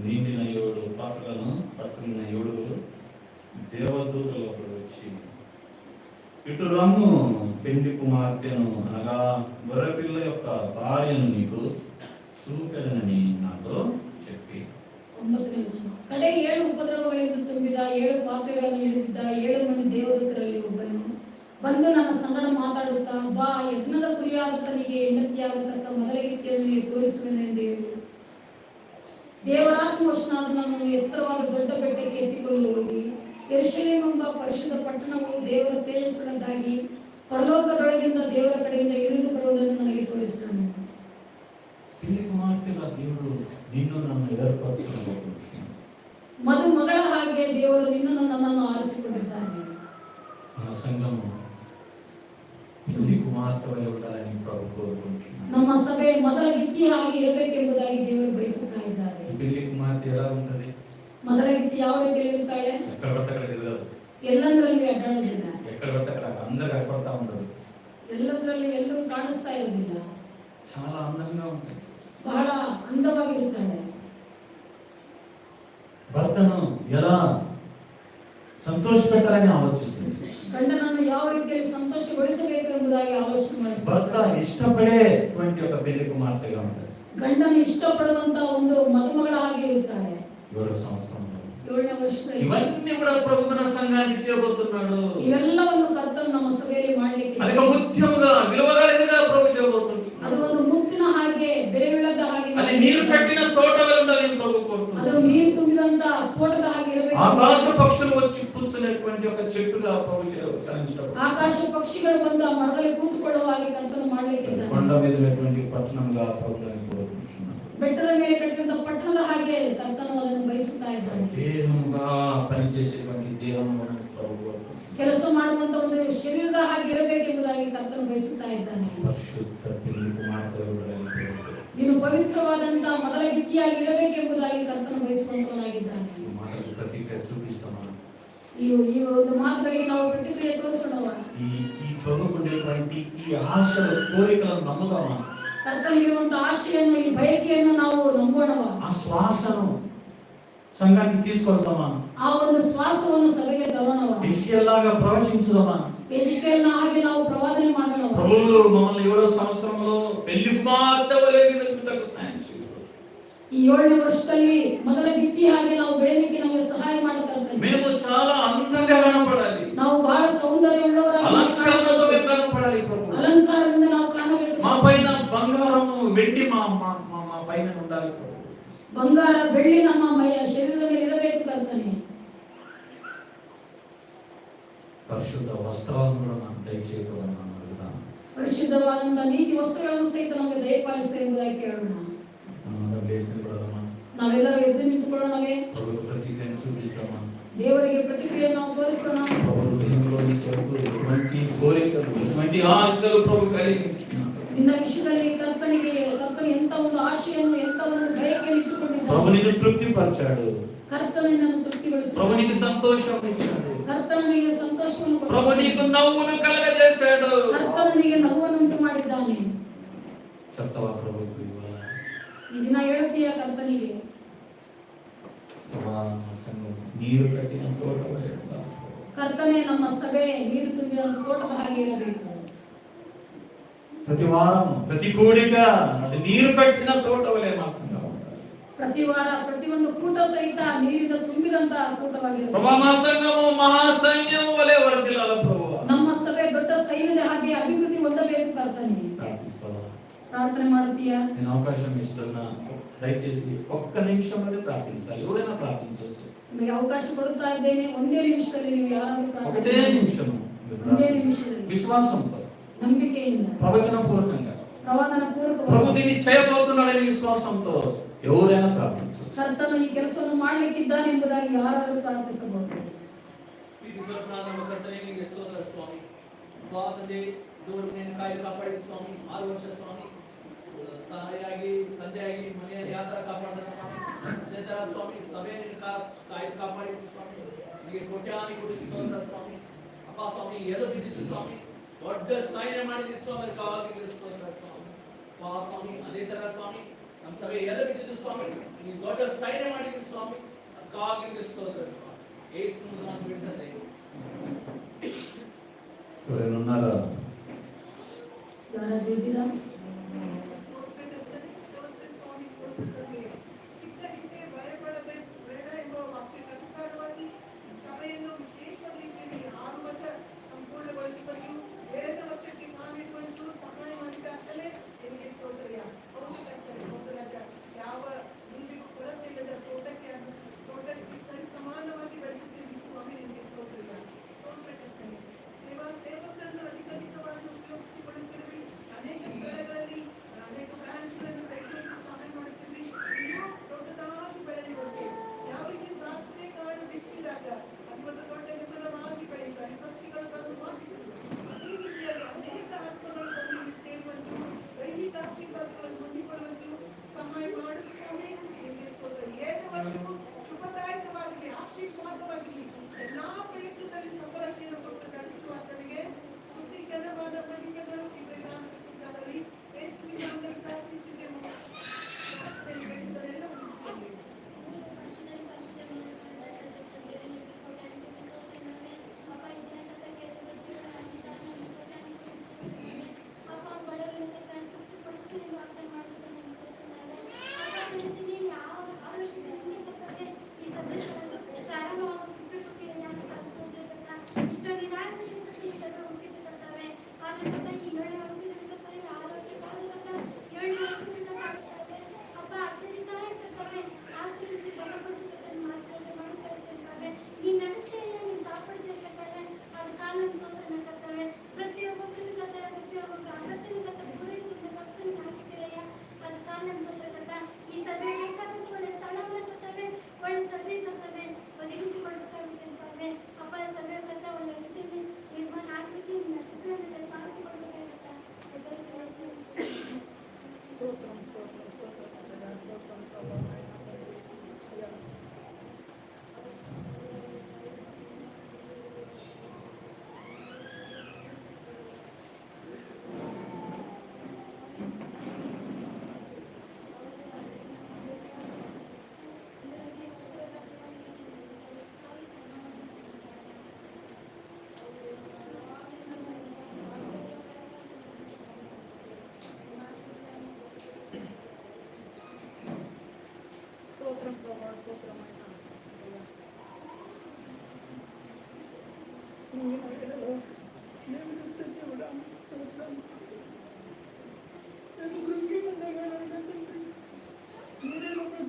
Speaker 1: నిండిన 7 పాత్రలను పట్టుకున్న 7 దేవదూతలు ఒకడు వచ్చి ఇటు రమ్ము పెండి కుమార్తెను అనగా గొర్రెపిల్ల యొక్క భార్యను నీకు చూపెదనని నాతో చెప్పి
Speaker 2: 9ನೇ ವಚನ. ಕಡೆ 7 ಉಪದ್ರವಗಳಿಂದ ತುಂಬಿದ 7 ಪಾತ್ರೆಗಳನ್ನು ಹಿಡಿದಿದ್ದ 7 ಮಂದಿ ದೇವದೂತರಲ್ಲಿ ಒಬ್ಬನು ಬಂದು ನನ್ನ ಸಂಗಡ ಮಾತಾಡುತ್ತಾ, ಬಾ, ಯಜ್ಞದ ಕುರಿಯಾದತನಿಗೆ ಹೆಂಡತಿಯಾಗತಕ್ಕ ಮೊದಲ ರೀತಿಯನ್ನು ನೀನು ತೋರಿಸುವೆನು ಎಂದು ಹೇಳಿ ದೇವರಾತ್ಮವಶನಾದ ನನ್ನನ್ನು ಎತ್ತರವಾದ ದೊಡ್ಡ ಬೆಟ್ಟಕ್ಕೆ ಎತ್ತಿಕೊಂಡು ಹೋಗಿ ಯೆರೂಸಲೇಮ್ ಎಂಬ ಪರಿಶುದ್ಧ ಪಟ್ಟಣವು ದೇವರ ತೇಜಸ್ಸುಳ್ಳದ್ದಾಗಿ ಪರಲೋಕದೊಳಗಿಂದ ದೇವರ ಕಡೆಯಿಂದ ಇಳಿದು ಬರುವುದನ್ನು ನನಗೆ ತೋರಿಸಿದನು.
Speaker 1: పెళ్లి కుమార్తెగా దేవుడు నిన్ను నన్ను ఏర్పరచుకోబోతున్నాడు.
Speaker 2: ಮದುಮಗಳ ಹಾಗೆ ದೇವರು ನಿನ್ನನ್ನು ನನ್ನನ್ನು ಆರಿಸಿಕೊಂಡಿದ್ದಾನೆ.
Speaker 1: మన సంఘము పెళ్లి కుమార్తె వలె ఉండాలని ప్రభు కోరుకుంటున్నాడు.
Speaker 2: ನಮ್ಮ ಸಭೆ ಮೊದಲ ಗಿತ್ತಿ ಹಾಗೆ ಇರಬೇಕೆಂಬುದಾಗಿ ದೇವರು ಬಯಸುತ್ತಾ ಇದ್ದಾರೆ.
Speaker 1: పెళ్లి కుమార్తె ఎలా ఉంటది?
Speaker 2: ಮೊದಲ ಗಿತ್ತಿ ಯಾವ ರೀತಿಯಲ್ಲಿ ಇರುತ್ತಾಳೆ?
Speaker 1: ఎక్కడ పడితే అక్కడ తిరగదు.
Speaker 2: ಎಲ್ಲಂದ್ರಲ್ಲಿ ಅಡ್ಡಾಡೋದಿಲ್ಲ.
Speaker 1: ఎక్కడ పడితే అక్కడ అందరికి అక్కడతా ఉండదు.
Speaker 2: ಎಲ್ಲದರಲ್ಲಿ ಎಲ್ಲರೂ ಕಾಣಿಸ್ತಾ ಇರೋದಿಲ್ಲ.
Speaker 1: చాలా అందంగా ఉంటుంది.
Speaker 2: ಬಹಳ ಅಂದವಾಗಿರುತ್ತಾಳೆ.
Speaker 1: భర్తను ఎలా సంతోషపెట్టాలని ఆలోచిస్తుంది.
Speaker 2: ಗಂಡನನ್ನು ಯಾವ ರೀತಿಯಲ್ಲಿ ಸಂತೋಷಗೊಳಿಸಬೇಕು ಎಂಬುದಾಗಿ ಆಲೋಚನೆ ಮಾಡುತ್ತಾರೆ.
Speaker 1: భర్త ఇష్టపడేటువంటి ఒక పెళ్లి కుమార్తెగా ఉంటుంది.
Speaker 2: ಗಂಡನು ಇಷ್ಟಪಡುವಂತ ಒಂದು ಮದುಮಗಳ ಹಾಗೆ ಇರುತ್ತಾಳೆ.
Speaker 1: 7వ సంవత్సరంలో
Speaker 2: 7ನೇ ವರ್ಷದಲ್ಲಿ
Speaker 1: ఇవన్నీ కూడా ప్రభు మన సంఘానికి ఇచ్చేబోతున్నాడు.
Speaker 2: ಇವೆಲ್ಲವನ್ನು ಕರ್ತನು ನಮ್ಮ ಸಭೆಯಲ್ಲಿ ಮಾಡಲಿಕ್ಕೆ
Speaker 1: అది ముఖ్యంగా విలువగలదిగా ప్రభు చేయబోతున్నాడు.
Speaker 2: ಅದು ಒಂದು ಮುತ್ತಿನ ಹಾಗೆ ಬೆಲೆಯುಳ್ಳದ ಹಾಗೆ
Speaker 1: అది నీరు కట్టిన తోట వలె ఉండాలని ప్రభు కోరుతున్నాడు.
Speaker 2: ಅದು ನೀರು ತುಂಬಿದಂತ ತೋಟದ ಹಾಗೆ ಇರಬೇಕು.
Speaker 1: ఆకాశ పక్షులు వచ్చి కూర్చునేటువంటి ఒక చెట్టుగా ప్రభు చలించాడు.
Speaker 2: ಆಕಾಶ ಪಕ್ಷಿಗಳು ಬಂದು ಆ ಮರದಲ್ಲಿ ಕೂತುಕೊಳ್ಳುವ ಹಾಗೆ ಕರ್ತನು ಮಾಡಲಿಕ್ಕೆ ಇದ್ದಾನೆ.
Speaker 1: కొండ మీద ఉన్నటువంటి పట్టణంగా ప్రభువుని కోరుకుంటున్నాడు.
Speaker 2: ಬೆಟ್ಟದ ಮೇಲೆ ಕಟ್ಟಿದಂತ ಪಟ್ಟಣದ ಹಾಗೆ ಕರ್ತನು ಅದನ್ನು ಬಯಸುತ್ತಾ ಇದ್ದಾನೆ.
Speaker 1: దేహముగా పనిచేసేటువంటి దేహము ప్రభు కోరుకుంటున్నాడు.
Speaker 2: ಕೆಲಸ ಮಾಡುವಂತ ಒಂದು ಶರೀರದ ಹಾಗೆ ಇರಬೇಕೆಂಬುದಾಗಿ ಕರ್ತನು ಬಯಸುತ್ತಾ ಇದ್ದಾನೆ.
Speaker 1: పరిశుద్ధ పెళ్లి కుమార్తె
Speaker 2: ನೀನು ಪವಿತ್ರವಾದಂತ ಮೊದಲ ಗಿತ್ತಿಯಾಗಿ ಇರಬೇಕೆಂಬುದಾಗಿ ಕರ್ತನು ಬಯಸುವಂತವನಾಗಿದ್ದಾನೆ.
Speaker 1: ఈ మాటకు ప్రతిక్రియ చూపిస్తామా?
Speaker 2: ಈ ಒಂದು ಮಾತುಗಳಿಗೆ ನಾವು ಪ್ರತಿಕ್ರಿಯೆ ತೋರಿಸೋಣವಾ?
Speaker 1: ఈ ప్రభువుకునేటువంటి ఈ ఆశల కోరికలను నమ్ముదామా?
Speaker 2: ಕರ್ತನಿಗಿರುವಂತ ಆಶೆಯನ್ನು ಈ ಬಯಕೆಯನ್ನು ನಾವು ನಂಬೋಣವಾ?
Speaker 1: ఆ శ్వాసను సంఘానికి తీసుకొస్తామా?
Speaker 2: ಆ ಒಂದು ಶ್ವಾಸವನ್ನು ಸಭೆಗೆ ತರೋಣವಾ?
Speaker 1: ఎలాగా ప్రవచించుదామా?
Speaker 2: ಯೆಹೆಜ್ಕೇಲನ ಹಾಗೆ ನಾವು ಪ್ರವಾದನೆ ಮಾಡೋಣವಾ?
Speaker 1: ప్రభువు మమ్మల్ని 7వ సంవత్సరంలో పెళ్లి కుమార్తె వలె నిలుపుటకు సహాయం చేయును.
Speaker 2: ಈ 7ನೇ ವರ್ಷದಲ್ಲಿ ಮೊದಲ ಗಿತ್ತಿ ಹಾಗೆ ನಾವು ಬೆಳೆಯಲಿಕ್ಕೆ ನಮಗೆ ಸಹಾಯ ಮಾಡುತ್ತಾರೆ.
Speaker 1: మేము చాలా అందంగా కనపడాలి.
Speaker 2: ನಾವು ಬಹಳ ಸೌಂದರ್ಯವುಳ್ಳವರಾಗಿ
Speaker 1: అలంకరణతో మేము కనపడాలి ప్రభు.
Speaker 2: ಅಲಂಕಾರದಿಂದ ನಾವು ಕಾಣಬೇಕು.
Speaker 1: మా పైన బంగారము వెండి మా పైన ఉండాలి ప్రభు.
Speaker 2: ಬಂಗಾರ ಬೆಳ್ಳಿ ನಮ್ಮ ಶರೀರದ ಮೇಲೆ ಇರಬೇಕು ಕರ್ತನೆ.
Speaker 1: పరిశుద్ధ వస్త్రాలను కూడా మనం దయచేయడం అడుగుతాను.
Speaker 2: ಪರಿಶುದ್ಧವಾದಂತ ನೀತಿ ವಸ್ತ್ರಗಳನ್ನು ಸಹಿತ ನಮಗೆ ದಯಪಾಲಿಸು ಎಂಬುದಾಗಿ ಕೇಳೋಣ.
Speaker 1: మనం లేచిన కూడా
Speaker 2: ನಾವೆಲ್ಲರೂ ಎದ್ದು ನಿಂತುಕೊಳ್ಳೋಣವೇ?
Speaker 1: ప్రభువు ప్రతిక్రియను చూపిస్తామా?
Speaker 2: ದೇವರಿಗೆ ಪ್ರತಿಕ್ರಿಯೆ ನಾವು ತೋರಿಸೋಣ.
Speaker 1: ప్రభు హృదయంలో ఎటువంటి కోరికలు ఎటువంటి ఆశలు ప్రభు కలిగి
Speaker 2: ನಿನ್ನ ವಿಷಯದಲ್ಲಿ ಕರ್ತನು ಎಂತ ಒಂದು ಆಶೆಯನ್ನು ಎಂತ ಒಂದು ಬಯಕೆಯನ್ನು
Speaker 1: ప్రభు
Speaker 2: ಇಟ್ಟುಕೊಂಡಿದ್ದಾನೆ.
Speaker 1: నిన్ను తృప్తిపరిచాడు.
Speaker 2: ಕರ್ತನು ನಿನ್ನನ್ನು
Speaker 1: ప్రభు
Speaker 2: ತೃಪ್ತಿಗೊಳಿಸಿದ್ದಾನೆ.
Speaker 1: నీకు సంతోషం ఇచ్చాడు.
Speaker 2: ಕರ್ತನು ನಿನಗೆ ಸಂತೋಷವನ್ನು
Speaker 1: ప్రభు
Speaker 2: ಕೊಟ್ಟಿದ್ದಾನೆ.
Speaker 1: నీకు నవ్వును కలగజేశాడు.
Speaker 2: ಕರ್ತನು ನಿನಗೆ ನಗುವನ್ನು ಉಂಟು ಮಾಡಿದ್ದಾನೆ.
Speaker 1: చెప్తావా ప్రభువుకు ఇవాళ?
Speaker 2: ಈ ದಿನ ಹೇಳ್ತೀಯ ಕರ್ತನಿಗೆ,
Speaker 1: ప్రభా, నా సంఘం నీరు కట్టిన తోట వలె ఉండాలి.
Speaker 2: ಕರ್ತನೇ ನಮ್ಮ ಸಭೆ ನೀರು ತುಂಬಿದ ತೋಟದ ಹಾಗೆ ಇರಬೇಕು.
Speaker 1: ప్రతి వారం ప్రతి కూడిక అది నీరు కట్టిన తోట వలె మా సంఘం ఉండాలి.
Speaker 2: ಪ್ರತಿ ವಾರ ಪ್ರತಿಯೊಂದು ಕೂಟ ಸಹಿತ ನೀರಿನ ತುಂಬಿದಂತಹ ಕೂಟವಾಗಿರುತ್ತೆ.
Speaker 1: ప్రభా మా సంఘము మహాసైన్యము వలె వర్ధిల్లాల ప్రభువా.
Speaker 2: ನಮ್ಮ ಸಭೆ ದೊಡ್ಡ ಸೈನ್ಯದ ಹಾಗೆ ಅಭಿವೃದ್ಧಿ ಹೊಂದಬೇಕು ಕರ್ತನೆ.
Speaker 1: ప్రార్థిస్తావా?
Speaker 2: ಪ್ರಾರ್ಥನೆ ಮಾಡುತ್ತೀಯಾ?
Speaker 1: నేను అవకాశం ఇస్తున్నా, దయచేసి ఒక్క నిమిషం అనేది ప్రార్థించాలి. ఎవరైనా ప్రార్థించవచ్చు.
Speaker 2: ನಿಮಗೆ ಅವಕಾಶ ಕೊಡುತ್ತಾ ಇದ್ದೇನೆ. ಒಂದೇ ನಿಮಿಷದಲ್ಲಿ ನೀವು ಯಾರಾದರೂ
Speaker 1: ఒకటే నిమిషం
Speaker 2: ಒಂದೇ ನಿಮಿಷದಲ್ಲಿ
Speaker 1: విశ్వాసంతో,
Speaker 2: ನಂಬಿಕೆಯಿಂದ,
Speaker 1: ప్రవచన పూర్వకంగా
Speaker 2: ಪ್ರವಾದನ
Speaker 1: ప్రభు
Speaker 2: ಪೂರ್ವಕವಾಗಿ
Speaker 1: దీన్ని చేయబోతున్నాడని విశ్వాసంతో ఎవరైనా ప్రార్థించవచ్చు.
Speaker 2: ಕರ್ತನು ಈ ಕೆಲಸವನ್ನು ಮಾಡಲಿಕ್ಕಿದ್ದಾನೆ ಎಂಬುದಾಗಿ ಯಾರಾದರೂ ಪ್ರಾರ್ಥಿಸಬಹುದು.
Speaker 4: ಪ್ರೀತಿ ಸ್ವರೂಪನಾದ ನಮ್ಮ ಕರ್ತನೇ, ನಿಮಗೆ ಸ್ತೋತ್ರ ಸ್ವಾಮಿ. ಅಪ್ಪಾ ತಂದೆ, ದೇವರು ನಿನ್ನ ಕಾಯ್ದು ಕಾಪಾಡಿದ ಸ್ವಾಮಿ. 6 ವರ್ಷ ಸ್ವಾಮಿ ತಾಯಿಯಾಗಿ ತಂದೆಯಾಗಿ ಮನೆಯಲ್ಲಿ ಯಾವ ತರ ಕಾಪಾಡಿದ ಸ್ವಾಮಿ, ಅದೇ ತರ ಸ್ವಾಮಿ ಸಭೆ ನಿನ್ನ ಕಾಯ್ದು ಕಾಪಾಡಿದ ಸ್ವಾಮಿ. ನಿಮಗೆ ಕೋಟ್ಯಾನಿ ಕೋಟಿ ಸ್ತೋತ್ರ ಸ್ವಾಮಿ. ಅಪ್ಪ ಸ್ವಾಮಿ ಎದು ಬಿದ್ದಿದ್ದು ಸ್ವಾಮಿ, ದೊಡ್ಡ ಸೈನ್ಯ ಮಾಡಿದ ಸ್ವಾಮಿ, ಅದಕ್ಕಾಗಿ ಸ್ತೋತ್ರ ಸ್ವಾಮಿ. ಅಪ್ಪ ಸ್ವಾಮಿ ಅದೇ ತರ ಸ್ವಾಮಿ ನಮ್ಮ ಸಭೆ ಎದು ಬಿದ್ದಿದ್ದು ಸ್ವಾಮಿ, ನೀವು ದೊಡ್ಡ ಸೈನ್ಯ ಮಾಡಿದ ಸ್ವಾಮಿ, ಅದಕ್ಕಾಗಿ ಸ್ತೋತ್ರ ಸ್ವಾಮಿ. ಯೇಸು ನಾಮದಲ್ಲಿ ಬಿಡುತ್ತೇನೆ.
Speaker 1: ఎవరైనా ఉన్నారా?
Speaker 2: ಯಾರಾದರೂ ಇದ್ದೀರಾ?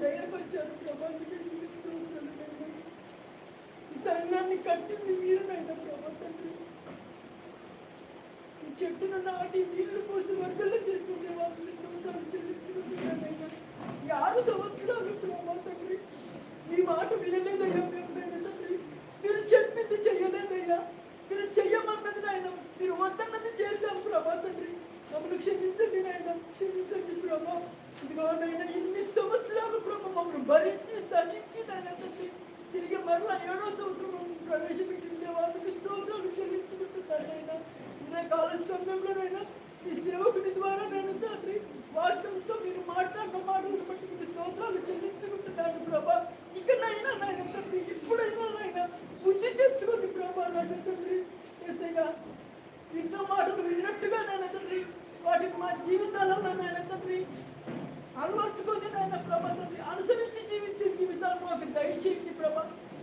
Speaker 6: ధైర్యపరిచారు ప్రభా, ఈ సంఘాన్ని కట్టింది మీరునైనా ప్రభా తండ్రి. ఈ చెట్టును నాటి నీళ్లు పోసి వర్గలు చేసుకుంటే వాళ్ళు స్తోత్రాలు చెల్లించుకుంటున్నానైనా. 6 సంవత్సరాలు ప్రభా తండ్రి మీ మాట వినలేదయ్యా మేము తండ్రి. మీరు చెప్పింది చెయ్యలేదయ్యా. మీరు చెయ్యమన్నది నాయన, మీరు వద్దన్నది చేశాం ప్రభా తండ్రి. మమ్మల్ని క్షమించండి నాయన, క్షమించండి ప్రభా. ఇదిగో నాయన ఇన్ని సంవత్సరాలు ప్రభా మమ్మల్ని భరించి సహించి నాయన తండ్రి తిరిగి మరలా 7వ సంవత్సరం ప్రవేశపెట్టిందే వాళ్ళకి స్తోత్రాలు చెల్లించుకుంటున్నానైనా. ఇదే కాల సమయంలోనైనా ఈ సేవకుని ద్వారా నేను తండ్రి వాక్యంతో మీరు మాట్లాడిన మాటలను బట్టి మీకు స్తోత్రాలు చెల్లించుకుంటున్నాను ప్రభా. ఇకనైనా నాయన తండ్రి, ఇప్పుడైనా నాయన బుద్ధి తెచ్చుకోండి ప్రభా నాయన తండ్రి. యేసయ్యా విన్న మాటలు విన్నట్టుగా నాయన తండ్రి వాటిని మా జీవితాలలో నాయన తండ్రి అలవర్చుకొని నాయన ప్రభా తండ్రి అనుసరించి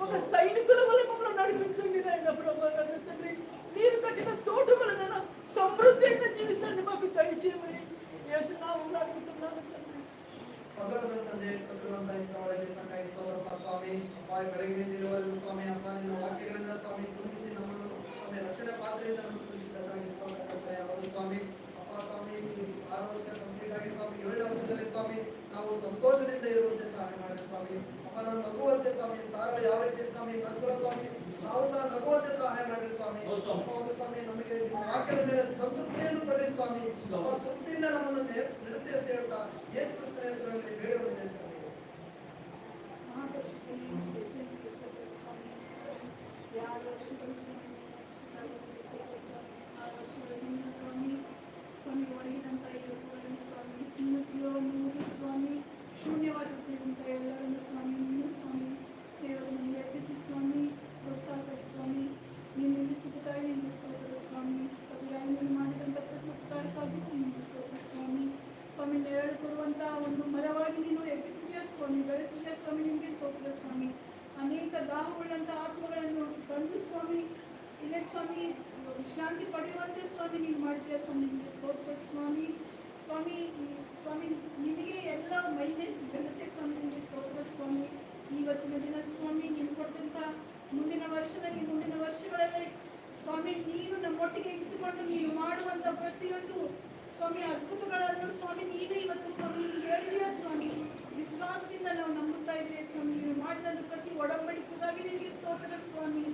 Speaker 6: ఒక సైనికుల వల్ల మమ్మల్ని నడిపించండి నాయన ప్రభా నాయన తండ్రి. మీరు కట్టిన తోట వలన సమృద్ధి అయిన జీవితాన్ని మాకు దయచేయమని యేసు నామములో అడుగుతున్నాను తండ్రి.
Speaker 7: ಪಕ್ಕದ ತಂದೆ ಕೊಟ್ಟಿರುವಂತ ಇಂಥ ಒಳ್ಳೆ ದಿವಸಕ್ಕಾಗಿ ಸ್ತೋತ್ರಪ್ಪ ಸ್ವಾಮಿ. ಅಪ್ಪ ಬೆಳಗಿನಿಂದ ಇರುವವರೆಗೂ ಸ್ವಾಮಿ ಅಪ್ಪ ನಿನ್ನ ವಾಕ್ಯಗಳಿಂದ ಸ್ವಾಮಿ ತುಂಬಿಸಿ ನಮ್ಮನ್ನು ಸ್ವಾಮಿ ರಕ್ಷಣೆ ಪಾತ್ರೆಯಿಂದ ನಮ್ಮನ್ನು ತುಂಬಿಸಿದ್ದಕ್ಕಾಗಿ ಸ್ತೋತ್ರ ಹೌದು ಸ್ವಾಮಿ. ಅಪ್ಪ ಸ್ವಾಮಿ 6 ವರ್ಷ ಕಂಪ್ಲೀಟ್ ಆಗಿ ಸ್ವಾಮಿ 7ನೇ ವರ್ಷದಲ್ಲಿ ಸ್ವಾಮಿ ನಾವು ಸಂತೋಷದಿಂದ ಇರುವಂತೆ ಸಹಾಯ ಮಾಡಿ ಸ್ವಾಮಿ. ಅಪ್ಪ ನಾನು ನಗುವಂತೆ ಸ್ವಾಮಿ ಸಾರಗಳು ಯಾವ ರೀತಿ ಸ್ವಾಮಿ ನಗುವ ಸ್ವಾಮಿ ನಾವು ಸಹ ನಗುವಂತೆ ಸಹಾಯ ಮಾಡಿ ಸ್ವಾಮಿ. ಹೌದು ಸ್ವಾಮಿ ನಮಗೆ ನಿಮ್ಮ ವಾಕ್ಯದ ಮೇಲೆ ಸಂತೃಪ್ತಿಯನ್ನು ಕೊಡಿ ಸ್ವಾಮಿ. ಅಪ್ಪ ತೃಪ್ತಿಯಿಂದ ನಮ್ಮನ್ನು ನಡೆಸಿ ಅಂತ ಹೇಳ್ತಾ ಯೇಸು ಕ್ರಿಸ್ತನ ಹೆಸರಲ್ಲಿ ಬೇಡುವುದಿದೆ ಸ್ವಾಮಿ.
Speaker 6: ಸ್ವಾಮಿ ಒಣಗಿದಂಥ ಎಲುಬುಗಳನ್ನು ಸ್ವಾಮಿ ನಿಮ್ಮ ಜೀವವನ್ನು ಮೂಡಿ ಸ್ವಾಮಿ ಶೂನ್ಯವಾಗಿರುತ್ತಿರುವಂಥ ಎಲ್ಲರನ್ನು ಸ್ವಾಮಿ ನೀವು ಸ್ವಾಮಿ ಸೇವೆಯನ್ನು ಎಬ್ಬಿಸಿ ಸ್ವಾಮಿ ಪ್ರೋತ್ಸಾಹಪಡಿ ಸ್ವಾಮಿ ನೀವು ನಿಲ್ಲಿಸಿದ್ದಕ್ಕಾಗಿ ನಿಲ್ಲಿಸ್ಕೊಳ್ತಾರೆ ಸ್ವಾಮಿ. ಸಭೆಗಾಗಿ ನೀವು ಮಾಡಿದಂಥ ಪ್ರತಿ ಉಪಕಾರಕ್ಕಾಗಿ ನಿಲ್ಲಿಸ್ಕೊಳ್ತಾರೆ ಸ್ವಾಮಿ. ಸ್ವಾಮಿ ನೆರಳು ಕೊಡುವಂಥ ಒಂದು ಮರವಾಗಿ ನೀನು ಎಬ್ಬಿಸಿದೆಯಾ ಸ್ವಾಮಿ, ಬೆಳೆಸಿದೆಯಾ ಸ್ವಾಮಿ, ನಿಮಗೆ ಸ್ತೋತ್ರ ಸ್ವಾಮಿ. ಅನೇಕ ದಾಹವುಳ್ಳಂಥ ಆತ್ಮಗಳನ್ನು ಕಂಡು ಸ್ವಾಮಿ ಇಲ್ಲೇ ಸ್ವಾಮಿ ವಿಶ್ರಾಂತಿ ಪಡೆಯುವಂತೆ ಸ್ವಾಮಿ ನೀವು ಮಾಡ್ತೀಯ ಸ್ವಾಮಿ, ನಿಮಗೆ ಸ್ತೋತ್ರ ಸ್ವಾಮಿ. ಸ್ವಾಮಿ ಸ್ವಾಮಿ ನಿನಗೆ ಎಲ್ಲ ಮಹಿಮೆ ಸಿಗತ್ತೆ ಸ್ವಾಮಿ, ನಿಮಗೆ ಸ್ತೋತ್ರ ಸ್ವಾಮಿ. ಇವತ್ತಿನ ದಿನ ಸ್ವಾಮಿ ನೀನು ಕೊಟ್ಟಂಥ ಮುಂದಿನ ವರ್ಷಗಳಲ್ಲಿ ಸ್ವಾಮಿ ನೀನು ನಮ್ಮೊಟ್ಟಿಗೆ ಇದ್ದುಕೊಂಡು ನೀನು ಮಾಡುವಂಥ ಪ್ರತಿಯೊಂದು ಸ್ವಾಮಿ ಅದ್ಭುತಗಳನ್ನು ಸ್ವಾಮಿ ನೀನೇ ಇವತ್ತು ಸ್ವಾಮಿ ಹೇಳಿದೆಯಾ ಸ್ವಾಮಿ. ವಿಶ್ವಾಸದಿಂದ ನಾವು ನಂಬುತ್ತಾ ಇದ್ದೇವೆ ಸ್ವಾಮಿ. ನೀವು ಮಾಡಿದಂಥ ಪ್ರತಿ ಒಡಂಬಡಿಕೆಗಾಗಿ ನಿನಗೆ ಸ್ತೋತ್ರ ಸ್ವಾಮಿ.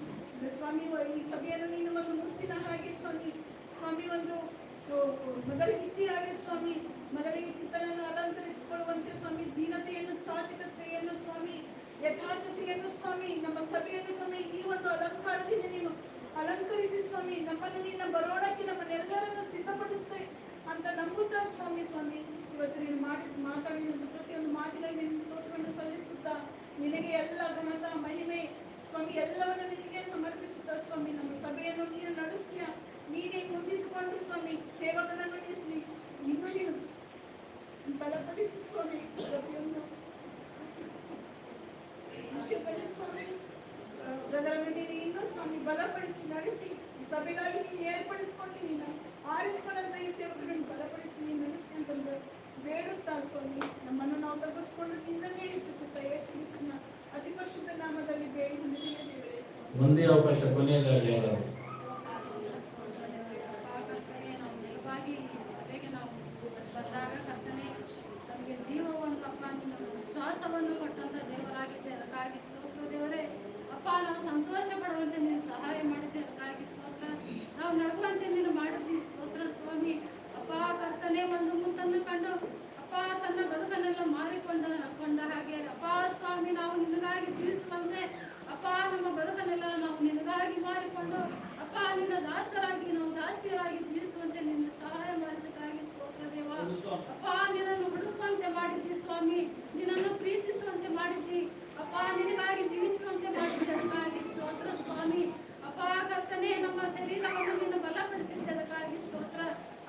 Speaker 6: ಸ್ವಾಮಿ ಈ ಸಭೆಯನ್ನು ನೀನು ಒಂದು ಮುತ್ತಿನ ಹಾಗೆ ಸ್ವಾಮಿ ಒಂದು ಮೊದಲಿಗಿತ್ತಿ ಹಾಗೆ ಸ್ವಾಮಿ ಮೊದಲಿಗೆ ಚಿತ್ತನನ್ನು ಅಲಂಕರಿಸಿಕೊಳ್ಳುವಂತೆ ಸ್ವಾಮಿ ದೀನತೆಯನ್ನು ಸಾತ್ವಿಕತೆಯನ್ನು ಸ್ವಾಮಿ ಯಥಾರ್ಥತೆಯನ್ನು ಸ್ವಾಮಿ ನಮ್ಮ ಸಭೆಯನ್ನು ಸ್ವಾಮಿ ಈ ಒಂದು ಅಲಂಕಾರದಿಂದ ನೀನು ಅಲಂಕರಿಸಿ ಸ್ವಾಮಿ ನಮ್ಮನ್ನು ನಿನ್ನ ಬರೋಣಕ್ಕೆ ನಮ್ಮನ್ನೆಲ್ಲರನ್ನು ಸಿದ್ಧಪಡಿಸ್ತೇವೆ ಅಂತ ನಂಬುತ್ತಾ ಸ್ವಾಮಿ. ಇವತ್ತು ನೀನು ಮಾತಾಡಿದ ಪ್ರತಿಯೊಂದು ಮಾತಿನಲ್ಲಿ ನಿನ್ನ ಸ್ತೋತ್ರವನ್ನು ಸಲ್ಲಿಸುತ್ತಾ ನಿನಗೆ ಎಲ್ಲ ಘನತ ಮಹಿಮೆ ಸ್ವಾಮಿ ಎಲ್ಲವನ್ನು ನಿನಗೆ ಸಮರ್ಪಿಸುತ್ತಾ ಸ್ವಾಮಿ. ನಮ್ಮ ಸಭೆಯನ್ನು ನೀನು ನಡೆಸ್ತೀಯ, ನೀನೇ ಮುಂದಿಟ್ಟುಕೊಂಡು ಸ್ವಾಮಿ ಸೇವಕನನ್ನು ನಿಲ್ಲಿಸಿ ಇನ್ನು ನೀನು ಬಲಪಡಿಸಿ ಸ್ವಾಮಿ. ಪ್ರತಿಯೊಂದು ವಿಷಯದಲ್ಲಿ ಸ್ವಾಮಿ ಬ್ರದರನ್ನು ನೀನು ಇನ್ನೂ ಸ್ವಾಮಿ ಬಲಪಡಿಸಿ ನಡೆಸಿ ಈ ಸಭೆಗಾಗಿ ನೀನು ಏರ್ಪಡಿಸಿಕೊಂಡು ನೀನು ಆರಿಸಿಕೊಂಡಂತ ಈ ಸೇವಕರನ್ನು ಬಲಪಡಿಸಿ ನೀನು ನಡೆಸಿ ಅಂತಂದ್ರೆ ಬೇಡುತ್ತಾ ಸ್ವಾಮಿ ನಮ್ಮನ್ನು ನಾವು ತಪ್ಪಿಸ್ಕೊಂಡು ನಿನ್ನನ್ನೇ ಹೆಚ್ಚಿಸುತ್ತಾ ಯೇಸು ಕ್ರಿಸ್ತನ ಅತಿ ಪರಿಶುದ್ಧ ನಾಮದಲ್ಲಿ ಬೇಡಿ ಹೊಂದಿದ್ದೇವೆ.
Speaker 1: ಒಂದೇ ಅವಕಾಶ ಕೊನೆಯದಾಗಿ ಯಾರಾದ್ರು
Speaker 3: ಸಭೆಗೆ ನಾವು ಬಂದಾಗ ಕರ್ತನೆ ನಮಗೆ ಜೀವವನ್ನು ಅಪ್ಪ ವಿಶ್ವಾಸವನ್ನು ಕೊಟ್ಟಂತ ದೇವರಾಗಿದ್ದೆ ಅದಕ್ಕಾಗಿ ಸ್ತೋತ್ರ ದೇವರೇ. ಅಪ್ಪ ನಾವು ಸಂತೋಷ ಪಡುವಂತೆ ನೀನು ಸಹಾಯ ಮಾಡಿದ್ದೆ ಅದಕ್ಕಾಗಿ ಸ್ತೋತ್ರ. ನಾವು ನಗುವಂತೆ ನೀನು ಮಾಡಿದ್ದಿ ಸ್ತೋತ್ರ ಸ್ವಾಮಿ. ಅಪ್ಪ ಕರ್ತನೆ ಒಂದು ಮುತ್ತನ್ನು ಕಂಡು ಅಪ್ಪ ತನ್ನ ಬದುಕನ್ನೆಲ್ಲ ಮಾರಿಕೊಂಡ ಹಾಗೆ ಅಪ್ಪ ಸ್ವಾಮಿ ನಾವು ನಿನಗಾಗಿ ಜೀವಿಸುವಂತೆ ಅಪ್ಪ ನಮ್ಮ ಬದುಕನ್ನೆಲ್ಲ ನಾವು ನಿನಗಾಗಿ ಮಾರಿಕೊಂಡು ಅಪ್ಪ ನಿನ್ನ ದಾಸರಾಗಿ ನಾವು ದಾಸಿಯರಾಗಿ ಜೀವಿಸುವಂತೆ ನಿನ್ನ ಸಹಾಯ ಮಾಡಿದ್ದಕ್ಕಾಗಿ ಸ್ತೋತ್ರ ದೇವ. ಅಪ್ಪ ನಿನ್ನನ್ನು ಹುಡುಕುವಂತೆ ಮಾಡಿದ್ದಿ ಸ್ವಾಮಿ, ನಿನ್ನನ್ನು ಪ್ರೀತಿಸುವಂತೆ ಮಾಡಿದ್ದಿ ಅಪ್ಪ, ನಿನಗಾಗಿ ಜೀವಿಸುವಂತೆ ಮಾಡಿದ್ದಿ ಅದಕ್ಕಾಗಿ ಸ್ತೋತ್ರ ಸ್ವಾಮಿ. ಅಪ್ಪ ಕರ್ತನೆ ನಮ್ಮ ಶರೀರವನ್ನು ನಿನ್ನ ಬಲಪಡಿಸಿದ್ದೆ ಅದಕ್ಕಾಗಿ ಸ್ತೋತ್ರ.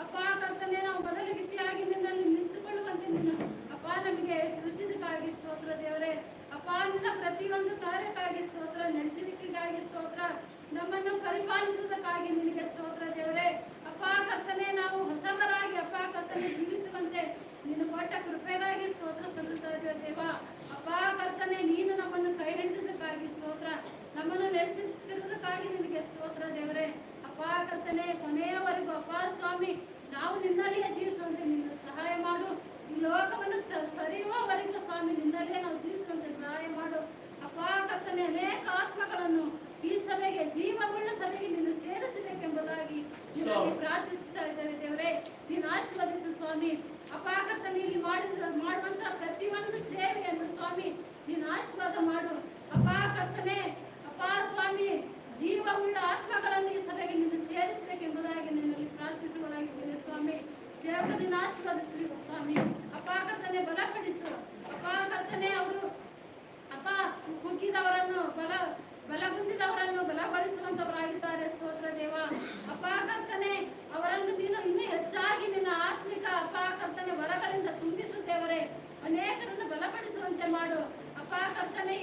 Speaker 3: ಅಪ್ಪ ಕರ್ತನೆ ನಾವು ಬದಲಿಗಿತ್ತಿಯಾಗಿ ನಿನ್ನಲ್ಲಿ ನಿಂತುಕೊಳ್ಳುವಂತೆ ನಿನ್ನ ಅಪ್ಪ ನಮಗೆ ತಿಳಿಸಿದಕ್ಕಾಗಿ ಸ್ತೋತ್ರ ದೇವರೇ. ಅಪ್ಪ ನಿನ್ನ ಪ್ರತಿಯೊಂದು ಕಾರ್ಯಕ್ಕಾಗಿ ಸ್ತೋತ್ರ, ನಡೆಸುವಿಕೆಗಾಗಿ ಸ್ತೋತ್ರ, ನಮ್ಮನ್ನು ಪರಿಪಾಲಿಸುವುದಕ್ಕಾಗಿ ನಿನಗೆ ಸ್ತೋತ್ರ ದೇವರೇ. ಅಪ್ಪ ಕರ್ತನೆ ನಾವು ಹೊಸವರಾಗಿ ಅಪ್ಪ ಕರ್ತನೆ ಜೀವಿಸುವಂತೆ ನೀನು ಕೊಟ್ಟ ಕೃಪೆಗಾಗಿ ಸ್ತೋತ್ರ ಸಲ್ಲಿಸ್ತಾ ಇದ್ದೇವೆ ದೇವ. ಅಪ್ಪ ಕರ್ತನೆ ನೀನು ನಮ್ಮನ್ನು ಕೈ ಹಿಡಿದಕ್ಕಾಗಿ ಸ್ತೋತ್ರ, ನಮ್ಮನ್ನು ನಡೆಸುತ್ತಿರುವುದಕ್ಕಾಗಿ ನಿನಗೆ ಸ್ತೋತ್ರ ದೇವರೇ. ಅಪ್ಪ ಕರ್ತನೆ ಕೊನೆಯವರೆಗೂ ಅಪ್ಪ ಸ್ವಾಮಿ ನಾವು ನಿನ್ನಲ್ಲಿಯೇ ಜೀವಿಸುವಂತೆ ನಿನ್ನ ಸಹಾಯ ಮಾಡು. ಈ ಲೋಕವನ್ನು ತೊರೆಯುವವರೆಗೂ ಸ್ವಾಮಿ ನಿನ್ನಲ್ಲೇ ನಾವು ಜೀವಿಸುವಂತೆ ಸಹಾಯ ಮಾಡು. ಅಪ್ಪ ಕರ್ತನೆ ಅನೇಕ ಆತ್ಮಗಳನ್ನು ಈ ಸಭೆಗೆ ಜೀವವುಳ್ಳ ಸಭೆಗೆ ನೀನು ಸೇರಿಸಬೇಕೆಂಬುದಾಗಿ ನಿನ್ನಲ್ಲಿ ಪ್ರಾರ್ಥಿಸುತ್ತಾ ಇದ್ದೇವೆ ದೇವರೇ. ನೀನು ಆಶೀರ್ವದಿಸು ಸ್ವಾಮಿ. ಅಪ್ಪ ಕರ್ತನೆ ಇಲ್ಲಿ ಮಾಡುವಂತ ಪ್ರತಿಯೊಂದು ಸೇವೆಯನ್ನು ಸ್ವಾಮಿ ನೀನು ಆಶೀರ್ವಾದ ಮಾಡು. ಅಪ್ಪ ಕರ್ತನೆ ಅಪ್ಪ ಸ್ವಾಮಿ ಜೀವವುಳ್ಳ ಆತ್ಮಗಳನ್ನು ಈ ಸಭೆಗೆ ನೀನು ಸೇರಿಸಬೇಕೆಂಬುದಾಗಿ ನಿನ್ನಲ್ಲಿ ಪ್ರಾರ್ಥಿಸುವುದಾಗಿದ್ದೇವೆ ಸ್ವಾಮಿ. ಸೇವಕರನ್ನು ಆಶೀರ್ವದಿಸು ಸ್ವಾಮಿ. ಅಪ್ಪ ಕರ್ತನೆ ಬಲಪಡಿಸು. ಅಪ್ಪ ಕರ್ತನೆ ಅವರು ಅಪ್ಪ ಕುಗ್ಗಿದವರನ್ನು ಬಲಗುಂದಿದವರನ್ನು ಬಲಪಡಿಸುವಂತವರಾಗಿದ್ದಾರೆ ಸ್ತೋತ್ರ ದೇವ. ಅಪ್ಪ ಕರ್ತನೆ ಅವರನ್ನು ನೀನು ಇನ್ನೂ ಹೆಚ್ಚಾಗಿ ನಿನ್ನ ಆತ್ಮಿಕ ಅಪ್ಪ ಕರ್ತನೆ ವರಗಳಿಂದ ತುಂಬಿಸುತ್ತೇವರೇ. ಅನೇಕರನ್ನು ಬಲಪಡಿಸುವಂತೆ ಮಾಡು. ಅಪ್ಪ ಕರ್ತನೆ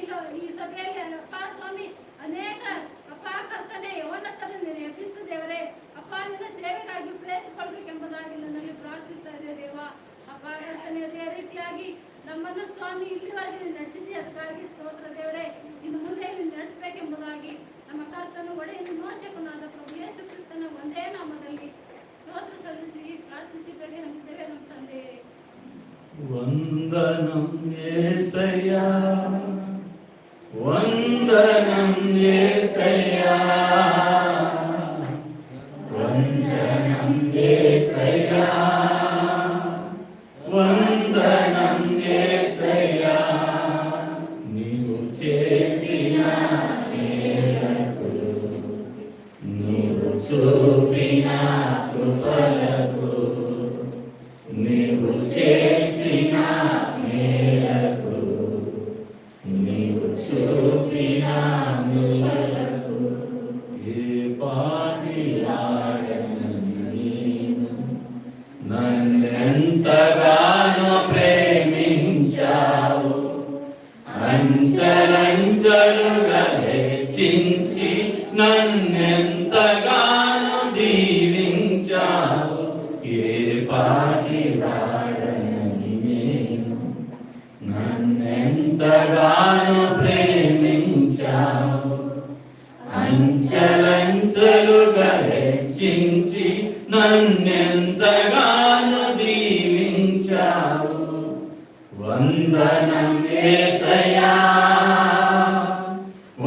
Speaker 3: ಈ ಸಭೆಯಲ್ಲಿ ಅಪ್ಪ ಕೊಡಬೇಕೆಂಬುದಾಗಿ ನನ್ನಲ್ಲಿ ಪ್ರಾರ್ಥಿಸ್ತಾ ಇದೆ ದೇವ. ಅಪ್ಪ ಕರ್ತನೇ, ಅದೇ ರೀತಿಯಾಗಿ ನಮ್ಮನ್ನು ಸ್ವಾಮಿ ಇಲ್ಲಿವರೆಗೆ ನೀನು ನಡೆಸಿದ್ದೆ, ಅದಕ್ಕಾಗಿ ಸ್ತೋತ್ರ ದೇವರೇ. ಇನ್ನು ಮುಂದೆ ನೀನು ನಡೆಸಬೇಕೆಂಬುದಾಗಿ ನಮ್ಮ ಕರ್ತನು ಒಡೆಯನು ಮೋಚಕನಾದ ಪ್ರಭು ಯೇಸು ಕ್ರಿಸ್ತನ ಒಂದೇ ನಾಮದಲ್ಲಿ ಸ್ತೋತ್ರ ಸಲ್ಲಿಸಿ ಪ್ರಾರ್ಥಿಸಿ ಬೇಡಿ ಹೊಂದಿದ್ದೇವೆ ನಮ್ಮ ತಂದೆ.
Speaker 1: ವಂದನಂ యేసయ్యా, ವಂದನಂ యేసయ్యా, ವಂದನಂ యేసయ్యా, వందనం యేసయ్యా. నీవు చేసిన మేలకు, నీవు చూపిన కృపలకు, నీవు చేసిన మేలకు, నీవు చూపిన మేలకు ఏ పాటి వాడను నేను, నన్నెంతగానో ప్రేమించావు, అంచలంచలుగా హెచ్చించి నన్నెంతగానో దీవించావు. ఏ పాటి వాడనని నేను, నన్నెంతగానో ప్రేమించావు, అంచలంచలుగా హెచ్చించి నన్నెంతగానో దీవించావు. వందనం యేసయ్యా,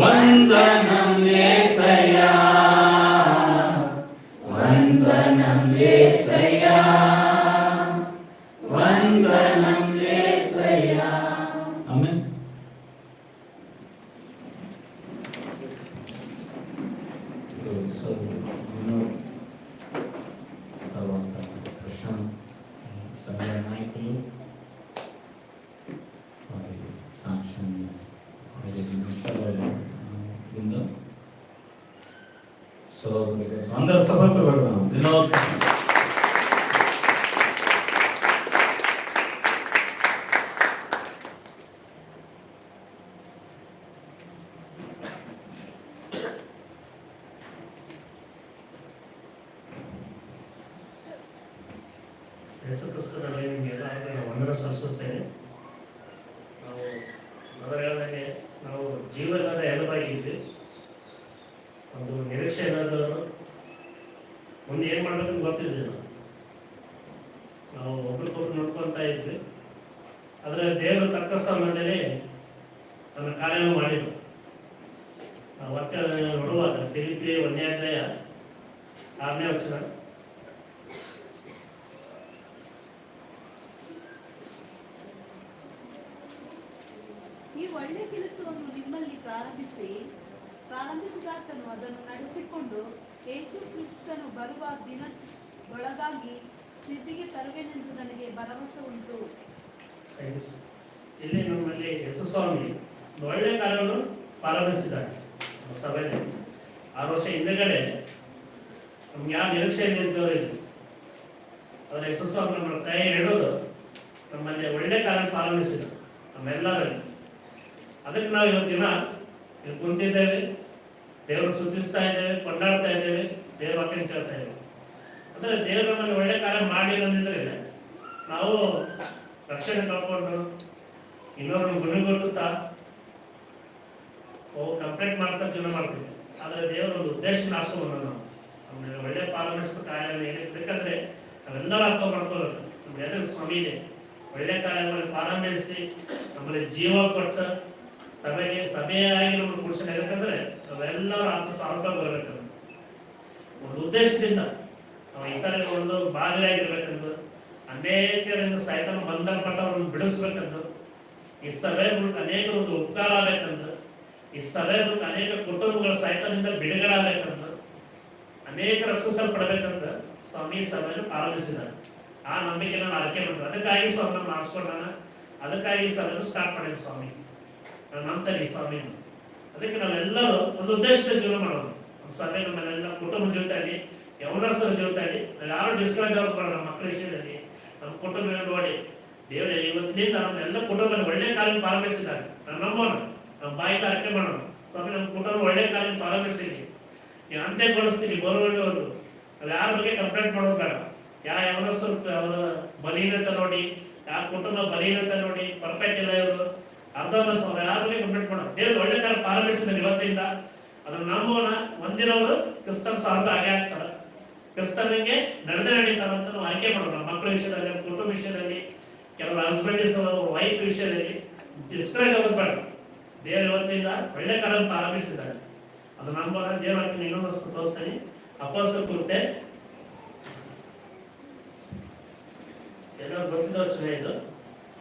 Speaker 1: వందనం యేసయ్యా, వందనం యేసయ్యా, వందనం యేసయ్యా. ఆమేన్. తర్వాత ప్రశాంత్ సభ్య నాయకులు వారి సాక్ష్యాన్ని 5 నిమిషాలు కింద అందరూ సభకు పెడదాం. దినోత్సవం
Speaker 8: ಯೇಸುಕ್ರಿಸ್ತನಲ್ಲಿ ನಿಮಗೆಲ್ಲರಿಗೂ ನಾವು ವಂದನೆ ಸಲ್ಲಿಸುತ್ತೇನೆ. ನಾವು ಮೊದಲು ಹೇಳಿದಂಗೆ ನಾವು ಜೀವನದ ಎಲುಬಾಗಿದ್ವಿ, ಒಂದು ನಿರೀಕ್ಷೆ ಇಲ್ಲದವರು, ಮುಂದೆ ಏನು ಮಾಡಬೇಕು ಗೊತ್ತಿದ್ವಿ. ನಾವು ಒಬ್ರಿಗೊಬ್ರು ನೋಡ್ಕೊತಾ ಇದ್ವಿ, ಆದರೆ ದೇವರು ತಕ್ಕ ಸಮಯದಲ್ಲಿ ತನ್ನ ಕಾರ್ಯವನ್ನು ಮಾಡಿದರು. ಆ ವಾಕ್ಯ ನೋಡುವಾಗ ಫಿಲಿಪ್ಪಿ 1ನೇ ಅಧ್ಯಾಯ 6ನೇ ವಚನ,
Speaker 9: ಈ ಒಳ್ಳೆ ಕೆಲಸವನ್ನು ನಿಮ್ಮಲ್ಲಿ ಪ್ರಾರಂಭಿಸಿದಾತನು ಅದನ್ನು ನಡೆಸಿಕೊಂಡು ಯೇಸು ಕ್ರಿಸ್ತನು ಬರುವ ದಿನದೊಳಗಾಗಿ ಸ್ಥಿತಿಗೆ ತರುವೆನೆಂದು ನನಗೆ ಭರವಸೆ ಉಂಟು.
Speaker 8: ಇಲ್ಲಿ ನಮ್ಮಲ್ಲಿ ಯೇಸು ಸ್ವಾಮಿ ಒಳ್ಳೆ ಕಾರ್ಯವನ್ನು ಪ್ರಾರಂಭಿಸಿದ್ದಾರೆ ಸಭೆಯಲ್ಲಿ. 6 ವರ್ಷ ಹಿಂದಗಡೆ ನಮ್ಗೆ ಯಾವ ನಿರೀಕ್ಷೆಯಲ್ಲಿ ಇದ್ದವರು ಇದ್ರು, ಆದರೆ ಯೇಸು ಸ್ವಾಮಿ ನಮ್ಮ ಕೈ ಹಿಡಿದು ನಮ್ಮಲ್ಲಿ ಒಳ್ಳೆ ಕಾರ್ಯ ಪ್ರಾರಂಭಿಸಿದರು ನಮ್ಮೆಲ್ಲರಲ್ಲಿ. ಅದಕ್ಕೆ ನಾವು ಇವತ್ತಿನ ಇಲ್ಲಿ ಕುಂತಿದ್ದೇವೆ, ದೇವರು ಸ್ತುತಿಸ್ತಾ ಇದ್ದೇವೆ, ಕೊಂಡಾಡ್ತಾ ಇದ್ದೇವೆ, ದೇವ್ರ ವಾಕ್ಯ ಕೇಳ್ತಾ ಇದ್ದೇವೆ. ಅಂದರೆ ದೇವರು ನಮ್ಮಲ್ಲಿ ಒಳ್ಳೆ ಕಾರ್ಯ ಮಾಡಿ ಅಂದಿದ್ರೆ ನಾವು ರಕ್ಷಣೆ ಕಳ್ಕೊಂಡು ಇನ್ನೊಂದು ಗುಣಿಗೊಟ್ಟುತ್ತಾ ಕಂಪ್ಲೇಂಟ್ ಮಾಡ್ತಾ ಜೀವನ ಮಾಡ್ತಿದ್ದೆ. ಆದರೆ ದೇವರು ಒಂದು ಉದ್ದೇಶ ನಾಶವನ್ನು ನಾವು ನಮ್ಮಲ್ಲಿ ಒಳ್ಳೆ ಪ್ರಾರಂಭಿಸಿದ ಕಾರ್ಯವನ್ನು ಏನಿರ್ಬೇಕಂದ್ರೆ ನಾವೆಲ್ಲರೂ ಅರ್ಥ ಮಾಡ್ಕೋಬೇಕು. ನಮ್ಮ ಎದುರು ಸ್ವಾಮಿ ಇದೆ, ಒಳ್ಳೆ ಕಾರ್ಯವನ್ನು ಪ್ರಾರಂಭಿಸಿ ನಮ್ಮಲ್ಲಿ ಜೀವ ಕೊಟ್ಟು ಸಭೆಯಾಗಿ ನಮ್ಮ ಪುರುಷನ ಯಾಕಂದ್ರೆ ನಾವೆಲ್ಲರೂ 10,000 ರೂಪಾಯಿ ಬರಬೇಕಂತ ಒಂದು ಉದ್ದೇಶದಿಂದ ನಾವು ಇತರರಿಗೆ ಒಂದು ಬಾಗಿಲಾಗಿರ್ಬೇಕಂತ, ಅನೇಕರಿಂದ ಸೈತಾನ ಬಂಧನಪಟ್ಟವ್ರನ್ನು ಬಿಡಿಸ್ಬೇಕಂತ, ಈ ಸಭೆ ಮೂಲಕ ಅನೇಕ ಒಂದು ಉಪಕಾರ ಆಗ್ಬೇಕಂತ, ಈ ಸಭೆ ಮೂಲಕ ಅನೇಕ ಕುಟುಂಬಗಳ ಸೈತಾನದಿಂದ ಬಿಡುಗಡಾಗಬೇಕಂತ, ಅನೇಕ ರಕ್ಷಿಸಲ್ಪಡಬೇಕಂತ ಸ್ವಾಮಿ ಸಭೆಯನ್ನು ಪ್ರಾರಂಭಿಸಿದ್ದಾರೆ. ಆ ನಂಬಿಕೆ ನಾನು ಆಯ್ಕೆ ಮಾಡ್ತಾರೆ. ಅದಕ್ಕಾಗಿ ಸ್ವಾಮಿ ನಾನು ಮಾಡಿಸ್ಕೊಂಡಾನ, ಅದಕ್ಕಾಗಿ ಸಭೆಯನ್ನು ಸ್ಟಾರ್ಟ್ ಮಾಡಿದ್ವಿ ಸ್ವಾಮಿ ನಂತರಿ ಸ್ವಾಮಿ. ಅದಕ್ಕೆ ನಾವೆಲ್ಲರೂ ಒಂದು ಉದ್ದೇಶದ ಜೀವನ ಮಾಡೋದು. ನಮ್ಮ ಸಭೆ ನಮ್ಮಲ್ಲೆಲ್ಲ ಕುಟುಂಬ ಜೊತೆಯಲ್ಲಿ, ಯವನಸ್ಥರ ಜೊತೆಯಲ್ಲಿ ಯಾರು ಡಿಸ್ಕರೇಜ್ ಆಗ್ಬಾರ್ದು. ನಮ್ಮ ಮಕ್ಕಳ ವಿಷಯದಲ್ಲಿ ನಮ್ಮ ಕುಟುಂಬ ನೋಡಿ ದೇವರೇ ಇವತ್ತಿನಿಂದ ನಮ್ಮೆಲ್ಲ ಕುಟುಂಬ ಒಳ್ಳೆ ಕಾರ್ಯ ಪ್ರಾರಂಭಿಸಿದ್ದಾರೆ. ನಾನು ನಂಬೋಣ, ನಮ್ಮ ಬಾಯಿಂದ ಅರ್ಕೆ ಮಾಡೋಣ. ಸ್ವಾಮಿ ನಮ್ಮ ಕುಟುಂಬ ಒಳ್ಳೆ ಕಾರ್ಯ ಪ್ರಾರಂಭಿಸಿದ್ವಿ, ನೀವು ಅಂತ್ಯಗೊಳಿಸ್ತೀವಿ ಬರುವವರೆಗೂ. ನಾವು ಯಾರ ಬಗ್ಗೆ ಕಂಪ್ಲೇಂಟ್ ಮಾಡೋದು ಬೇಡ. ಯವನಸ್ಥರು ಅವರ ಬಲಹೀನತೆ ನೋಡಿ, ಕುಟುಂಬ ಬಲಹೀನತೆ ನೋಡಿ, ಪರ್ಫೆಕ್ಟ್ ಇಲ್ಲ ಇವರು, ಅರ್ಧ ಮನಸ್ಸು ಅವ್ರು ಯಾರಿಗೆ ಕಂಪ್ಲೀಟ್ ಮಾಡೋದು. ದೇವ್ರು ಒಳ್ಳೆ ಕಾಲ ಪ್ರಾರಂಭಿಸಿದ್ರೆ ಇವತ್ತಿಂದ ಅದನ್ನು ನಂಬೋಣ. ಒಂದಿನವರು ಕ್ರಿಸ್ತನ ಸಾರ್ಥ ಆಗೇ ಆಗ್ತಾರೆ, ಕ್ರಿಸ್ತನಿಗೆ ನಡೀತಾರಂತ ನಾವು ಆಯ್ಕೆ ಮಾಡೋಣ. ಮಕ್ಕಳ ವಿಷಯದಲ್ಲಿ, ಕುಟುಂಬ ವಿಷಯದಲ್ಲಿ, ಕೆಲವರು ಹಸ್ಬೆಂಡ್ ವೈಫ್ ವಿಷಯದಲ್ಲಿ ಡಿಸ್ಕರೇಜ್ ಆಗೋದು ಬೇಡ. ದೇವರು ಇವತ್ತಿಂದ ಒಳ್ಳೆ ಕಾಲ ಪ್ರಾರಂಭಿಸಿದ್ದಾರೆ, ಅದು ನಂಬೋಣ. ದೇವ್ರ ಇನ್ನೊಂದು ತೋರಿಸ್ತೀನಿ. ಅಪೊಸ್ತಲರ ಕೃತ್ಯ ಎಲ್ಲರೂ ಗೊತ್ತಿದ್ದ ವಚನ ಇದು,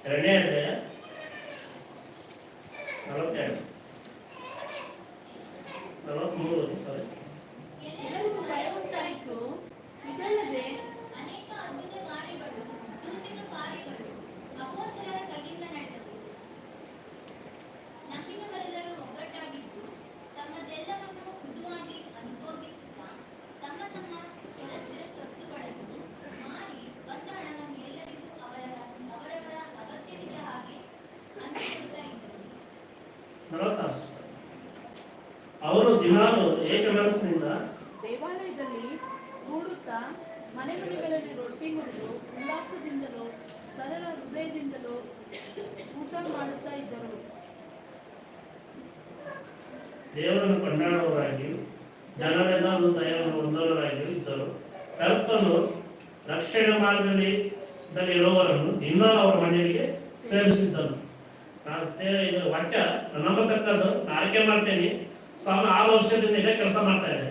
Speaker 8: 2ನೇ ಅಧ್ಯಾಯ 43 ಸಾರಿ.
Speaker 9: ಎಲ್ಲರಿಗೂ ಭಯ ಉಂಟಾಯಿತು. ಇದಲ್ಲದೆ
Speaker 5: ಅನೇಕ ಅದ್ಭುತ ಕಾರ್ಯಗಳು, ಸೂಚಕ ಕಾರ್ಯಗಳು ಅಪೊಸ್ತಲರ ಕೈಯಿಂದ ನಡೆದವು. ನಂಬಿದವರೆಲ್ಲರೂ ಒಗ್ಗಟ್ಟಾಗಿದ್ದು ತಮ್ಮದೆಲ್ಲವನ್ನು ಮೃದುವಾಗಿ ಅನುಭವಿಸುತ್ತಾ ತಮ್ಮ ತಮ್ಮ ಚಲಸ್ಥಿರ ಸ್ವತ್ತುಗಳನ್ನು ಮಾರಿ ಬಂದ ಹಣವನ್ನು ಎಲ್ಲರಿಗೂ ಅವರವರ ಅಗತ್ಯವಿದ್ದ ಹಾಗೆ ಹಂಚಿಕೊಡುತ್ತಾ ಇದ್ದರು.
Speaker 8: ಅವರು ದಿನಾಲು ಏಕ ಮನಸ್ಸಿನಿಂದ
Speaker 9: ದೇವಾಲಯದಲ್ಲಿ ಕೂಡುತ್ತಾ ಮನೆ ಮನೆಗಳಲ್ಲಿ ರೊಟ್ಟಿ ಮುರಿದು ಉಲ್ಲಾಸದಿಂದಲೂ ಸರಳ ಹೃದಯದಿಂದಲೂ ಊಟ ಮಾಡುತ್ತಾ ಇದ್ದರು.
Speaker 8: ದೇವರನ್ನು ಕೊಂಡಾಡುವವರಾಗಿ ಜನರೆಲ್ಲ ದಯವನ್ನು ಹೊಂದವರಾಗಿ ಇದ್ದರು. ಕರ್ತನು ರಕ್ಷಣೆ ಮಾರ್ಗದಲ್ಲಿ ಇರುವವರನ್ನು ಇನ್ನೂ ಅವರ ಮನೆಗೆ ಸೇರಿಸಿದ್ದನು. ನಾನು ಇದು ವಾಕ್ಯ ನಂಬತಕ್ಕದ್ದು, ನಾನು ಆಯ್ಕೆ ಮಾಡ್ತೇನೆ. ಸ್ವಾಮಿ 6 ವರ್ಷದಿಂದ ಇದೇ ಕೆಲಸ ಮಾಡ್ತಾ ಇದ್ದೇನೆ.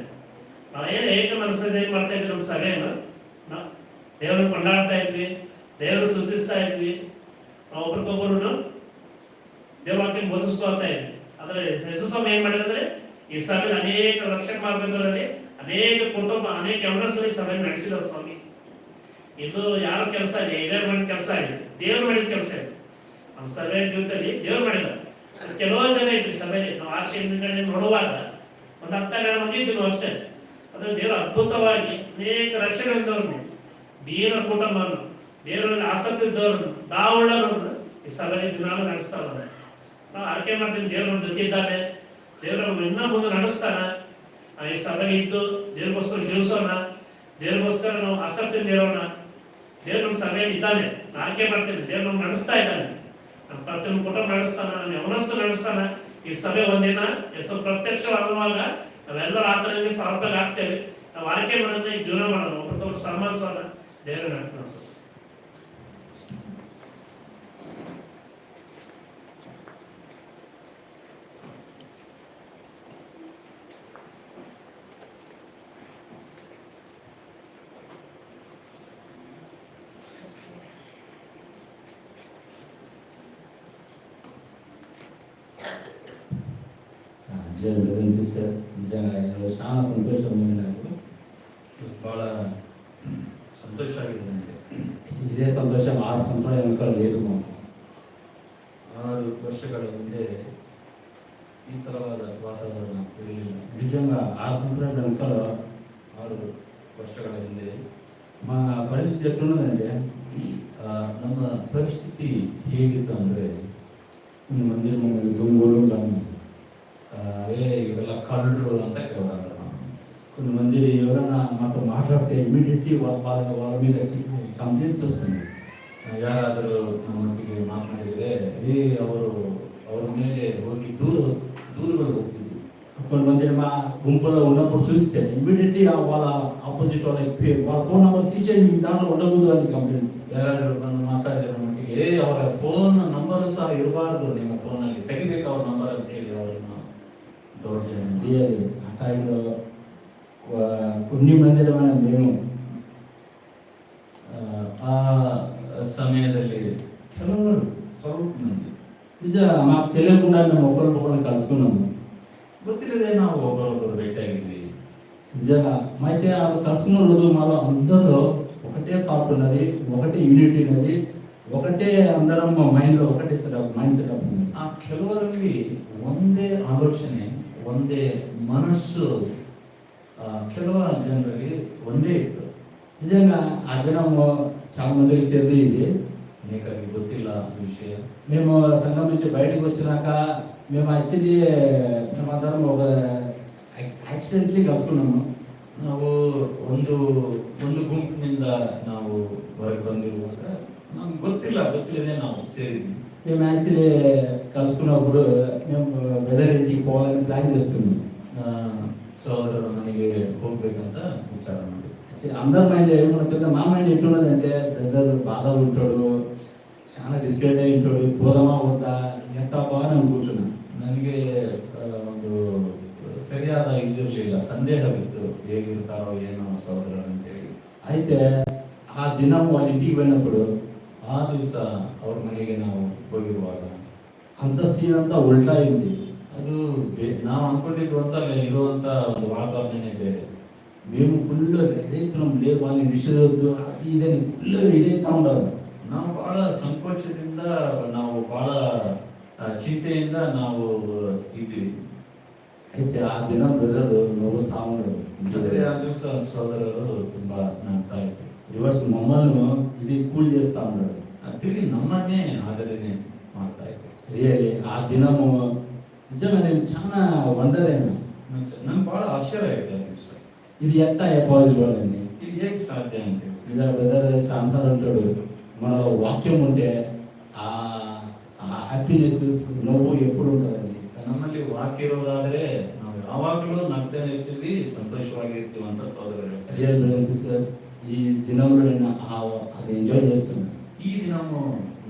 Speaker 8: ನಾವೇನು ಏಕ ಮನಸ್ಸಿಂದ ಏನು ಮಾಡ್ತಾ ಇದ್ವಿ, ನಮ್ಮ ಸಭೆಯನ್ನು ದೇವರನ್ನು ಕೊಂಡಾಡ್ತಾ ಇದ್ವಿ, ದೇವರು ಸ್ತುತಿಸ್ತಾ ಇದ್ವಿ, ನಾವು ಒಬ್ರಿಗೊಬ್ಬರು ದೇವವಾಕ್ಯ ಬೋಧಿಸ್ಕೊಳ್ತಾ ಇದ್ವಿ. ಆದರೆ ಯೇಸುಸ್ವಾಮಿ ಏನ್ ಮಾಡಿದ್ರೆ ಈ ಸಭೆಯಲ್ಲಿ ಅನೇಕ ರಕ್ಷಣೆ ಮಾರ್ಗದಲ್ಲಿ ಅನೇಕ ಕುಟುಂಬ, ಅನೇಕ ಯವನಸ್ಥರು ಸಭೆ ನಡೆಸಿದ ಸ್ವಾಮಿ. ಇದು ಯಾರ ಕೆಲಸ ಇದೆ? ಇದೇ ಮಾಡಿದ ಕೆಲಸ ಇದೆ, ದೇವ್ರು ಮಾಡಿದ ಕೆಲಸ ಇದೆ. ನಮ್ಮ ಸಭೆ ಜೀವಿತದಲ್ಲಿ ದೇವ್ರು ಮಾಡಿದ. ಕೆಲವು ಜನ ಇದ್ವಿ ಸಭೆಯಲ್ಲಿ, ನಾವು ಆರ್ಷೆ ಹಿಂದ್ಗಡೆ ನೋಡುವಾಗ ಒಂದು 10-12 ಮಂದಿ ಇದ್ವಿ ಅಷ್ಟೇ. ಅದು ದೇವರು ಅದ್ಭುತವಾಗಿ ಅನೇಕ ರಕ್ಷಣೆ ಇದ್ದವ್ರನ್ನು, ದೀನ ಕುಟುಂಬವನ್ನು, ದೇವರಲ್ಲಿ ಆಸಕ್ತಿ ಇದ್ದವ್ರನ್ನು, ದಾವುಳ್ಳರನ್ನು ಈ ಸಭೆಯಲ್ಲಿ ದಿನಾಲು ನಡೆಸ್ತಾರ. ನಾವು ಆಯ್ಕೆ ಮಾಡ್ತೀವಿ, ದೇವ್ರು ನಮ್ಮ ಜೊತೆ ಇದ್ದಾನೆ, ದೇವರು ಇನ್ನೂ ಮುಂದೆ ನಡೆಸ್ತಾನ. ಈ ಸಭೆಗೆ ಇದ್ದು ದೇವ್ರಿಗೋಸ್ಕರ ಜೀವಿಸೋಣ, ದೇವ್ರಿಗೋಸ್ಕರ ನಾವು ಆಸಕ್ತಿಯಿಂದ ಇರೋಣ. ದೇವ್ರು ನಮ್ಮ ಸಭೆಯಲ್ಲಿ ಇದ್ದಾನೆ, ಆಯ್ಕೆ ಮಾಡ್ತೀನಿ, ದೇವ್ರು ನಮ್ಗೆ ನಡೆಸ್ತಾ ಇದ್ದಾನೆ. ನಮ್ಮ ಪ್ರತಿಯೊಂದು ಕುಟುಂಬ ನಡೆಸ್ತಾನ, ನಮ್ಮ ಯವನಸ್ಥ ನಡೆಸ್ತಾನ. ಈ ಸಭೆ ಒಂದಿನ ಎಷ್ಟು ಪ್ರತ್ಯಕ್ಷವಾಗುವಾಗ ನಾವೆಲ್ಲರೂ ಆತನಿಗೆ ಸಮರ್ಪಣೆ ಆಗ್ತೇವೆ. ನಾವು ಆಯ್ಕೆ ಮಾಡೋದನ್ನ ಈ ಜೀವನ ಮಾಡೋಣ, ಒಬ್ಬರಿಗೊಬ್ಬರು ಸನ್ಮಾನಿಸೋಣ, ದೇವರ ನಡೆಸೋಣ.
Speaker 10: బ్రదర్స్ అండ్ సిస్టర్స్, నిజంగా ఈరోజు చాలా సంతోషమైన నాకు,
Speaker 1: ಬಹಳ ಸಂತೋಷ ಆಗಿದೆ ನನಗೆ.
Speaker 10: ಇದೇ ಸಂತೋಷ 6 ಸಂವತ್ಸರ వెనక లేదు మాకు.
Speaker 1: 6 ವರ್ಷಗಳ ಹಿಂದೆ ಈ ತರವಾದ ವಾತಾವರಣ ಇರಲಿಲ್ಲ.
Speaker 10: నిజంగా 6 సంవత్సరాల వెనక
Speaker 1: 6 ವರ್ಷಗಳ ಹಿಂದೆ
Speaker 10: మా పరిస్థితి ఎట్లున్నదంటే,
Speaker 1: ನಮ್ಮ ಪರಿಸ್ಥಿತಿ ಹೇಗಿತ್ತು ಅಂದರೆ,
Speaker 10: కొన్ని మంది మమ్మల్ని దొంగలు
Speaker 1: ಇವೆಲ್ಲ ಕಳ್ಳರು ಅಂತ ಕೇಳೋದು.
Speaker 10: కొన్ని మంది ఎవరైనా మాతో మాట్లాడితే ఇమీడియట్లీ వాళ్ళ మీద ಕಂಪ್ಲೇಂಟ್ಸ್ వస్తుంది.
Speaker 1: ಯಾರಾದರೂ ನಮ್ಮೊಟ್ಟಿಗೆ ಮಾತನಾಡಿದರೆ ಅವ್ರ ಮೇಲೆ ಹೋಗಿ ದೂರುಗಳು ಹೋಗ್ತಿದ್ವು.
Speaker 10: కొంతమంది మా గుంపులో ఉన్నప్పుడు చూస్తే ఇమీడియట్లీ వాళ్ళ ఆపోజిట్ వాళ్ళ ఫోన్ నెంబర్ తీసేసి మీ దాంట్లో ఉండకూడదు అని కంప్లైంట్స్.
Speaker 1: ಯಾರು ನನ್ನ ಮಾತಾಡಿರೋ ಮಟ್ಟಿಗೆ ಅವರ ಫೋನ್ ನಂಬರ್ ಸಹ ಇರಬಾರ್ದು, ನಿಮ್ಮ ಫೋನಲ್ಲಿ ತೆಗಿಬೇಕು ಅವ್ರ ನಂಬರ್ ಅಂತ ಹೇಳಿ ಅವ್ರನ್ನ ದೌರ್ಜನ್ಯ.
Speaker 10: ఆ టైంలో కొన్ని మందిలో మేము
Speaker 1: ಆ ಸಮಯದಲ್ಲಿ ಕೆಲವರು ಸ್ವಲ್ಪ ಮಂದಿ
Speaker 10: నిజ మాకు తెలియకుండా మేము ఒకరికొకరు కలుసుకున్నాము.
Speaker 1: ಗೊತ್ತಿಲ್ಲದೆ ನಾವು ಒಬ್ಬರೊಬ್ಬರು ಭೇಟಿಯಾಗಿದ್ವಿ.
Speaker 10: నిజంగా అయితే ఆ కలుసుకున్న రోజు మాలో అందరూ ఒకటే థాట్ ఉన్నది, ఒకటే యూనిటీ ఉన్నది, ఒకటే అందరం మైండ్లో ఒకటే మైండ్ ಸೆಟಪ್ ఉంది.
Speaker 1: ಆ ಕೆಲವರಲ್ಲಿ ಒಂದೇ ಆಲೋಚನೆ, ಒಂದೇ ಮನಸ್ಸು ಕೆಲವು ಜನರಲ್ಲಿ ಒಂದೇ ಇತ್ತು.
Speaker 10: నిజంగా ఆ దినం చాలా మందికి తెలియదు ఇది,
Speaker 1: ಅನೇಕರಿಗೆ ಗೊತ್ತಿಲ್ಲ ಈ ವಿಷಯ.
Speaker 10: మేము సంఘం నుంచి బయటకు వచ్చినాక మేము యాక్చువల్లీ మేమందరం ఒక యాక్సిడెంట్లీ కలుసుకున్నాము.
Speaker 1: ನಾವು ಒಂದು ಗುಂಪಿನಿಂದ ನಾವು ಹೊರಗೆ ಬಂದಿರುವಾಗ ನಮ್ಗೆ ಗೊತ್ತಿಲ್ಲದೆ ನಾವು సేరిద్వి.
Speaker 10: మేము యాక్చువల్లీ కలుసుకున్నప్పుడు మేము వెదర్ ఇంటికి పోవాలని ప్లాన్ చేస్తున్నాం.
Speaker 1: సోదరుడు మనకి ಹೋಗ್ಬೇಕಂತ ವಿಚಾರ ಮಾಡಿ.
Speaker 10: అందరి మైండ్ ఏమనుకుంటే మా మైండ్ ఎట్లున్నదంటే బ్రదర్ బాగా ఉంటాడు, చాలా డిస్కరేట్ అయి ఉంటాడు, పోదామా వద్దా ఎట్టా బాగా నేను కూర్చున్నాను.
Speaker 1: ನನಗೆ ಒಂದು ಸರಿಯಾದ ಇದಿರಲಿಲ್ಲ, ಸಂದೇಹವಿತ್ತು ಹೇಗಿರ್ತಾರೋ ಏನೋ ಸಹೋದರರು ಅಂತೇಳಿ.
Speaker 10: అయితే ఆ దినం వాళ్ళ ఇంటికి పోయినప్పుడు
Speaker 1: ಆ ದಿವಸ ಅವ್ರ ಮನೆಗೆ ನಾವು ಹೋಗಿರುವಾಗ
Speaker 10: అంత సీన్ అంతా ఉల్టా అయింది.
Speaker 1: ಅದು ನಾವು ಅನ್ಕೊಂಡಿದ್ದು ಅಂತ ಇರುವಂತ ಒಂದು ವಾತಾವರಣನೇ ಬೇರೆ.
Speaker 10: మేము ఫుల్ రైతులం లేదు, వాళ్ళని నిషేధొద్దు అది ఇదని ఫుల్ ఇదైతా ఉండరు.
Speaker 1: ನಾವು ಬಹಳ ಸಂಕೋಚದಿಂದ, ನಾವು ಬಹಳ ಚಿಂತೆಯಿಂದ ನಾವು ಇದ್ವಿ.
Speaker 10: అయితే ఆ దినం బ్రదర్ నవ్వుతా ఉన్నాడు.
Speaker 1: ಅಂದ್ರೆ ಆ ದಿವಸ ಸಹೋದರರು ತುಂಬಾ ನಗ್ತಾ ಇದ್ರು.
Speaker 10: రివర్స్ మమ్మల్ని ఇది కూల్ చేస్తా ఉన్నాడు.
Speaker 1: ತಿರುಗಿ ನಮ್ಮನ್ನೇ ಆದರಣೆ ಮಾಡ್ತಾ ಇದ್ರು.
Speaker 10: రియల్లీ ఆ దినము నిజంగా నేను చాలా వండర్ అయినా,
Speaker 1: ನನ್ಗೆ ಬಹಳ ಆಶ್ಚರ್ಯ ಆಯ್ತು ಆ ದಿವಸ.
Speaker 10: ఇది ఎట్టా పాసిబుల్ అని.
Speaker 1: ಇದು ಹೇಗೆ ಸಾಧ್ಯ ಅಂತ.
Speaker 10: నిజంగా బ్రదర్ అంటారు అంటాడు, మనలో వాక్యం ఉంటే ఆ హ్యాపీనెస్ నవ్వు ఎప్పుడు ఉంటుందని.
Speaker 1: ನಮ್ಮಲ್ಲಿ ವಾಕ್ಯ ಇರೋದಾದ್ರೆ ನಾವು ಯಾವಾಗಲೂ ನಗ್ತಾನೆ ಇರ್ತೀವಿ, ಸಂತೋಷವಾಗಿರ್ತೀವಿ ಅಂತ ಸಹೋದರರು.
Speaker 10: రియల్ బ్రదర్స్ సిస్టర్, ఈ దినంలో నేను అది ఎంజాయ్ చేస్తున్నాను.
Speaker 1: ಈ ದಿನವೂ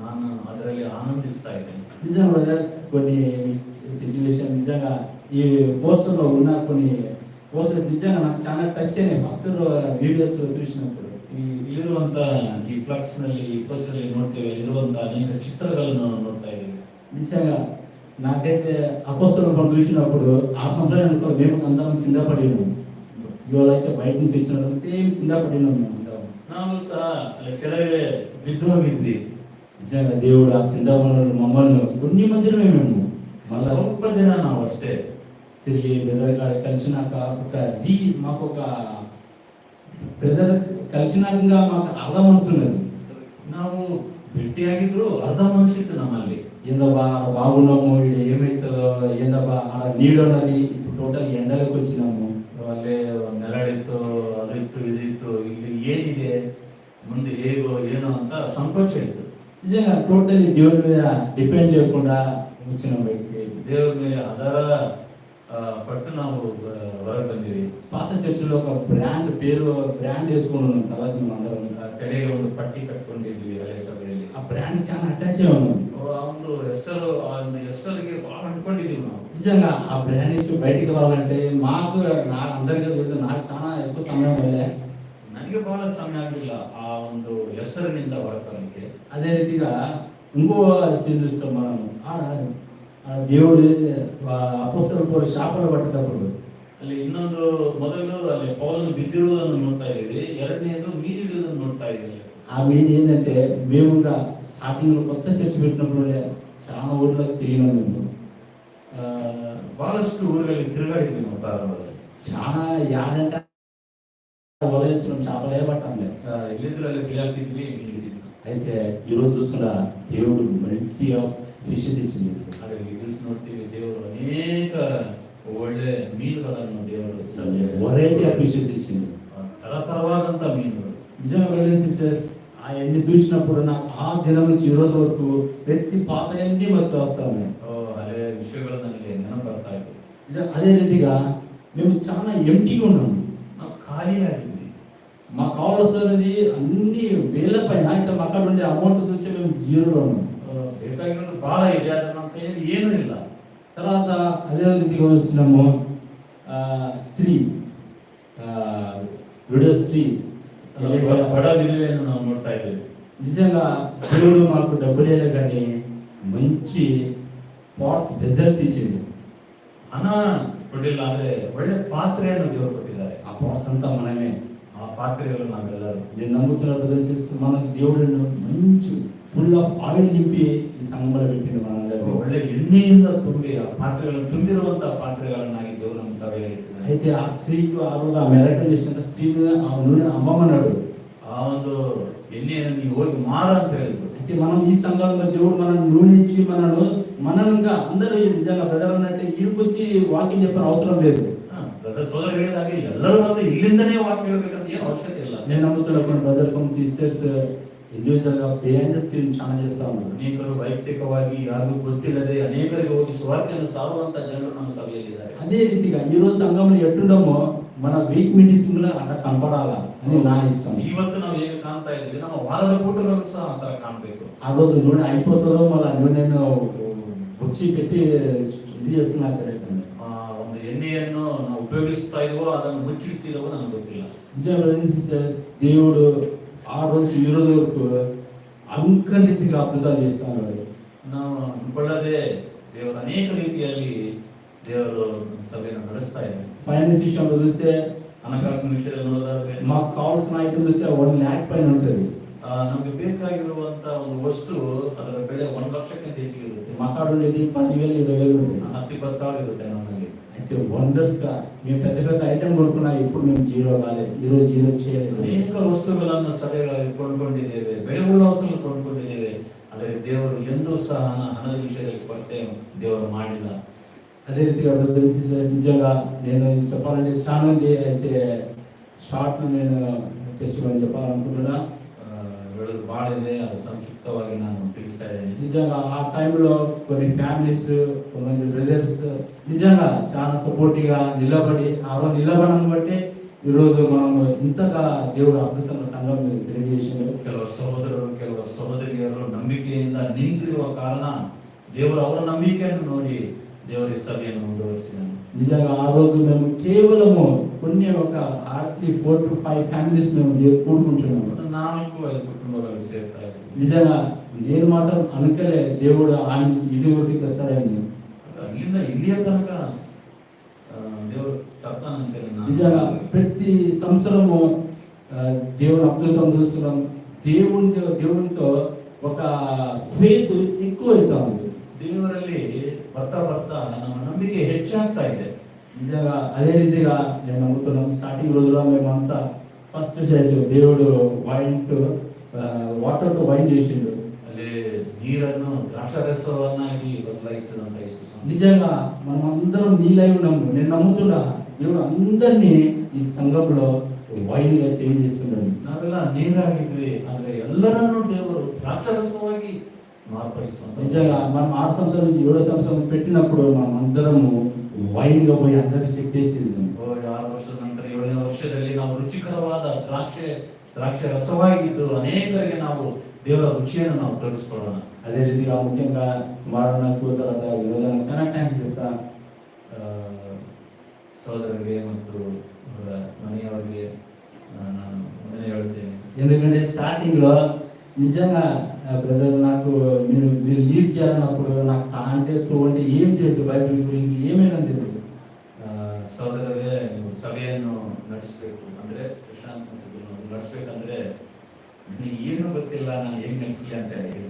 Speaker 1: ನಾನು ಅದರಲ್ಲಿ ಆನಂದಿಸ್ತಾ ಇದ್ದೇನೆ.
Speaker 10: నిజంగా బ్రదర్ కొన్ని సిచ్యువేషన్ నిజంగా ఈ పోస్టర్లో ఉన్న కొన్ని పోస్టర్స్ నిజంగా నాకు చాలా టచ్ అయినాయి. ఫస్ట్ వీడియోస్ చూసినప్పుడు
Speaker 1: ಇಲ್ಲಿರುವಂತ ಈ ಫ್ಲಕ್ಸ್ ನಲ್ಲಿ, ಈ ಪೋಸ್ಟರ್ ಅಲ್ಲಿ ನೋಡ್ತೇವೆ ಇರುವಂತ ಅನೇಕ ಚಿತ್ರಗಳನ್ನು ನೋಡ್ತಾ ಇದ್ದೀವಿ.
Speaker 10: నిజంగా నాకైతే అపోస్తలులను మనం చూసినప్పుడు ఆ సంవత్సరానికి మేము అందరం కింద పడినాం. ఇవాళైతే బయట నుంచి వచ్చిన సేమ్ కింద పడినాం మేము అందరం.
Speaker 1: ನಾವು ಸಹ ಅಲ್ಲಿ ಕೆಳಗೆ ಬಿದ್ದು ಹೋಗಿದ್ವಿ.
Speaker 10: నిజంగా దేవుడు ఆ కింద మమ్మల్ని కొన్ని మందిరమే మేము మళ్ళా
Speaker 1: ಸ್ವಲ್ಪ ದಿನ ನಾವು ಅಷ್ಟೇ
Speaker 10: తిరిగి బ్రదర్ గారు కలిసినాక మాకు ఒక బ్రదర్ కలిసినాక మాకు అర్ధ మనసు ఉన్నది.
Speaker 1: ನಾವು ಭೇಟಿಯಾಗಿದ್ರು ಅರ್ಧ ಮನಸ್ಸಿತ್ತು ನಮ್ಮಲ್ಲಿ.
Speaker 10: ఏందబ్బా బాగున్నాము, ఇక్కడ ఏమవుతుందో ఏందబ్బా ఆ నీడు ఉన్నది. ఇప్పుడు టోటల్ ఎండలోకి వచ్చినాము.
Speaker 1: ಅಲ್ಲೇ ನೆರಳಿತ್ತು, ಅದಿತ್ತು, ಇದಿತ್ತು, ಇಲ್ಲಿ ಏನಿದೆ ಮುಂದೆ ಹೇಗೋ ಏನೋ ಅಂತ ಸಂಕೋಚ ಇತ್ತು.
Speaker 10: నిజంగా టోటల్లీ దేవుడి మీద డిపెండ్ లేకుండా వచ్చినాం బయటికి.
Speaker 1: ದೇವ್ರ ಮೇಲೆ ಆಧಾರ పట్టు ನಾವು ಹೊರಗೆ ಬಂದಿವಿ.
Speaker 10: పాత చర్చిలో ఒక బ్రాండ్ వేసుకుని ఉన్నాం. తర్వాత మేము అందరం
Speaker 1: ತಲೆಗೆ ಒಂದು ಪಟ್ಟಿ ಕಟ್ಕೊಂಡಿದ್ವಿ ಹಳೆ ಸಭೆಯಲ್ಲಿ.
Speaker 10: ఆ బ్రాండ్ చాలా అటాచ్ అయి ఉన్నాం.
Speaker 1: ಆ ಒಂದು ಹೆಸರಿಗೆ ಬಹಳ ಅಂಟ್ಕೊಂಡಿದೀವಿ ನಾವು.
Speaker 10: నిజంగా ఆ బ్రాండ్ నుంచి బయటికి రావాలంటే మాకు అందరికీ నాకు చాలా ఎక్కువ సమయం వెళ్ళే.
Speaker 1: ನನಗೆ ಬಹಳ ಸಮಯ ಆಗಲಿಲ್ಲ ಆ ಒಂದು ಹೆಸರಿನಿಂದ ಹೊರತರಕ್ಕೆ.
Speaker 10: అదే రీతిగా ఇంకో సీన్ చూస్తాం మనం. దేవుడు అపోస్తలులు శాపలు పట్టేటప్పుడు
Speaker 1: ಅಲ್ಲಿ ಇನ್ನೊಂದು ಮೊದಲು ಅಲ್ಲಿ ಪೌಲನು ಬಿದ್ದಿರುವುದನ್ನು ನೋಡ್ತಾ ಇದ್ದೀವಿ, ಎರಡನೇದು ಮೀರಿಡುವುದನ್ನು ನೋಡ್ತಾ ಇದ್ದೀವಿ.
Speaker 10: ఆ మీద ఏంటంటే మేము ఇంకా స్టార్టింగ్ లో కొత్త చర్చ్ పెట్టినప్పుడు చాలా ఊర్లకు తిరిగినాం. మేము
Speaker 1: ಬಹಳಷ್ಟು ಊರುಗಳಿಗೆ ತಿರುಗಾಡಿದ್ವಿ ನಾವು ಪ್ರಾರಂಭದಲ್ಲಿ.
Speaker 10: చాలా యాడంటే వదిలించడం చేపలే పట్టంలే.
Speaker 1: ಇಲ್ಲಿದ್ರಲ್ಲಿ ಬಿಡಾಕ್ತಿದ್ವಿ, ಹಿಡಿದಿದ್ವಿ.
Speaker 10: అయితే ఈరోజు చూస్తున్నా దేవుడు మంచిగా ఫిష్ తెచ్చింది.
Speaker 1: ಹಾಗಾಗಿ ಈ ದಿವಸ ನೋಡ್ತೀವಿ ದೇವರು ಅನೇಕ ಒಳ್ಳೆ ಮೀನುಗಳನ್ನು ದೇವರು
Speaker 10: వెరైటీ ఆఫ్ ఫిషెస్ తెచ్చింది.
Speaker 1: ತರತರವಾದಂತ ಮೀನುಗಳು.
Speaker 10: నిజంగా బ్రదర్స్ సిస్టర్స్ అవన్నీ చూసినప్పుడు నాకు ఆ దినం నుంచి ఈ రోజు వరకు ప్రతి పాతయన్నీ మధ్య వస్తాను.
Speaker 1: ಹಳೆ ವಿಷಯಗಳು ನನಗೆ ನೆನಪು ಬರ್ತಾ ಇತ್ತು.
Speaker 10: అదే రీతిగా మేము చాలా ఎంటీగా ఉన్నాము,
Speaker 1: ನಾವು ಖಾಲಿ ಆಗಿದ್ವಿ.
Speaker 10: మాకు కావాల్సినది అన్ని వేల పైన. అయితే అక్కడ ఉండే అమౌంట్ చూసి మేము జీరోలో ఉన్నాం.
Speaker 1: ಬೇಕಾಗಿರೋದು ಬಹಳ ಇದೆ, ಆದ್ರೆ ನಮ್ಮ ಕೈಯಲ್ಲಿ ಏನೂ ಇಲ್ಲ.
Speaker 10: తర్వాత అదే రీతిగా వస్తున్నాము. స్త్రీ విడో స్త్రీ
Speaker 1: ಬಡ ವಿಧವೆಯನ್ನು ನಾವು ನೋಡ್ತಾ ಇದ್ದೇವೆ.
Speaker 10: నిజంగా దేవుడు మాకు డబ్బులే కానీ మంచి పాట్స్ రిజల్ట్స్ ఇచ్చింది.
Speaker 1: ಹಣ ಕೊಟ್ಟಿಲ್ಲ, ಆದ್ರೆ ಒಳ್ಳೆ ಪಾತ್ರೆಯನ್ನು ದೇವರು ಕೊಟ್ಟಿದ್ದಾರೆ.
Speaker 10: ఆ పాట్స్ అంతా మనమే.
Speaker 1: ಆ ಪಾತ್ರೆಗಳು ನಾವೆಲ್ಲರೂ.
Speaker 10: నేను నమ్ముతున్న బ్రదర్స్ మనకు దేవుడు మంచి ఫుల్ ఆఫ్ ఆయిల్ నింపి ఈ సంఘంలో పెట్టిండు మనందరూ.
Speaker 1: ಒಳ್ಳೆ ಎಣ್ಣೆಯಿಂದ ತುಂಬಿ ಆ ಪಾತ್ರೆಗಳನ್ನು ತುಂಬಿರುವಂತ ಪಾತ್ರೆಗಳನ್ನಾಗಿ ದೇವರು ನಮ್ಮ ಸಭೆಯಲ್ಲಿ ಇಟ್ಟಿದ್ದಾರೆ.
Speaker 10: అయితే ఆ స్త్రీకి ఆ రోజు ఆ మెరకల్ చేసిన స్త్రీని ఆ నూనె అమ్మమన్నాడు.
Speaker 1: ಆ ಒಂದು ಎಣ್ಣೆಯನ್ನು ನೀವು ಹೋಗಿ ಮಾರ ಅಂತ ಹೇಳಿದ್ರು.
Speaker 10: అయితే మనం ఈ సంఘంలో దేవుడు మనం నూనె ఇచ్చి మనను ఇంకా అందరూ నిజంగా బ్రదర్ అన్నట్టు ఇడికొచ్చి వాకింగ్ చెప్పిన అవసరం లేదు.
Speaker 1: ಬ್ರದರ್ ಸೋದರ ಹೇಳಿದಾಗೆ ಎಲ್ಲರೂ ಬಂದು ಇಲ್ಲಿಂದನೇ ವಾಕ್ಯ ಹೇಳ್ಬೇಕಂತ ಏನು ಅವಶ್ಯಕತೆ ಇಲ್ಲ.
Speaker 10: నేను నమ్ముతున్న బ్రదర్ కమ్ సిస్టర్స్ ఇండివిజువల్ గా బిహైండ్ ద స్క్రీన్ చాలా చేస్తా ఉన్నారు.
Speaker 1: ಅನೇಕರು ವೈಯಕ್ತಿಕವಾಗಿ ಯಾರಿಗೂ ಗೊತ್ತಿಲ್ಲದೆ ಅನೇಕರಿಗೆ ಹೋಗಿ ಸುವಾರ್ತೆಯನ್ನು ಸಾರುವಂತ ಜನರು ನಮ್ಮ ಸಭೆಯಲ್ಲಿದ್ದಾರೆ.
Speaker 10: అదే రీతిగా ఈ రోజు సంఘంలో ఎట్టుండమో మన వీక్ మీటింగ్స్ లో అట్లా కనపడాలా అని నా ఇష్టం.
Speaker 1: ಇವತ್ತು ನಾವು ಹೇಗೆ ಕಾಣ್ತಾ ಇದ್ದೀವಿ ನಮ್ಮ ವಾರದ ಕೂಟಗಳು ಸಹ ಆ ತರ ಕಾಣ್ಬೇಕು.
Speaker 10: ఆ రోజు నూనె అయిపోతుందో మళ్ళీ నూనెను బొచ్చి పెట్టి ఇది చేస్తున్నా
Speaker 1: ಒಂದು ಎಣ್ಣೆಯನ್ನು ನಾವು ಉಪಯೋಗಿಸ್ತಾ ಇದೀವೋ ಅದನ್ನು ಮುಚ್ಚಿಟ್ಟಿದವೋ ನನಗೆ ಗೊತ್ತಿಲ್ಲ.
Speaker 10: నిజంగా దేవుడు ఆ రోజు ఈ రోజు వరకు అంకరీతిగా అద్భుతాలు చేస్తున్నారు.
Speaker 1: ನಾವು ಅನ್ಕೊಳ್ಳದೆ ದೇವರು ಅನೇಕ ರೀತಿಯಲ್ಲಿ ದೇವರು ಸಭೆಯನ್ನು ನಡೆಸ್ತಾ ಇದ್ದಾರೆ.
Speaker 10: ఫైనాన్స్ విషయంలో చూస్తే
Speaker 1: ಹಣಕಾಸಿನ ವಿಷಯದಲ್ಲಿ ನೋಡೋದಾದ್ರೆ
Speaker 10: మాకు కావాల్సిన ఐటమ్ వచ్చి 1 lakh పైన ఉంటుంది.
Speaker 1: ನಮಗೆ ಬೇಕಾಗಿರುವಂತ ಒಂದು ವಸ್ತು ಅದರ ಬೆಲೆ 1 ಲಕ್ಷಕ್ಕಿಂತ ಹೆಚ್ಚಿಗೆ ಇರುತ್ತೆ.
Speaker 10: మా కాడ ఉండేది 10,000 20,000 ఉంటుంది.
Speaker 1: 10-20 ಸಾವಿರ ಇರುತ್ತೆ ನಮ್ಮಲ್ಲಿ.
Speaker 10: అయితే వండర్స్ గా మేము పెద్ద పెద్ద ఐటమ్ కొనుక్కున్నా ఇప్పుడు మేము జీరో కాలేదు. ఈ రోజు జీరో చేయలేదు.
Speaker 1: ಅನೇಕ ವಸ್ತುಗಳನ್ನು ಸಭೆಗಾಗಿ ಕೊಂಡ್ಕೊಂಡಿದ್ದೇವೆ, ಬೆಲೆಯುಳ್ಳ ವಸ್ತುಗಳನ್ನು ಕೊಂಡ್ಕೊಂಡಿದ್ದೇವೆ. ಆದರೆ ದೇವರು ಎಂದೂ ಸಹ ಹಣದ ವಿಷಯದಲ್ಲಿ ಕೊರತೆ ದೇವರು ಮಾಡಿಲ್ಲ.
Speaker 10: అదే రీతిగా నిజంగా నేను చెప్పాలంటే చాలా మంది అయితే షార్ట్ నేను టెస్ట్ చెప్పాలనుకుంటున్నా.
Speaker 1: ಹೇಳೋದು ಭಾಳ ಇದೆ, ಅದು ಸಂಕ್ಷಿಪ್ತವಾಗಿ ನಾನು ತಿಳಿಸ್ತಾ ಇದ್ದೇನೆ.
Speaker 10: నిజంగా ఆ టైంలో కొన్ని ఫ్యామిలీస్ కొంతమంది బ్రదర్స్ నిజంగా చాలా సపోర్టివ్గా నిలబడి ఆ రోజు నిలబడడం బట్టి ఈరోజు మనం ఇంతగా దేవుడు అద్భుతంగా సంఘం తెలియజేసాడు.
Speaker 1: ಕೆಲವು ಸಹೋದರರು ಕೆಲವು ಸಹೋದರಿಯರು ನಂಬಿಕೆಯಿಂದ ನಿಂತಿರುವ ಕಾರಣ ದೇವರು ಅವರ ನಂಬಿಕೆಯನ್ನು ನೋಡಿ ದೇವರ ಸಭೆಯನ್ನು ಮುಂದುವರಿಸಿದನು.
Speaker 10: నిజంగా ఆ రోజు మేము కేవలము కొన్ని ఒక హార్డ్లీ 4 to 5 ఫ్యామిలీస్ మేము కూడుకుంటున్నాము.
Speaker 1: 4-5 కుటుంబాలు సేర్ತಾ ಇದ್ದೀವಿ.
Speaker 10: నిజంగా నేను మాత్రం అనుకలే దేవుడు ఆ నుంచి ఇది వరకు తెస్తాడని.
Speaker 1: ಅಲ್ಲಿಂದ ಇಲ್ಲಿಯ ತನಕ ದೇವರು ತರ್ತಾನಂತೆ.
Speaker 10: నిజంగా ప్రతి సంవత్సరము దేవుడు అద్భుతం చూస్తున్నాం. దేవునితో ఒక ఫేత్ ఎక్కువ అవుతా ఉంది.
Speaker 1: ದೇವರಲ್ಲಿ ಬರ್ತಾ ಬರ್ತಾ ನಮ್ಮ ನಂಬಿಕೆ ಹೆಚ್ಚಾಗ್ತಾ ಇದೆ.
Speaker 10: నిజంగా అదే రీతిగా నేను నమ్ముతున్నాం. స్టార్టింగ్ రోజులో మేమంతా ఫస్ట్ స్టేజ్ దేవుడు వాటర్ తో వైన్ చేసిండు.
Speaker 1: ಅಲ್ಲಿ ನೀರನ್ನು ದ್ರಾಕ್ಷಾರಸವನ್ನಾಗಿ ಬದಲಾಯಿಸಿದಂತ ಯೇಸು.
Speaker 10: నిజంగా మనం అందరం నీలై ఉన్నాము. నేను నమ్ముతున్నా దేవుడు అందరినీ ఈ సంఘంలో వైన్ గా చేంజ్ చేస్తున్నాడు.
Speaker 1: ನಾವೆಲ್ಲ ನೀರಾಗಿದ್ವಿ, ಆದ್ರೆ ಎಲ್ಲರನ್ನೂ ದೇವರು ದ್ರಾಕ್ಷಾರಸವಾಗಿ మార్పరిస్తాం.
Speaker 10: నిజంగా మనం 6 సంవత్సరాల నుంచి 7 సంవత్సరాలు పెట్టినప్పుడు మనం అందరము వైన్ గా పోయి అందరికి చెప్పేసేసాం.
Speaker 1: 6 ವರ್ಷದ ನಂತರ 7ನೇ ವರ್ಷದಲ್ಲಿ ನಾವು ರುಚಿಕರವಾದ ದ್ರಾಕ್ಷ ರಸವಾಗಿದ್ದು ಅನೇಕರಿಗೆ ನಾವು ದೇವರ ರುಚಿಯನ್ನು ನಾವು ತೋರಿಸ್ಕೊಳ್ಳೋಣ.
Speaker 10: అదే రీతిగా ముఖ్యంగా కుమారునకు తర్వాత విరోధానికి చాలా థ్యాంక్స్ చెప్తా.
Speaker 1: ಸಹೋದರರಿಗೆ ಮತ್ತು ಮನೆಯವರಿಗೆ ನಾನು ಮನೆ ಹೇಳ್ತೇನೆ.
Speaker 10: ఎందుకంటే స్టార్టింగ్ లో నిజంగా బ్రదర్ నాకు మీరు లీడ్ చేయాలన్నప్పుడు నాకు అంటే అంటే ఏం తెలియదు, బైబిల్ గురించి ఏమైనా తెలియదు.
Speaker 1: ಸಹೋದರರೇ, ನೀವು ಸಭೆಯನ್ನು ನಡೆಸಬೇಕು ಅಂದ್ರೆ ಪ್ರಶಾಂತ್ ನಡೆಸಬೇಕಂದ್ರೆ ನನಗೆ ಏನು ಗೊತ್ತಿಲ್ಲ, ನಾನು ಹೇಗೆ ನಡೆಸಲಿ ಅಂತ ಹೇಳಿದೆ.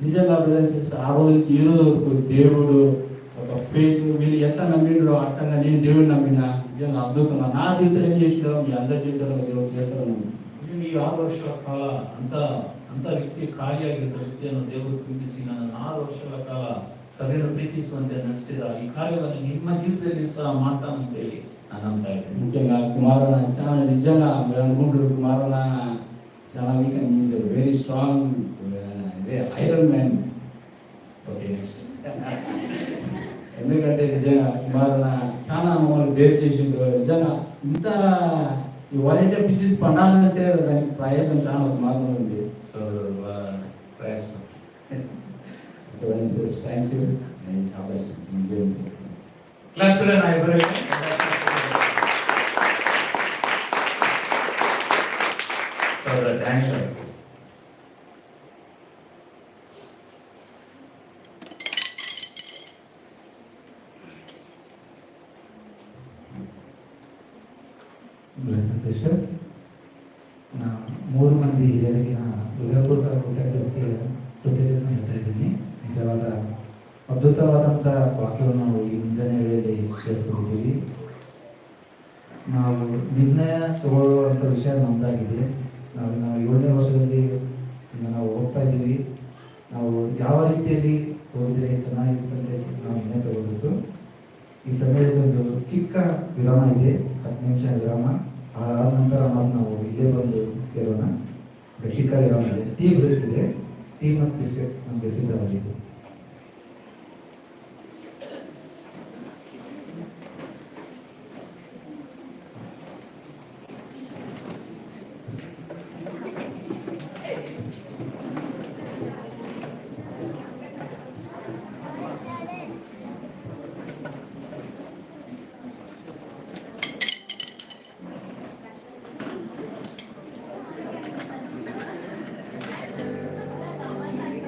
Speaker 10: నిజంగా బ్రదర్స్ ఆ రోజు నుంచి ఈ రోజు వరకు దేవుడు ఒక ఫేత్ వీళ్ళు ఎంత నమ్మిండ్రో అట్టంగా నేను దేవుడు నమ్మిన. నిజంగా అద్భుతంగా నా జీవితంలో ఏం చేసినా మీ అందరి జీవితంలో దేవుడు చేస్తాను.
Speaker 1: ಈ 6 ವರ್ಷಗಳ ಕಾಲ ಅಂತ ವ್ಯಕ್ತಿ ಖಾಲಿಯಾಗಿದ್ದ ವ್ಯಕ್ತಿಯನ್ನು ದೇವರು ತುಂಬಿಸಿ ನನ್ನ 4 ವರ್ಷಗಳ ಕಾಲ ಸಭೆಯನ್ನು ಪ್ರೀತಿಸುವಂತೆ ನಡೆಸಿದ ಈ ಕಾರ್ಯವನ್ನು ನಿಮ್ಮ ಜೀವಿತದಲ್ಲಿ ಸಹ ಮಾಡ್ತಾನೆ ಅಂತ ಹೇಳಿ ನಾನು ನಂಬ್ತಾ ಇದ್ದೇನೆ.
Speaker 10: ముఖ్యంగా కుమారున చాలా నిజంగా మీరు అనుకుంటారు కుమారున చాలా week and is very strong iron man.
Speaker 1: Okay, next.
Speaker 10: ఎందుకంటే నిజంగా కుమారున చాలా మమ్మల్ని వేరు చేసిండు. నిజంగా ఇంత ఈ వాలంటీర్ పిచ్చెస్ పండాలంటే దానికి ప్రయాసం చాలా కుమారున ఉంది.
Speaker 1: సో ప్రయాస
Speaker 10: థ్యాంక్ యూ.
Speaker 1: క్లాప్స్ నా ఎవరైనా సోదర డానియల్
Speaker 11: ಸಿಸ್ಟರ್ಸ್, 3 ಮಂದಿ ಹಿರಿಯರಿಗೆ ಹೃದಯಪೂರ್ವಕ ಕೃತಜ್ಞತೆ ಹೇಳ್ತಾ ಇದ್ದೀನಿ. ನಿಜವಾದ ಅದ್ಭುತವಾದಂಥ ವಾಕ್ಯವನ್ನು ನಾವು ಈ ಮುಂಜಾನೆ ವೇಳೆಯಲ್ಲಿ ಕೇಳಿಸ್ಕೊಂಡಿದ್ದೀವಿ. ನಾವು ನಿರ್ಣಯ ತಗೊಳ್ಳುವಂಥ ವಿಷಯ ನಮ್ಮದಾಗಿದೆ. ನಾವು 7ನೇ ವರ್ಷದಲ್ಲಿ ನಾವು ಹೋಗ್ತಾ ಇದ್ದೀವಿ. ನಾವು ಯಾವ ರೀತಿಯಲ್ಲಿ ಹೋಗಿದ್ರೆ ಚೆನ್ನಾಗಿರ್ತಂತೆ ನಾವು ನಿರ್ಣಯ ತಗೋಬೇಕು. ಈ ಸಮಯದಲ್ಲಿ ಒಂದು ಚಿಕ್ಕ ವಿರಾಮ ಇದೆ, 10 ನಿಮಿಷ ವಿರಾಮ. ಆದ ನಂತರ ನಾವು ಇಲ್ಲೇ ಬಂದು ಸೇರೋಣ. ಚಿಕ್ಕ ವಿರಾಮ ಇದೆ, ಟೀ ಬ್ರೇಕ್ ಇದೆ, ಟೀ ಮತ್ತು ಬಿಸ್ಕೆಟ್ ನಮಗೆ ಸಿದ್ಧವಾಗಿದೆ.